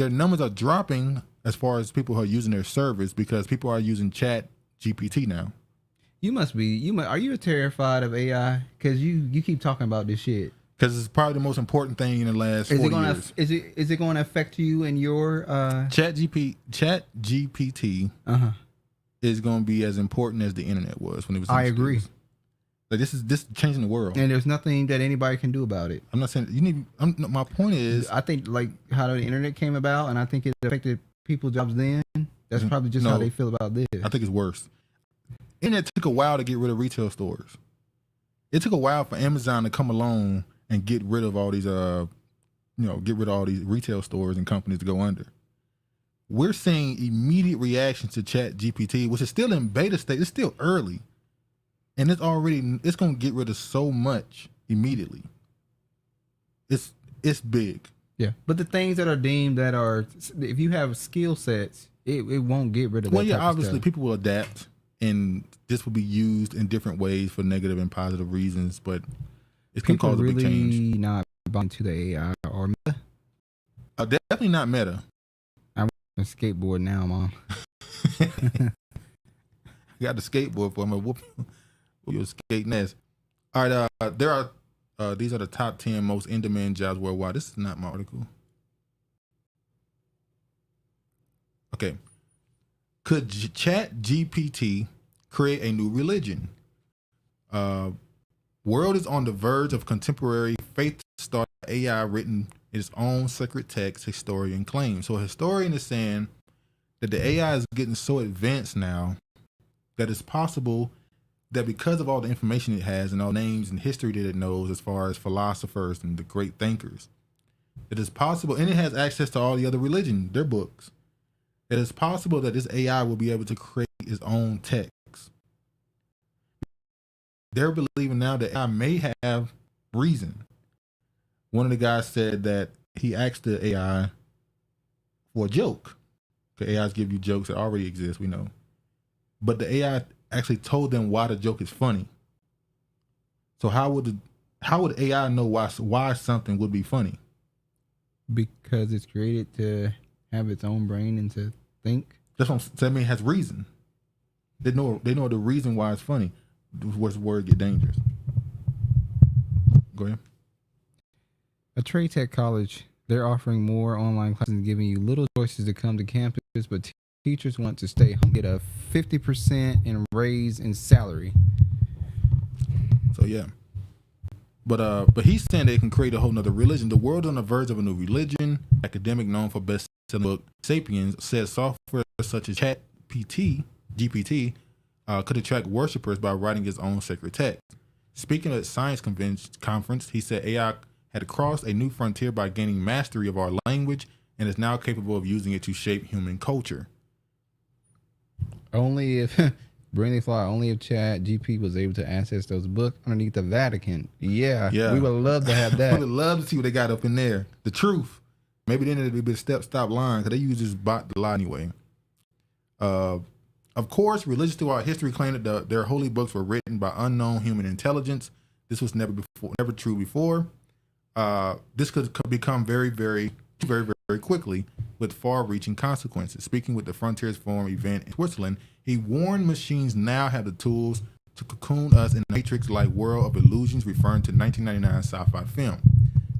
numbers are dropping as far as people who are using their service because people are using Chat GPT now. Are you terrified of AI? Because you keep talking about this shit. Because it's probably the most important thing in the last 40 years. Is it going to affect you in your Chat GPT is going to be as important as the internet was when it was. I agree. Like this is changing the world, and there's nothing that anybody can do about it. I'm not saying you need. My point is, I think like how the internet came about, and I think it affected people's jobs then. That's probably just how they feel about this. I think it's worse. Internet took a while to get rid of retail stores. It took a while for Amazon to come along and get rid of all these get rid of all these retail stores and companies to go under. We're seeing immediate reactions to Chat GPT, which is still in beta state. It's still early. And it's going to get rid of so much immediately. It's big. Yeah. But the things that are deemed that are, if you have skill sets, it won't get rid of that. Well, yeah, obviously people will adapt, and this will be used in different ways for negative and positive reasons, but it's going to cause a big change. People really not bound to the AI or Meta? Definitely not Meta. I'm on skateboard now, Mom. I got the skateboard for me. Whoop your skating ass. All right, these are the top 10 most in-demand jobs worldwide. This is not my article. Okay. Could Chat GPT create a new religion? World is on the verge of contemporary faith-started AI written its own sacred text, historian claims. So a historian is saying that the AI is getting so advanced now that it's possible that because of all the information it has and all names and history that it knows as far as philosophers and the great thinkers, it is possible, and it has access to all the other religion, their books, it is possible that this AI will be able to create its own text. They're believing now that AI may have reason. One of the guys said that he asked the AI for a joke. Because AIs give you jokes that already exist, we know. But the AI actually told them why the joke is funny. So how would AI know why something would be funny? Because it's created to have its own brain and to think. That's what I'm saying. It has reason. They know the reason why it's funny. Where's the word get dangerous? Go ahead. A trade tech college, they're offering more online classes and giving you little choices to come to campus, but teachers want to stay home, get a 50% in raise in salary. So yeah. But he's saying they can create a whole nother religion. The world on the verge of a new religion. Academic known for best-selling book Sapiens says software such as Chat GPT could attract worshipers by writing its own sacred text. Speaking at a science conference, he said AI had crossed a new frontier by gaining mastery of our language and is now capable of using it to shape human culture. Only if only if Chat GPT was able to access those books underneath the Vatican. Yeah. We would love to have that. We would love to see what they got up in there. The truth. Maybe then it'd be stop lying, because they use this bot to lie anyway. Of course, religions throughout history claim that their holy books were written by unknown human intelligence. This was never true before. This could become very, very, very, very quickly with far-reaching consequences. Speaking with the Frontiers Forum event in Switzerland, he warned machines now have the tools to cocoon us in a matrix-like world of illusions, referring to 1999 sci-fi film.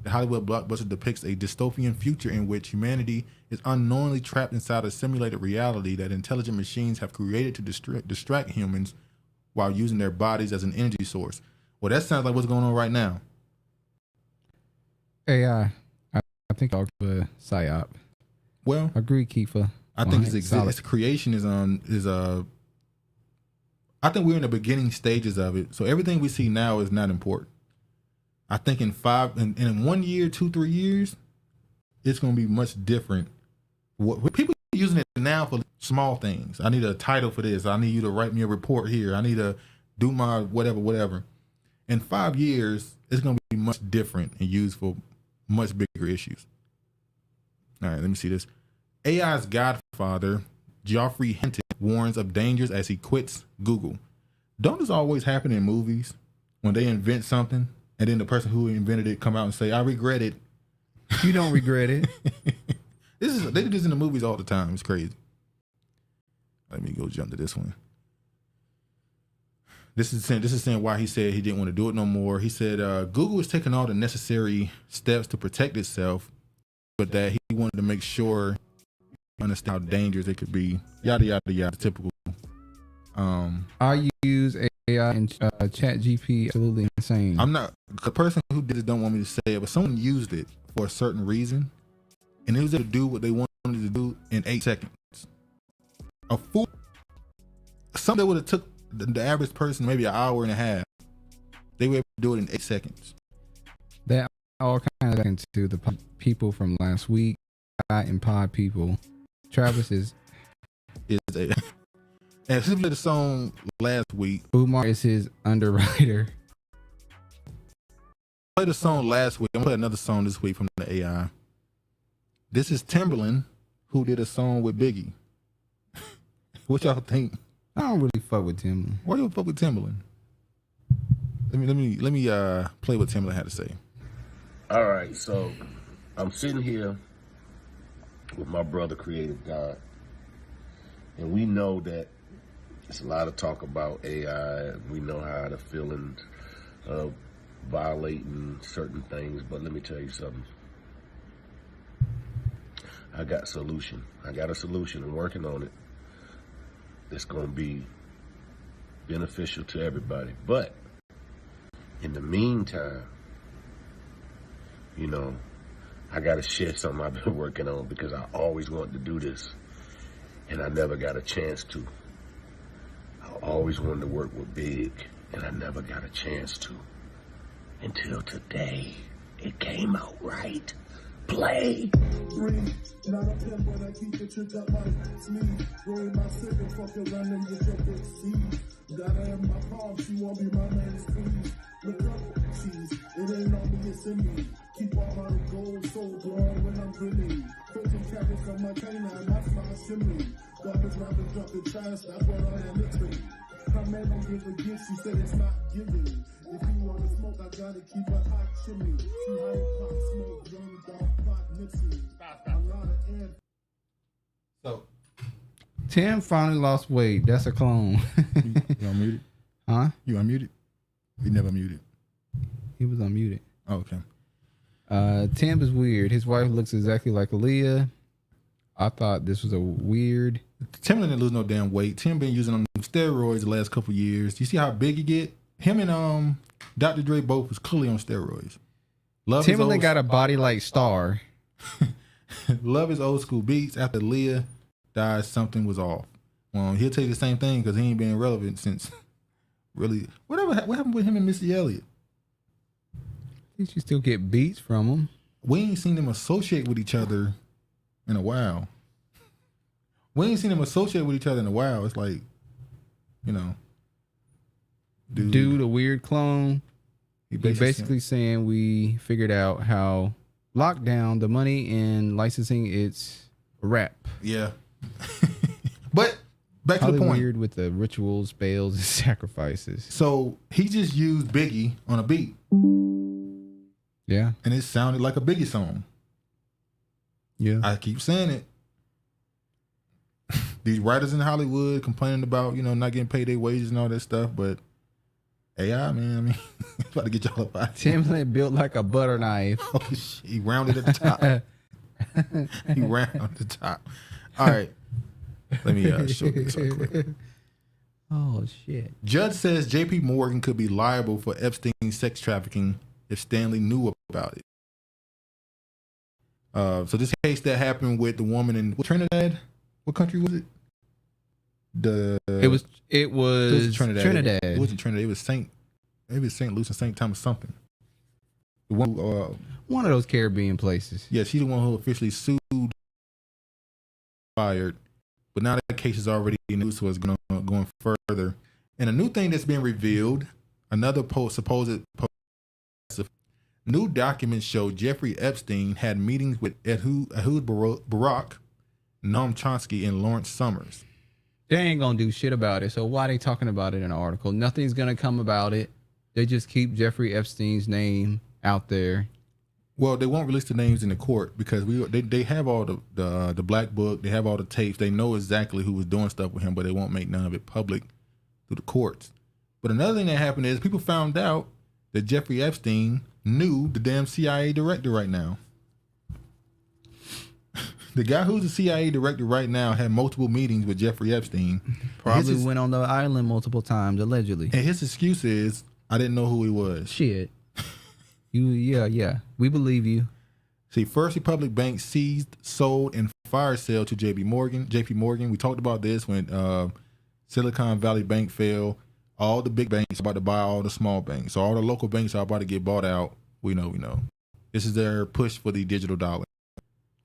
The Hollywood blockbuster depicts a dystopian future in which humanity is unknowingly trapped inside a simulated reality that intelligent machines have created to distract humans while using their bodies as an energy source. Well, that sounds like what's going on right now. AI, I think I'll give a psyop. Well, agree, Kiefer. I think its creation is I think we're in the beginning stages of it. So everything we see now is not important. I think in 1 year, 2-3 years, it's going to be much different. What people are using it now for small things. I need a title for this. I need you to write me a report here. I need to do my whatever. In 5 years, it's going to be much different and used for much bigger issues. All right, let me see this. AI's godfather, Geoffrey Hinton, warns of dangers as he quits Google. Don't this always happen in movies when they invent something and then the person who invented it come out and say, I regret it? You don't regret it. They do this in the movies all the time. It's crazy. Let me go jump to this one. This is saying why he said he didn't want to do it no more. He said Google is taking all the necessary steps to protect itself, but that he wanted to make sure understand how dangerous it could be. Yada yada yada. Typical. I use AI and Chat GP. Absolutely insane. I'm not the person who did it. Don't want me to say it, but someone used it for a certain reason, and it was able to do what they wanted to do in 8 seconds. A fool. Something that would have took the average person maybe an hour and a half, they were able to do it in 8 seconds. That all kinds kind of into the people from last week and pod people. Travis is a. And since we did the song last week, Umar is his underwriter. Played a song last week. I'm gonna play another song this week from the AI. This is Timberland, who did a song with Biggie. What y'all think? I don't really fuck with Timberland. Why you fuck with Timberland? Let me play what Timberland had to say. All right, so I'm sitting here with my brother, Creative God, and we know that there's a lot of talk about AI, and we know how the feelings of violating certain things, but let me tell you something. I got a solution. I'm working on it. It's going to be beneficial to everybody. But in the meantime, you know, I got to share something I've been working on because I always wanted to do this, and I never got a chance to. I always wanted to work with Big, and I never got a chance to. Until today, it came out right. Play. Breathe, not a pimp, but I keep the trick up my sleeve. Rolling my sip and fuck around and get your big seed. Gotta have my palm, she won't be my man, squeeze. Look up, cheese, it ain't on me, it's in me. Keep all my gold so blonde when I'm grinning. 14 carats on my canine, my smile shimmy. Garbage, rappers, dropping trash, that's what I am literally. My man don't give a gift, she said it's not giving. If you want to smoke, I gotta keep a hot chimney. See how it pop smoke, young dog pot Nipsey. A lot of air. So, Tim finally lost weight. That's a clone. You unmuted? Huh? You unmuted? You never muted. He was unmuted. Oh, okay. Tim is weird. His wife looks exactly like Aaliyah. I thought this was a weird. Tim didn't lose no damn weight. Tim been using them steroids the last couple years. You see how big he get? Him and Dr. Dre both was clearly on steroids. Timberland got a body like Star. Love his old school beats. After Leah died, something was off. He'll tell you the same thing because he ain't been relevant since. Really, what happened with him and Missy Elliott? I think you still get beats from him. We ain't seen them associate with each other in a while. It's like, you know. Dude, a weird clone. He basically saying we figured out how lockdown, the money in licensing, it's a rap. Yeah. But back to the point. Weird with the rituals, spells, and sacrifices. So he just used Biggie on a beat. Yeah. And it sounded like a Biggie song. Yeah. I keep saying it. These writers in Hollywood complaining about, not getting paid their wages and all that stuff, but AI, man, about to get y'all up out here. Timberland built like a butter knife. Oh, shit. He rounded at the top. All right. Let me show this real quick. Oh, shit. Judge says J.P. Morgan could be liable for Epstein's sex trafficking if Stanley knew about it. So this case that happened with the woman in Trinidad. What country was it? It was Trinidad. It wasn't Trinidad. It was St. Lucia, St. Thomas something. The one one of those Caribbean places. Yeah, she's the one who officially sued, fired. But now that case is already in news, so it's going further. And a new thing that's been revealed, another supposed new documents show Jeffrey Epstein had meetings with Ehud Barak, Noam Chomsky, and Lawrence Summers. They ain't gonna do shit about it, so why are they talking about it in an article? Nothing's gonna come about it. They just keep Jeffrey Epstein's name out there. Well, they won't release the names in the court because they have all the black book, they have all the tapes, they know exactly who was doing stuff with him, but they won't make none of it public through the courts. But another thing that happened is people found out that Jeffrey Epstein knew the damn CIA director right now. The guy who's the CIA director right now had multiple meetings with Jeffrey Epstein. Probably went on the island multiple times, allegedly. And his excuse is, I didn't know who he was. Shit. Yeah. We believe you. See, First Republic Bank seized, sold, and fire sale to JP Morgan. We talked about this when Silicon Valley Bank fell. All the big banks are about to buy all the small banks. So all the local banks are about to get bought out. We know. This is their push for the digital dollar.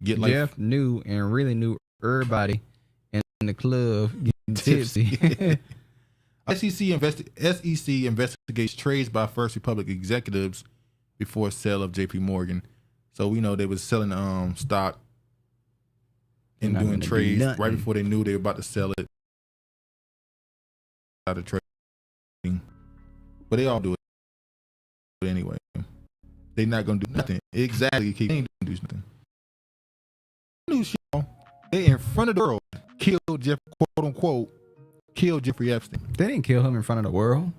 Jeff knew and really knew everybody in the club getting tipsy. SEC investigates trades by First Republic executives before sale of JP Morgan. So we know they was selling stock and doing trades right before they knew they were about to sell it out of trading. But they all do it anyway. They're not gonna do nothing. Exactly. They ain't gonna do nothing. News show. They in front of the world killed quote unquote killed Jeffrey Epstein. They didn't kill him in front of the world.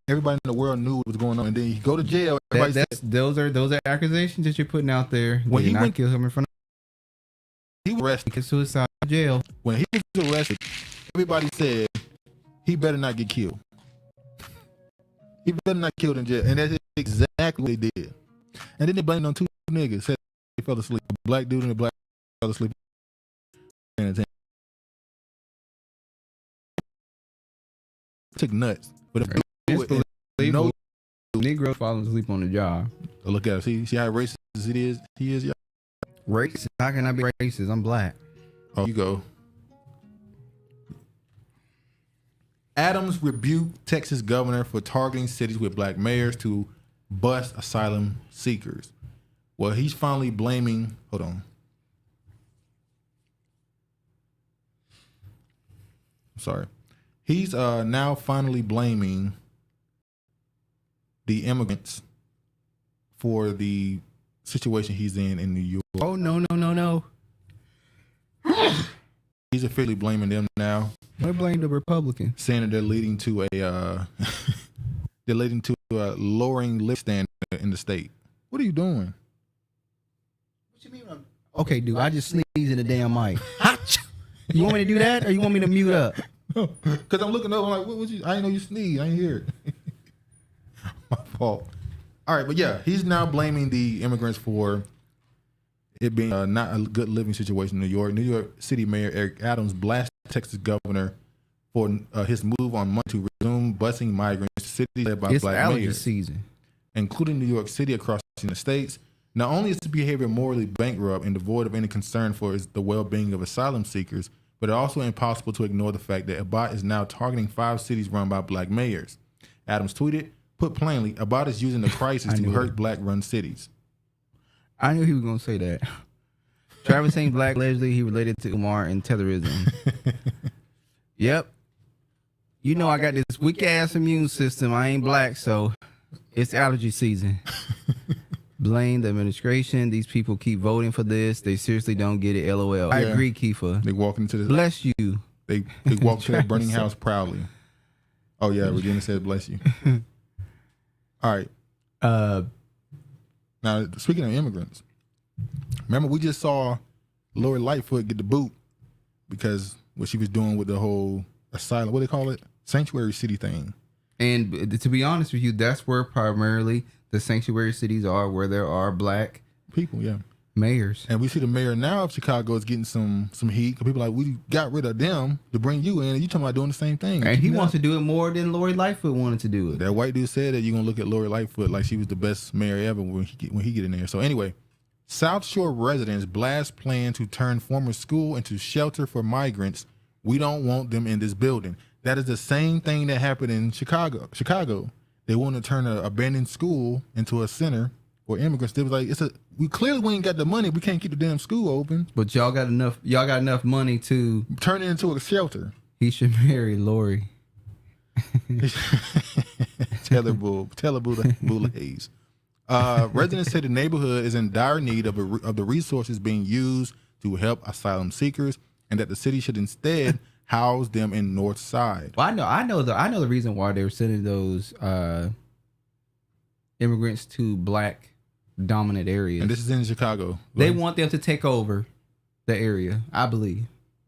Everybody in the world knew what was going on, and then he go to jail. Those are accusations that you're putting out there. When he kill him in front of. He was arrested. Get suicide jail. When he was arrested, everybody said he better not get killed. He better not killed in jail, and that's exactly what they did. And then they blamed on two niggas. Said they fell asleep. A black dude and a black fell asleep. Took nuts, but no Negro falling asleep on the job. Look at it. See how racist it is. He is. Racist? How can I be racist? I'm black. Oh, you go. Adams rebuked Texas governor for targeting cities with black mayors to bust asylum seekers. Well, he's finally blaming. Hold on. Sorry. He's now finally blaming the immigrants for the situation he's in New York. Oh, no. He's officially blaming them now. They blame the Republicans, saying that they're leading to a lowering living standard in the state. What are you doing? What you mean? Okay, dude, I just sneezed in the damn mic. You want me to do that, or you want me to mute up? Because I'm looking up, I'm like, what you? I didn't know you sneezed. I didn't hear it. My fault. All right, but yeah, he's now blaming the immigrants for it being not a good living situation in New York. New York City Mayor Eric Adams blasted Texas governor for his move on Monday to resume busing migrants to cities led by black mayors, season, including New York City across the states. Not only is the behavior morally bankrupt and devoid of any concern for the well-being of asylum seekers, but it's also impossible to ignore the fact that Abbott is now targeting 5 cities run by black mayors. Adams tweeted, "Put plainly, Abbott is using the crisis to hurt black-run cities." I knew he was going to say that. Travis ain't black. Allegedly, he related to Umar and terrorism. Yep. You know I got this weak-ass immune system. I ain't black, so it's allergy season. Blame the administration. These people keep voting for this. They seriously don't get it. LOL. I agree, Kiefer. They walk into this. Bless you. They walk to that burning house proudly. Oh, yeah. Regina said, bless you. All right. Now, speaking of immigrants, remember we just saw Lori Lightfoot get the boot because what she was doing with the whole asylum, what do they call it? Sanctuary city thing. And to be honest with you, that's where primarily the sanctuary cities are, where there are black people, mayors. And we see the mayor now of Chicago is getting some heat because people are like, we got rid of them to bring you in, and you talking about doing the same thing. And he wants to do it more than Lori Lightfoot wanted to do it. That white dude said that you're gonna look at Lori Lightfoot like she was the best mayor ever when he get in there. So anyway, South Shore residents blast plan to turn former school into shelter for migrants. We don't want them in this building. That is the same thing that happened in Chicago. They want to turn an abandoned school into a center for immigrants. They was like, we clearly ain't got the money. We can't keep the damn school open. But y'all got enough money to turn it into a shelter. He should marry Lori. Taylor Hayes. Residents say the neighborhood is in dire need of the resources being used to help asylum seekers, and that the city should instead house them in North Side. Well, I know the reason why they were sending those immigrants to black dominant areas. And this is in Chicago. They want them to take over the area, I believe.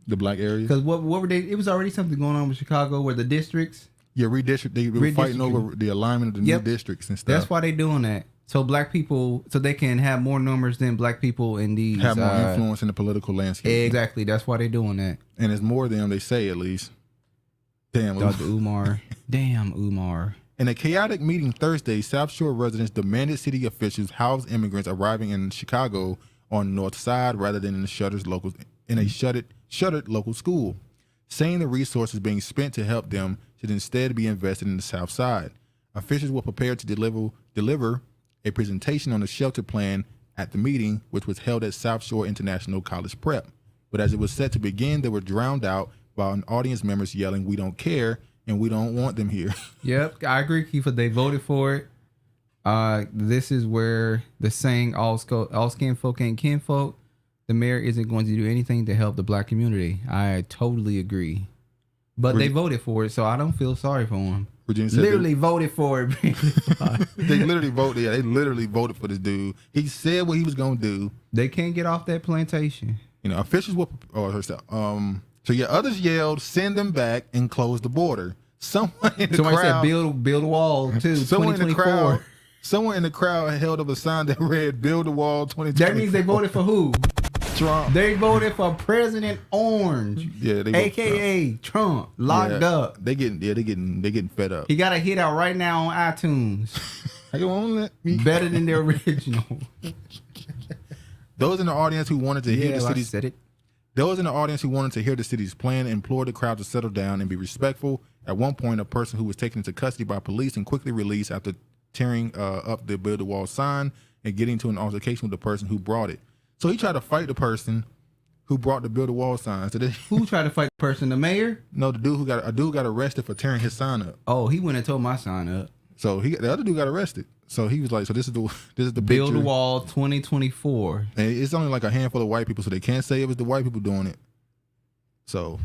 The black area? Because what were they? It was already something going on with Chicago where the districts. Yeah, they were fighting over the alignment of the new districts and stuff. That's why they're doing that. So black people, so they can have more numbers than black people in these. Have more influence in the political landscape. Exactly. That's why they're doing that. And it's more than they say, at least. Damn, Dr. Umar. Damn, Umar. In a chaotic meeting Thursday, South Shore residents demanded city officials house immigrants arriving in Chicago on the North Side rather than in a shuttered local school, saying the resources being spent to help them should instead be invested in the South Side. Officials were prepared to deliver a presentation on the shelter plan at the meeting, which was held at South Shore International College Prep. But as it was set to begin, they were drowned out by an audience members yelling, "We don't care," and "We don't want them here." Yep, I agree, Kiefer. They voted for it. This is where the saying all skin folk ain't kinfolk. The mayor isn't going to do anything to help the black community. I totally agree. But they voted for it, so I don't feel sorry for them. Literally voted for it. They literally voted. Yeah, they literally voted for this dude. He said what he was gonna do. They can't get off that plantation. You know, officials were so yeah, others yelled, "Send them back and close the border." Somebody said, "Build a wall too." Someone in the crowd held up a sign that read, "Build a wall 2024." That means they voted for who? Trump. They voted for President Orange. Yeah, AKA Trump. Locked up. They getting fed up. He got a hit out right now on iTunes. You won't let me. Better than the original. Those in the audience who wanted to hear the city's said it. Those in the audience who wanted to hear the city's plan implored the crowd to settle down and be respectful. At one point, a person who was taken into custody by police and quickly released after tearing up the Build a Wall sign and getting into an altercation with the person who brought it. So he tried to fight the person who brought the Build a Wall sign. So who tried to fight the person? The mayor? No, the dude who got arrested for tearing his sign up. Oh, he went and tore my sign up. So the other dude got arrested. So he was like, "So this is the Build picture. a Wall 2024." And it's only like a handful of white people, so they can't say it was the white people doing it. So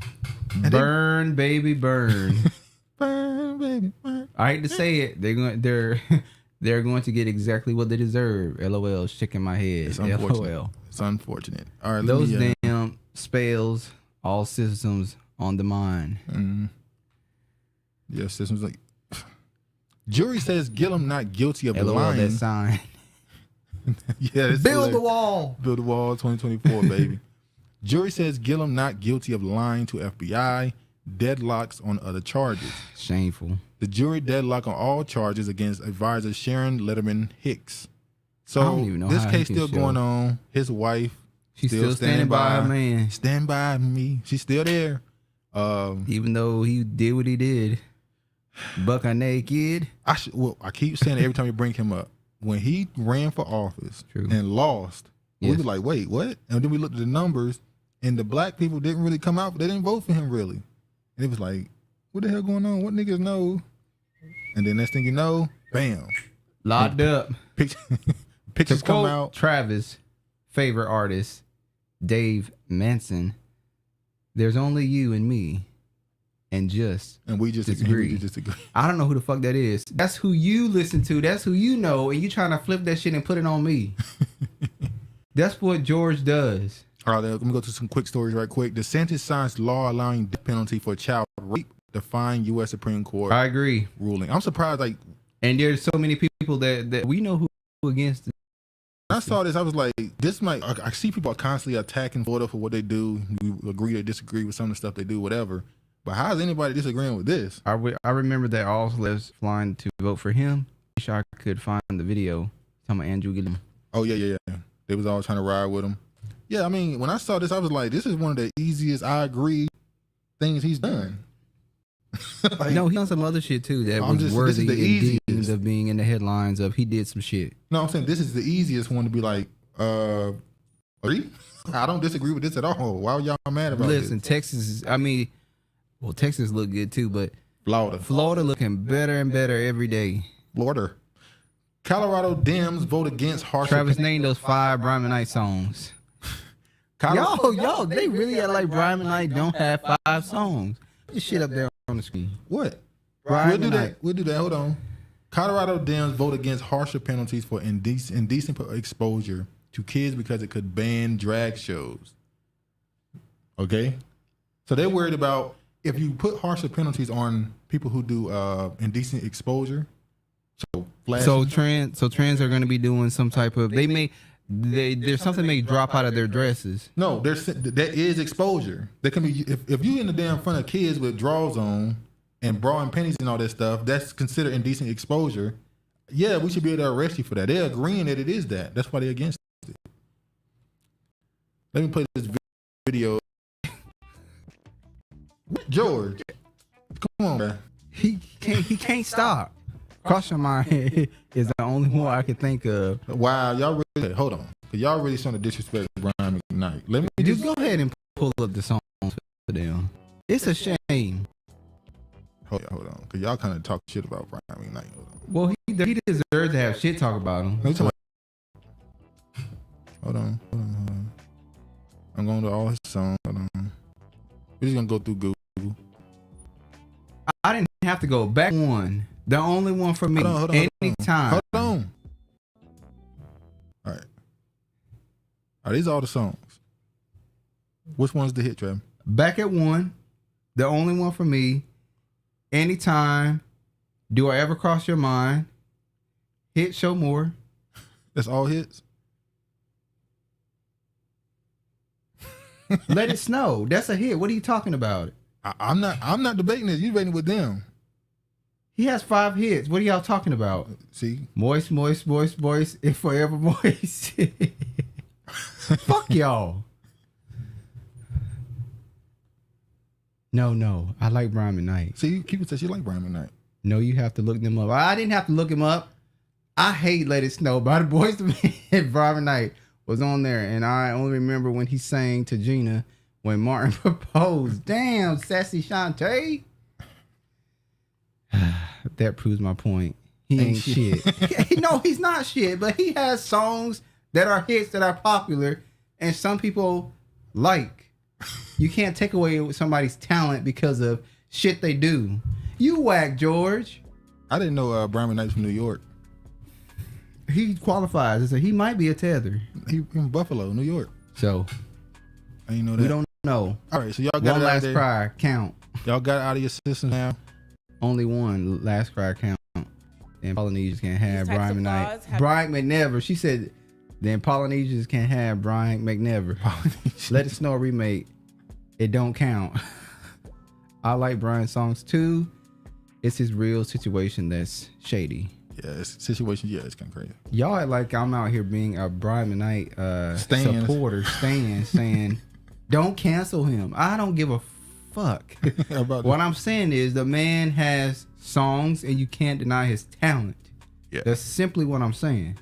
burn, baby, burn. Burn, baby, burn. I hate to say it, they're going to get exactly what they deserve. LOL, shaking my head. It's unfortunate. LOL. It's unfortunate. All right, those damn spells, all systems on the mind. Mm-hmm. Yeah, systems like. Jury says Gillum not guilty of lying. That sign. Yeah, Build the wall. Build the wall 2024, baby. Jury says Gillum not guilty of lying to FBI. Deadlocks on other charges. Shameful. The jury deadlock on all charges against advisor Sharon Letterman Hicks. So this case still going on. His wife, she's still standing by her man. Stand by me. She's still there. Even though he did what he did. Buck a naked. I keep saying it every time you bring him up. When he ran for office and lost, we were like, wait, what? And then we looked at the numbers, and the black people didn't really come out. They didn't vote for him, really. And it was like, what the hell going on? What niggas know? And then next thing you know, bam. Locked up. Pictures come out. Travis, favorite artist, Dave Manson. There's only you and me. And we just disagree. I don't know who the fuck that is. That's who you listen to. That's who you know. And you trying to flip that shit and put it on me. That's what George does. All right, let me go to some quick stories right quick. DeSantis signs law allowing death penalty for child rape, defying U.S. Supreme Court. I agree. Ruling. I'm surprised. And there's so many people that we know who against it. When I saw this, I was like, this might. I see people are constantly attacking Florida for what they do. We agree or disagree with some of the stuff they do, whatever. But how is anybody disagreeing with this? I remember that all celebs flying to vote for him. I wish I could find the video. Talking about Andrew Gillum. Oh, yeah. They was all trying to ride with him. Yeah, I mean, when I saw this, I was like, this is one of the easiest, I agree, things he's done. No, he done some other shit, too, that was worthy of being in the headlines of he did some shit. No, I'm saying this is the easiest one to be like, agree? I don't disagree with this at all. Why are y'all mad about this? Listen, Texas, Texas look good too, but Florida looking better and better every day. Florida. Colorado Dems vote against harsher. Travis named those 5 Brian McKnight songs. Yo, they really act like Brian McKnight don't have 5 songs. This shit up there on the screen. What? Brian We'll do that. Hold on. Colorado Dems vote against harsher penalties for indecent exposure to kids because it could ban drag shows. Okay? So they're worried about if you put harsher penalties on people who do indecent exposure, so trans are going to be doing some type of there's something may drop out of their dresses. No, that is exposure. They can be if you in the damn front of kids with drawers on, and bra and panties and all that stuff, that's considered indecent exposure. Yeah, we should be able to arrest you for that. They're agreeing that it is that. That's why they're against it. Let me play this video. George, come on, man. He can't stop. Cross Your Mind is the only one I can think of. Wow, y'all really, hold on. Y'all really trying to disrespect Brian McKnight. Let me just go ahead and pull up the songs for them. It's a shame. Hold on. Because y'all kind of talk shit about Brian McKnight. Well, he deserves to have shit talk about him. Hold on. I'm going to all his songs. Hold on. We're just going to go through Google. I didn't have to go back one. The only one for me. Hold on. Anytime. Hold on. All right. These are all the songs. Which one's the hit, Trev? Back at one. The only one for me. Anytime. Do I Ever Cross Your Mind? Hit Show More. That's all hits? Let It Snow. That's a hit. What are you talking about? I'm not debating this. You're debating with them. He has 5 hits. What are y'all talking about? See? Moist, moist, moist, moist, and forever moist. Fuck y'all. No. I like Brian McKnight. See, people say she like Brian McKnight. No, you have to look them up. I didn't have to look him up. I hate Let It Snow by the Boys to Men. Brian McKnight was on there, and I only remember when he sang to Gina when Martin proposed. Damn, Sassy Shantae. That proves my point. He ain't shit. No, he's not shit, but he has songs that are hits that are popular and some people like. You can't take away somebody's talent because of shit they do. You whack, George. I didn't know Brian McKnight's from New York. He qualifies. So he might be a tether. He from Buffalo, New York. So I didn't know that. We don't know. All right, so y'all got one last cry count. Y'all got it out of your system now. Only one last cry count. And Polynesians can't have Brian McKnight. Brian McNever. She said, then Polynesians can't have Brian McNever. Let It Snow remake. It don't count. I like Brian's songs too. It's his real situation that's shady. Yeah, it's situation. Yeah, it's kind of crazy. Y'all act like I'm out here being a Brian McKnight supporter, saying, don't cancel him. I don't give a fuck. What I'm saying is the man has songs and you can't deny his talent. Yeah. That's simply what I'm saying.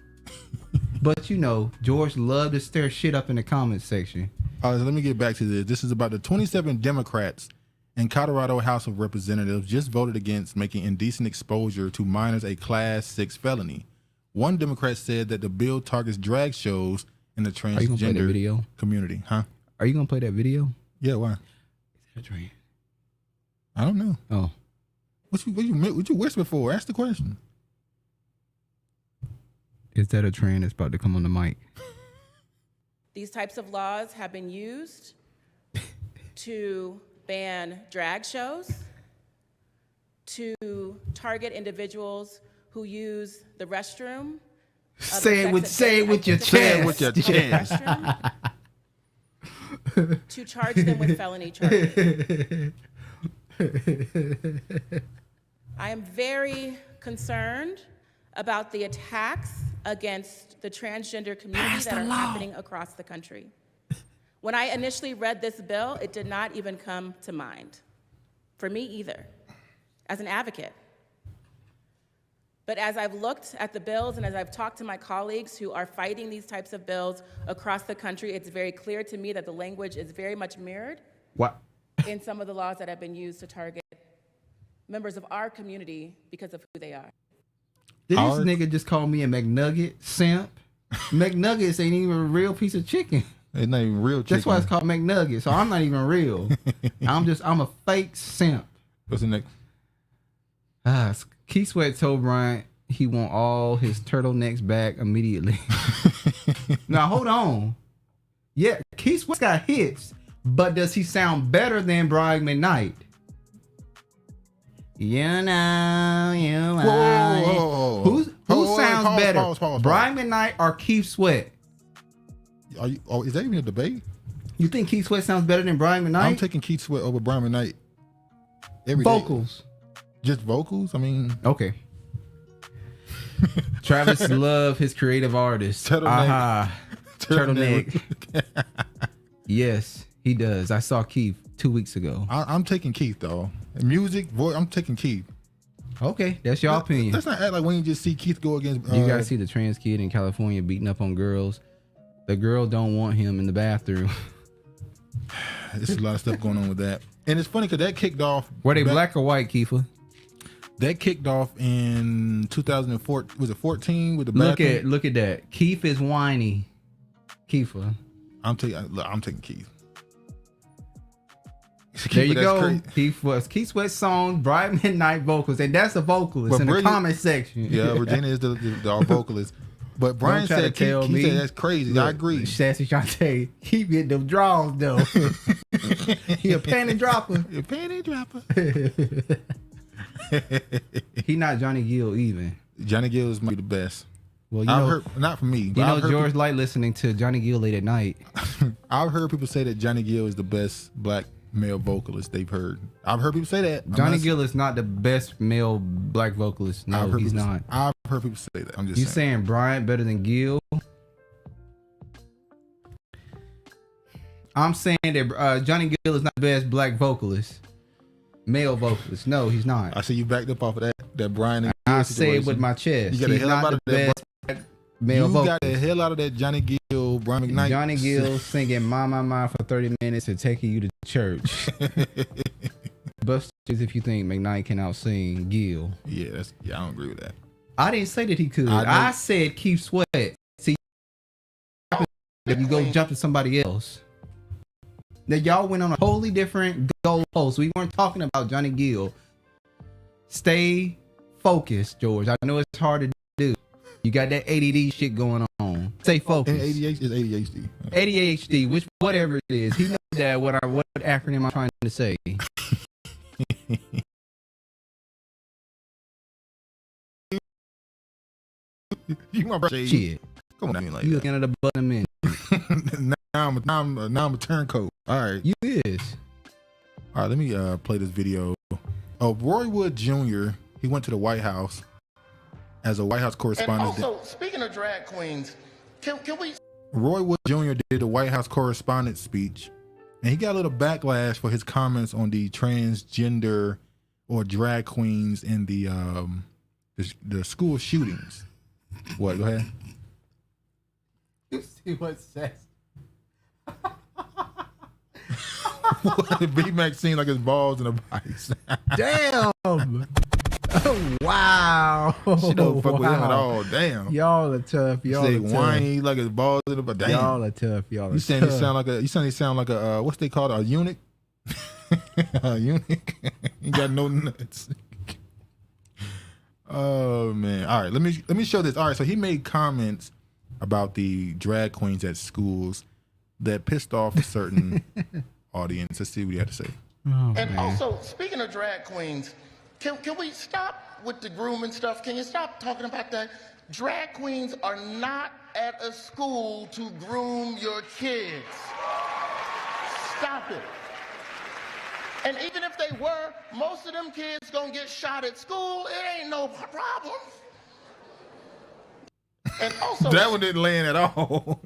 But you know, George loved to stir shit up in the comments section. All right, so let me get back to this. This is about the 27 Democrats in Colorado House of Representatives just voted against making indecent exposure to minors a Class 6 felony. One Democrat said that the bill targets drag shows in the transgender community. Huh? Are you gonna play that video? Yeah, why? Is that a train? I don't know. Oh. What you whisper for? Ask the question. Is that a train that's about to come on the mic? These types of laws have been used to ban drag shows, to target individuals who use the restroom. Say it with your chest. To charge them with felony charges. I am very concerned about the attacks against the transgender community that are happening across the country. When I initially read this bill, it did not even come to mind, for me either, as an advocate. But as I've looked at the bills and as I've talked to my colleagues who are fighting these types of bills across the country, it's very clear to me that the language is very much mirrored in some of the laws that have been used to target members of our community because of who they are. Did this nigga just call me a McNugget simp? McNuggets ain't even a real piece of chicken. It's not even real chicken. That's why it's called McNugget. So I'm not even real. I'm a fake simp. What's the next? Keith Sweat told Bryant he want all his turtlenecks back immediately. Now hold on. Yeah, Keith Sweat's got hits, but does he sound better than Brian McKnight? You know, whoa. Who sounds better, pause. Brian McKnight or Keith Sweat? Is that even a debate? You think Keith Sweat sounds better than Brian McKnight? I'm taking Keith Sweat over Brian McKnight every vocals. day. Just vocals? I mean, okay. Travis love his creative artists. Turtleneck. Turtleneck. Yes, he does. I saw Keith 2 weeks ago. I'm taking Keith though. Music, voice. I'm taking Keith. Okay, that's your opinion. Let's not act like when you just see Keith go against. You gotta see the trans kid in California beating up on girls. The girl don't want him in the bathroom. There's a lot of stuff going on with that, and it's funny because that kicked off. Were they black or white, Kiefer? That kicked off in 2004. Was it 14 with the look at that. Keith is whiny. Kiefer. I'm taking Keith. There you go. Keith Sweat song, Bright Midnight vocals, and that's a vocalist in the comment section. Yeah, Regina is our vocalist. But Brian said, Keith said that's crazy. Look, I agree. Sassy Shantae, he get them draws though. He a panty dropper. A panty dropper. He not Johnny Gill even. Johnny Gill is the best. Well, not for me. But George like listening to Johnny Gill late at night. I've heard people say that Johnny Gill is the best black male vocalist they've heard. I've heard people say that. Johnny Gill is not the best male black vocalist. No, he's not. I've heard people say that. I'm just saying Bryant better than Gill? I'm saying that Johnny Gill is not the best black vocalist. Male vocalist. No, he's not. I see you backed up off of that Brian and I say it with my chest. You got the hell out of that male vocalist. You got the hell out of that Johnny Gill, Brian Mcknight. Johnny Gill singing My for 30 minutes and taking you to church. Busters if you think Mcknight can out-sing Gill. Yeah, I don't agree with that. I didn't say that he could. I said Keith Sweat. See, if you go jump to somebody else. Now y'all went on a totally different goalpost. We weren't talking about Johnny Gill. Stay focused, George. I know it's hard to do. You got that ADD shit going on. Stay focused. And ADHD. ADHD, whatever it is. He knows that what acronym I'm trying to say. You my brother. Shit. Come on, like you looking at the button in. Now I'm a turncoat. All right. You is. All right, let me play this video. Roy Wood Jr., he went to the White House as a White House correspondent. And also, speaking of drag queens, can we... Roy Wood Jr. did a White House correspondent speech, and he got a little backlash for his comments on the transgender or drag queens in the school shootings. What? Go ahead. You see what says? B-Mac seemed like his balls in a vice. Damn. Oh, wow. She don't fuck with him at all. Damn. Y'all are tough. Y'all are tough. Whiny like his balls in a vice. Damn. Y'all are tough. You saying he sound like a what's they call it? A eunuch? A eunuch? He got no nuts. Oh man. All right, let me show this. All right, so he made comments about the drag queens at schools that pissed off a certain audience. Let's see what he had to say. Oh, and man. Also, speaking of drag queens, can we stop with the grooming stuff? Can you stop talking about that? Drag queens are not at a school to groom your kids. Stop it. And even if they were, most of them kids gonna get shot at school. It ain't no problem. And also, that one didn't land at all.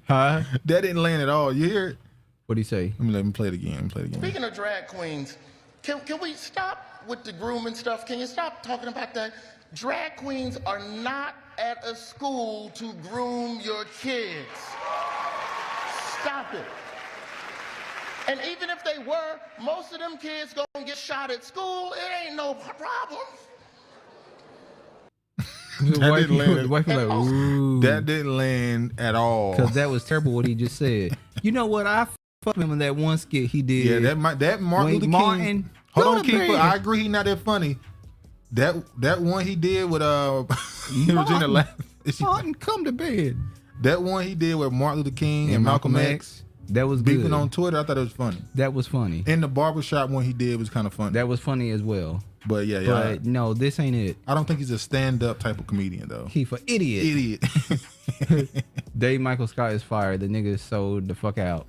Huh? That didn't land at all. You hear it? What'd he say? Let me play it again. Speaking of drag queens, can we stop with the grooming stuff? Can you stop talking about that? Drag queens are not at a school to groom your kids. Stop it. And even if they were, most of them kids gonna get shot at school. It ain't no problem. That didn't land at all. Because that was terrible what he just said. You know what? I fucked him in that one skit he did. Yeah, that Martin Luther King. Hold on, Keeper. I agree he's not that funny. That one he did with Regina Martin, come to bed. That one he did with Martin Luther King and Malcolm X. That was beefing good. On Twitter. I thought it was funny. That was funny. And the barbershop one he did was kind of funny. That was funny as well. But yeah. But no, this ain't it. I don't think he's a stand-up type of comedian though. He for idiot. Dave Michael Scott is fired. The nigga sold the fuck out.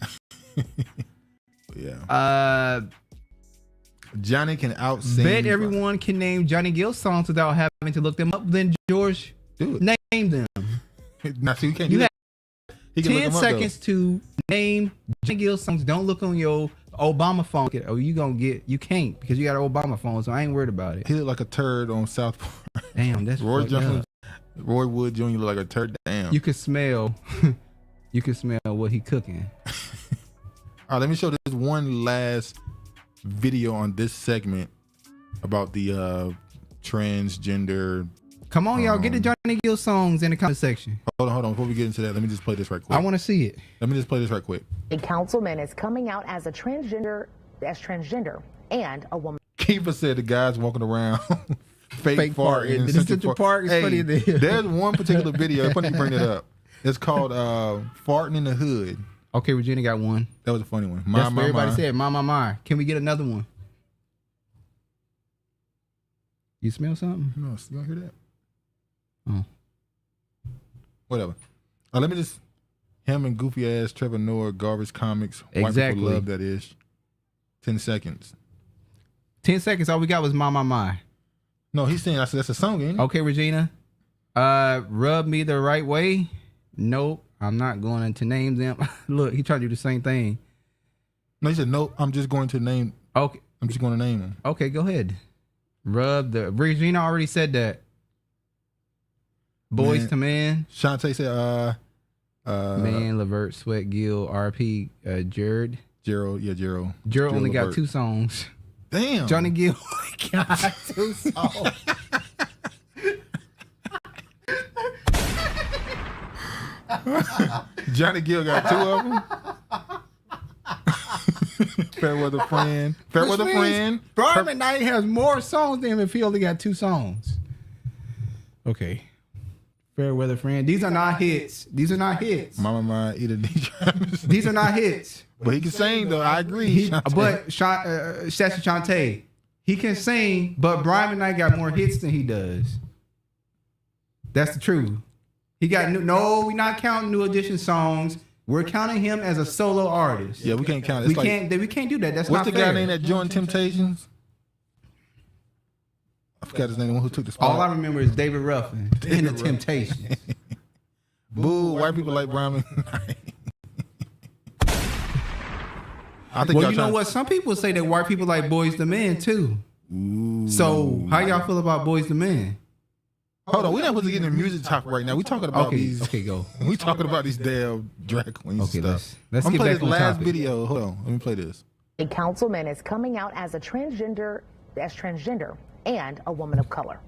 Yeah. Johnny can out-sing. Bet everyone can name Johnny Gill songs without having to look them up. Then George, name them. Now, see, we can't you do have that. He can 10 seconds to name Johnny Gill songs. Don't look on your Obama phone. Oh, you can't because you got an Obama phone, so I ain't worried about it. He look like a turd on South Park. Damn, that's Roy Wood Jr. look like a turd. Damn. You could smell. You can smell what he cooking. All right, let me show this one last video on this segment about the transgender. Come on, y'all, get the Johnny Gill songs in the comment section. Hold on. Before we get into that, let me just play this right quick. I want to see it. Let me just play this right quick. A councilman is coming out as transgender and a woman. Kiefer said the guy's walking around fake farting in The Central Park is funny as hell. There's one particular video. It's funny you bring it up. It's called "Farting in the Hood." Okay, Regina got one. That was a funny one. That's what everybody said. My. Can we get another one? You smell something? No, you don't hear that? Oh. Whatever. Let me just. Him and goofy ass Trevor Noah, garbage comics. Exactly. White people love that ish. 10 seconds. 10 seconds. All we got was My. No, he's saying that's a song, ain't it? Okay, Regina. Rub Me the Right Way. Nope. I'm not going to name them. Look, he tried to do the same thing. No, he said, no, I'm just going to name. Okay. I'm just going to name them. Okay, go ahead. Regina already said that. Boys to Men. Shantae said, Man, Levert, Sweat, Gill, RP, Gerald. Gerald. Gerald only got 2 songs. Damn. Johnny Gill only got 2 songs. Johnny Gill got 2 of them. Fairweather Friend. Brian McKnight has more songs than him if he only got 2 songs. Okay. Fairweather Friend. These are not hits. Mama, eat a DJ. These are not hits. But he can sing though. I agree. But Sassy Shantae, he can sing, but Brian McKnight got more hits than he does. That's the truth. He got we're not counting New Edition songs. We're counting him as a solo artist. Yeah, we can't count it. We can't do that. That's what's not the fair. guy named that joined Temptations? I forgot his name. The one who took the spot. All I remember is David Ruffin in the Temptations. Boo! White people like Brian McKnight. Well, you know what? Some people say that white people like Boys to Men too. Ooh. So how y'all feel about Boys to Men? Hold on, we're not supposed to get in music talk right now. We talking about these. Okay, go. We talking about these damn drag queens. Okay, stuff. let's I'm get play back this on last topic. video. Hold on, let me play this. A councilman is coming out as transgender and a woman of color.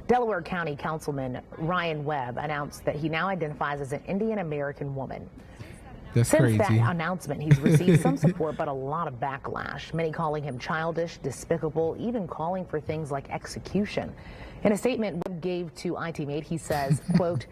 Delaware County Councilman Ryan Webb announced that he now identifies as an Indian American woman. That's Since crazy. that announcement, he's received some support, but a lot of backlash. Many calling him childish, despicable, even calling for things like execution. In a statement Webb gave to ITMate, he says, quote,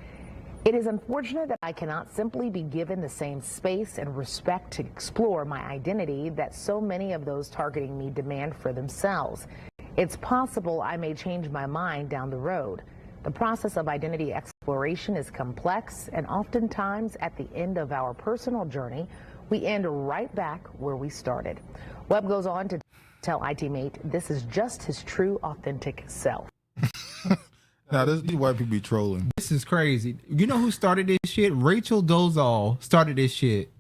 "It is unfortunate that I cannot simply be given the same space and respect to explore my identity that so many of those targeting me demand for themselves. It's possible I may change my mind down the road. The process of identity exploration is complex, and oftentimes at the end of our personal journey, we end right back where we started." Webb goes on to tell ITMate this is just his true, authentic self. Now, these white people be trolling. This is crazy. You know who started this shit? Rachel Dolezal started this shit.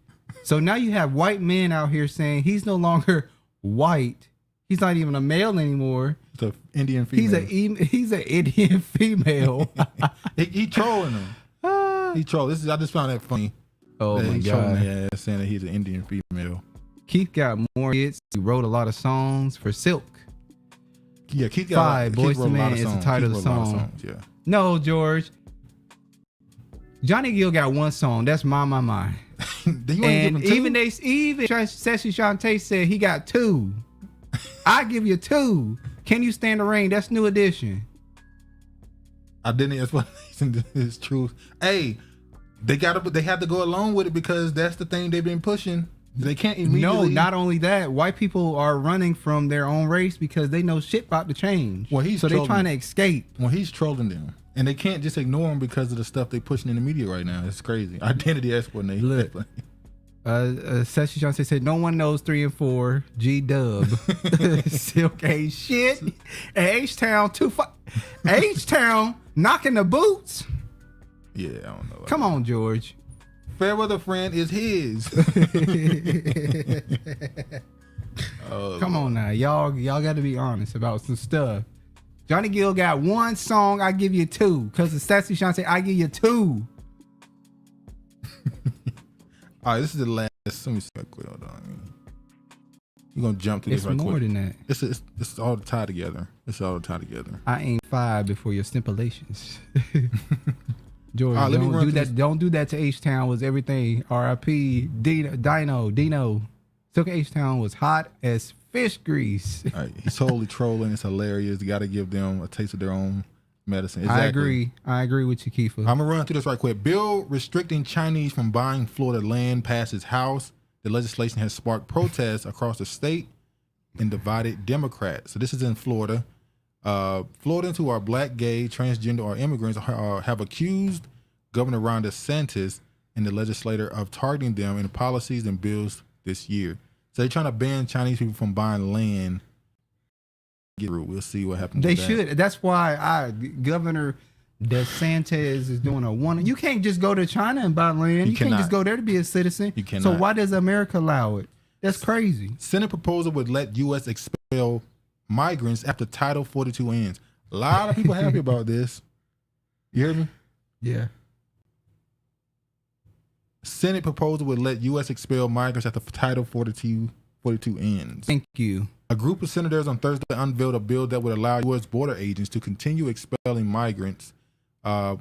So now you have white men out here saying he's no longer white. He's not even a male anymore. It's an Indian female. He's an Indian female. he trolling them. He troll. I just found that funny. Oh that my he God. trolling their ass, saying that he's an Indian female. Keith got more hits. He wrote a lot of songs for Silk. Yeah, Keith got 5 Boys to Men is the title of the song. Yeah. No, George. Johnny Gill got 1 song. That's My. And even Sassy Shantae said he got 2. I give you 2. Can You Stand the Rain? That's New Edition. I didn't explanation is truth. Hey, they have to go along with it because that's the thing they've been pushing. They can't immediately. No, not only that, white people are running from their own race because they know shit about to change. Well, so they're trying to escape. Well, he's trolling them, and they can't just ignore him because of the stuff they're pushing in the media right now. It's crazy. Identity explanation. Look, Sassy Johnson said, no one knows 3 and 4. G-Dub. Silk ain't shit. And H-Town, H-Town knocking the boots. Yeah, I don't know. Come on, George. Fairweather Friend is his. Come on now. Y'all got to be honest about some stuff. Johnny Gill got 1 song. I give you 2. Because the Sassy Sean said, I give you 2. All right, this is the last. Let me see real quick. Hold on. You're going to jump through this right quick. It's more than that. It's all tied together. It's all tied together. I ain't 5 before your stipulations. George, don't do that to H-Town. Was everything. R.I.P. Dino. Silk H-Town was hot as fish grease. All right, he's totally trolling. It's hilarious. You got to give them a taste of their own medicine. Exactly. I agree with you, Kiefer. I'm going to run through this right quick. Bill restricting Chinese from buying Florida land passes House. The legislation has sparked protests across the state and divided Democrats. So this is in Florida. Floridians who are black, gay, transgender, or immigrants have accused Governor Ron DeSantis and the legislator of targeting them in policies and bills this year. So they're trying to ban Chinese people from buying land. We'll see what happens. They should. That's why Governor DeSantis is doing a one. You can't just go to China and buy land. You can't just go there to be a citizen. You cannot. So why does America allow it? That's crazy. Senate proposal would let U.S. expel migrants after Title 42 ends. A lot of people happy about this. You hear me? Yeah. Senate proposal would let U.S. expel migrants after Title 42 ends. Thank you. A group of senators on Thursday unveiled a bill that would allow U.S. border agents to continue expelling migrants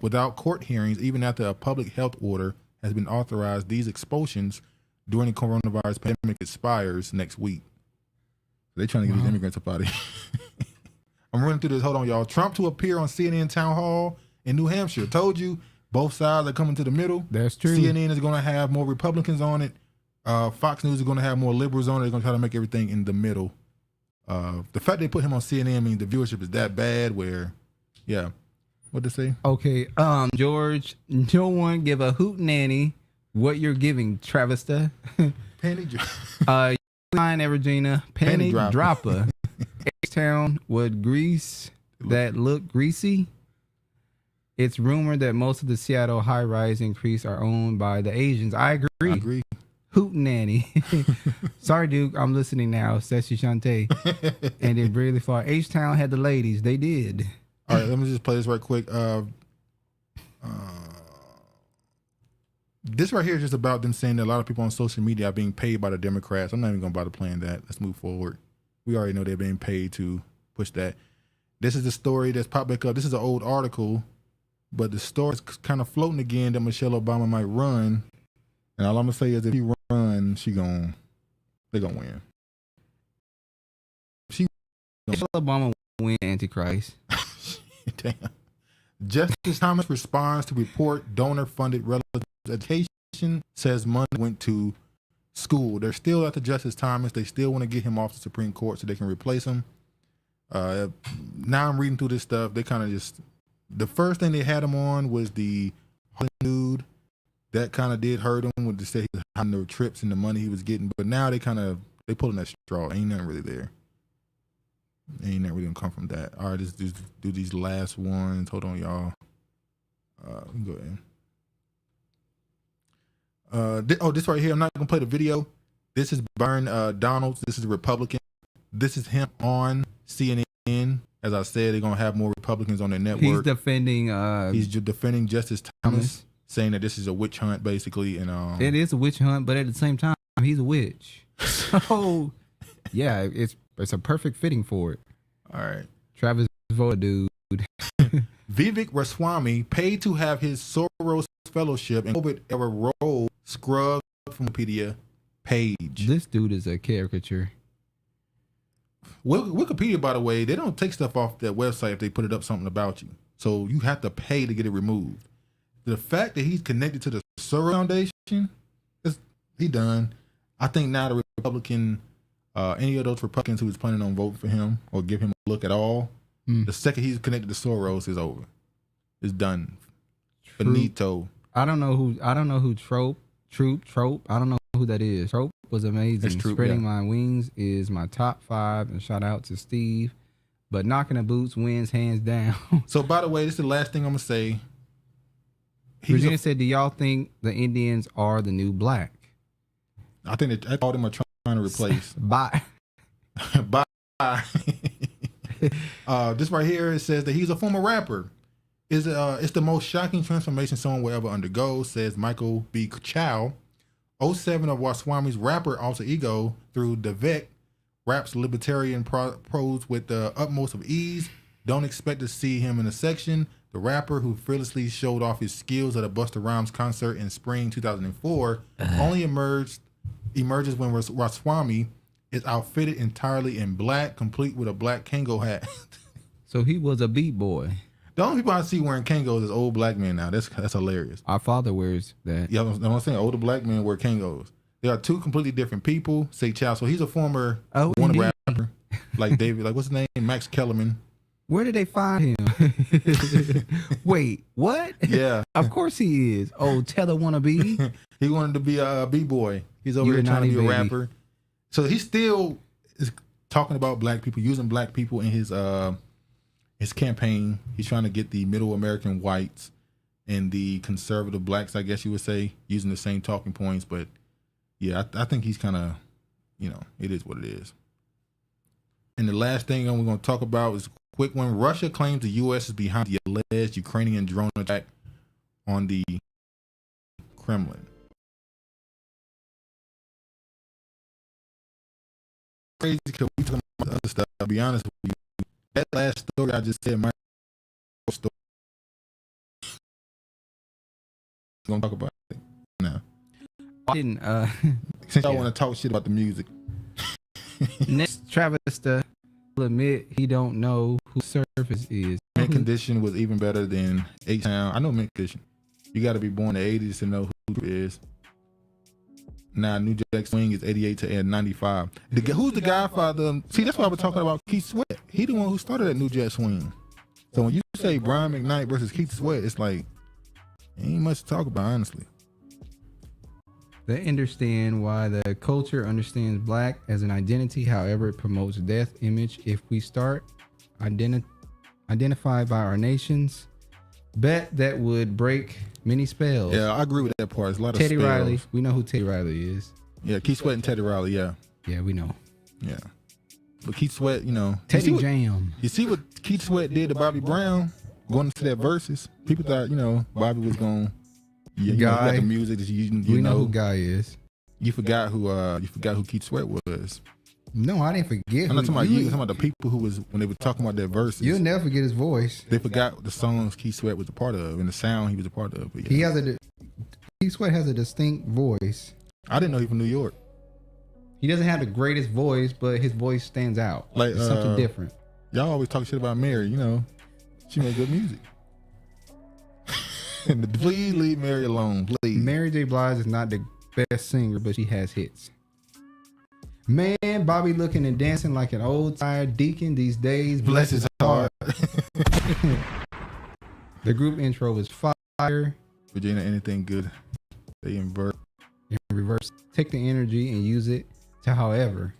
without court hearings, even after a public health order has been authorized. These expulsions during the coronavirus pandemic expires next week. They're trying to get these immigrants up out of here. I'm running through this. Hold on, y'all. Trump to appear on CNN Town Hall in New Hampshire. Told you, both sides are coming to the middle. That's true. CNN is going to have more Republicans on it. Fox News is going to have more liberals on it. They're going to try to make everything in the middle. The fact they put him on CNN means the viewership is that bad where, yeah. What'd they say? Okay, George, no one give a hoot nanny what you're giving, Travista. Panty Regina, panty dropper. H-Town would grease that look greasy. It's rumored that most of the Seattle high-rise increase are owned by the Asians. I agree. Hoot nanny. Sorry, Duke. I'm listening now. Sassy Shantae. And then really far. H-Town had the ladies. They did. All right, let me just play this right quick. This right here is just about them saying that a lot of people on social media are being paid by the Democrats. I'm not even going to bother playing that. Let's move forward. We already know they're being paid to push that. This is the story that's popped back up. This is an old article, but the story is kind of floating again that Michelle Obama might run. And all I'm going to say is if he runs, they're going to win. Michelle Obama will win Antichrist. Damn. Justice Thomas responds to report donor-funded relative education, says money went to school. They're still at the Justice Thomas. They still want to get him off the Supreme Court so they can replace him. Now I'm reading through this stuff. They kind of just, the first thing they had him on was the nude. That kind of did hurt him with the say he was hiding the trips and the money he was getting. But now they pulling that straw. Ain't nothing really there. Ain't nothing really gonna come from that. All right, let's just do these last ones. Hold on, y'all. Go ahead. This right here. I'm not gonna play the video. This is Byron Donalds. This is a Republican. This is him on CNN. As I said, they're gonna have more Republicans on their network. He's defending. He's defending Justice Thomas, saying that this is a witch hunt, basically. And it is a witch hunt, but at the same time, he's a witch. So yeah, it's a perfect fitting for it. All right, Travis Voda, dude. Vivek Ramaswamy paid to have his Soros fellowship and COVID-era role scrubbed from Wikipedia page. This dude is a caricature. Wikipedia, by the way, they don't take stuff off their website if they put it up something about you. So you have to pay to get it removed. The fact that he's connected to the Soros Foundation, he done. I think now the Republican, any of those Republicans who was planning on voting for him or give him a look at all, the second he's connected to Soros is over. It's done. Finito. I don't know who Trope. I don't know who that is. Trope was amazing. It's true, Spreading yeah. My Wings is my top 5, and shout out to Steve. But Knocking the Boots wins hands down. So, by the way, this is the last thing I'm gonna say. Virginia said, "Do y'all think the Indians are the new black?" I think that all of them are trying to replace. Bye. Bye. This right here, it says that he's a former rapper. It's the most shocking transformation someone will ever undergo, says Michael B. Chow. 07 of Ramaswamy's rapper alter ego through Vivek raps libertarian prose with the utmost of ease. Don't expect to see him in a section. The rapper who fearlessly showed off his skills at a Busta Rhymes concert in spring 2004 only emerges when Ramaswamy is outfitted entirely in black, complete with a black Kango hat. So he was a beat boy. The only people I see wearing Kangos is old black men now. That's hilarious. Our father wears that. Yeah, I'm saying older black men wear Kangos. They are two completely different people. Say Chow. So he's a former rapper, like David, like what's his name? Max Kellerman. Where did they find him? Wait, what? Yeah. Of course he is. Oh, Tether wannabe. He wanted to be a b-boy. He's over here trying to be a rapper. So he still is talking about black people, using black people in his campaign. He's trying to get the middle American whites and the conservative blacks, I guess you would say, using the same talking points. But yeah, I think he's kind of, it is what it is. And the last thing we're going to talk about is a quick one. Russia claims the U.S. is behind the alleged Ukrainian drone attack on the Kremlin. Crazy because we talking about the other stuff. I'll be honest with you. That last story I just said, my story. We're going to talk about it now. I didn't. Since y'all want to talk shit about the music. Next, Travis will admit he don't know who Surface is. Mint Condition was even better than H-Town. I know Mint Condition. You got to be born in the 80s to know who it is. Now, New Jack Swing is 88 to 95. Who's the Godfather? See, that's why we're talking about Keith Sweat. He the one who started that New Jack Swing. So when you say Brian Mcknight versus Keith Sweat, it's like, ain't much to talk about, honestly. They understand why the culture understands black as an identity. However, it promotes death image. If we start identified by our nations, bet that would break many spells. Yeah, I agree with that part. It's a lot of Teddy spells. Riley. We know who Teddy Riley is. Yeah, Keith Sweat and Teddy Riley, yeah. Yeah, we know. Yeah. But Keith Sweat, Teddy Jam. You see what Keith Sweat did to Bobby Brown going into that versus? People thought, Bobby was going Guy. the music that you We know who Guy is. You forgot who Keith Sweat was. No, I didn't forget. I'm not talking about you. I'm talking about the people who was when they were talking about their verses. You'll never forget his voice. They forgot the songs Keith Sweat was a part of and the sound he was a part of. But yeah. Keith Sweat has a distinct voice. I didn't know he was from New York. He doesn't have the greatest voice, but his voice stands out. Like it's something different. Y'all always talk shit about Mary. She made good music. Please leave Mary alone, please. Mary J. Blige is not the best singer, but she has hits. Man, Bobby looking and dancing like an old tired deacon these days. Bless his heart. The group intro was fire. Virginia, anything good? They invert. In reverse. Take the energy and use it to however.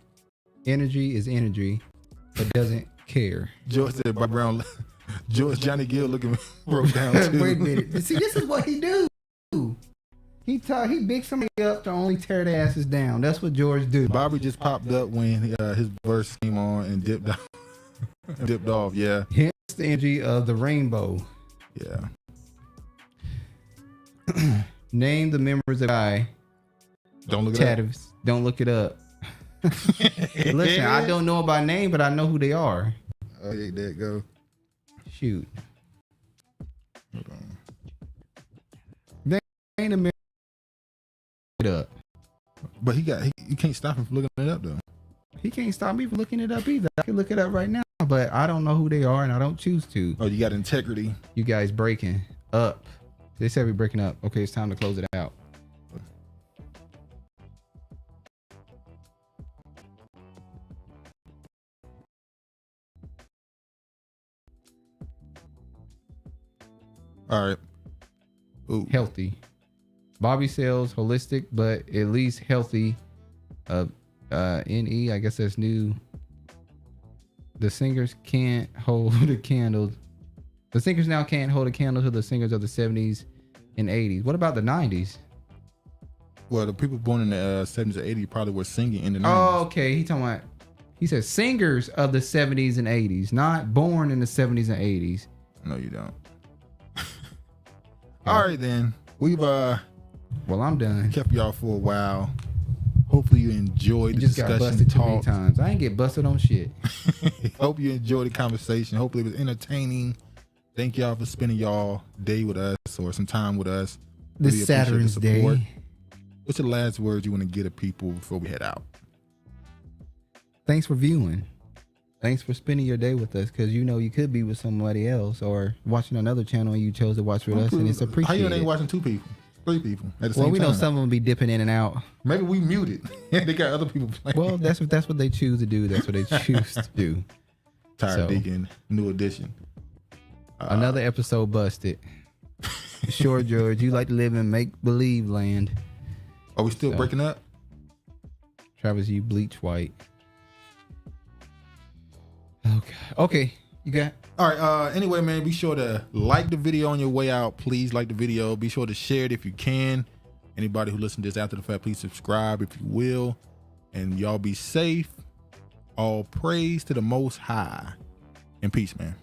Energy is energy, but doesn't care. George said Bobby Brown. George Johnny Gill looking broke down too. Wait a minute. See, this is what he do. He big somebody up to only tear their asses down. That's what George do. Bobby just popped up when his verse came on and dipped off. Yeah. Hence the energy of the rainbow. Yeah. Name the members of Guy. Don't look it up. Don't look it up. Listen, I don't know by name, but I know who they are. Oh, yeah, there it go. Shoot. Hold on. Name the members. It up. But you can't stop him from looking it up though. He can't stop me from looking it up either. I can look it up right now, but I don't know who they are and I don't choose to. Oh, you got integrity. You guys breaking up. They said we're breaking up. Okay, it's time to close it out. All right. Ooh. Healthy. Bobby sells holistic, but at least healthy. NE, I guess that's new. The singers can't hold a candle. The singers now can't hold a candle to the singers of the 70s and 80s. What about the 90s? Well, the people born in the 70s or 80s probably were singing in the 90s. Oh, okay. He said singers of the 70s and 80s, not born in the 70s and 80s. No, you don't. All right, then. We've well, I'm done. Kept y'all for a while. Hopefully you enjoyed the discussion. Got busted too many times. I ain't get busted on shit. Hope you enjoyed the conversation. Hopefully it was entertaining. Thank y'all for spending y'all day with us or some time with us. This Saturn's Day. What's the last words you want to give to people before we head out? Thanks for viewing. Thanks for spending your day with us, because you could be with somebody else or watching another channel and you chose to watch with us, and it's appreciated. How you ain't watching 2 people? 3 people at the same time. Well, we know some of them be dipping in and out. Maybe we muted. They got other people playing. Well, that's what they choose to do. That's what they choose to do. Tired Deacon, new edition. Another episode busted. Sure, George, you like to live in make-believe land. Are we still breaking up? Travis, you bleach white. Okay. You got... All right. Anyway, man, be sure to like the video on your way out. Please like the video. Be sure to share it if you can. Anybody who listens to this after the fact, please subscribe if you will. And y'all be safe. All praise to the Most High. And peace, man.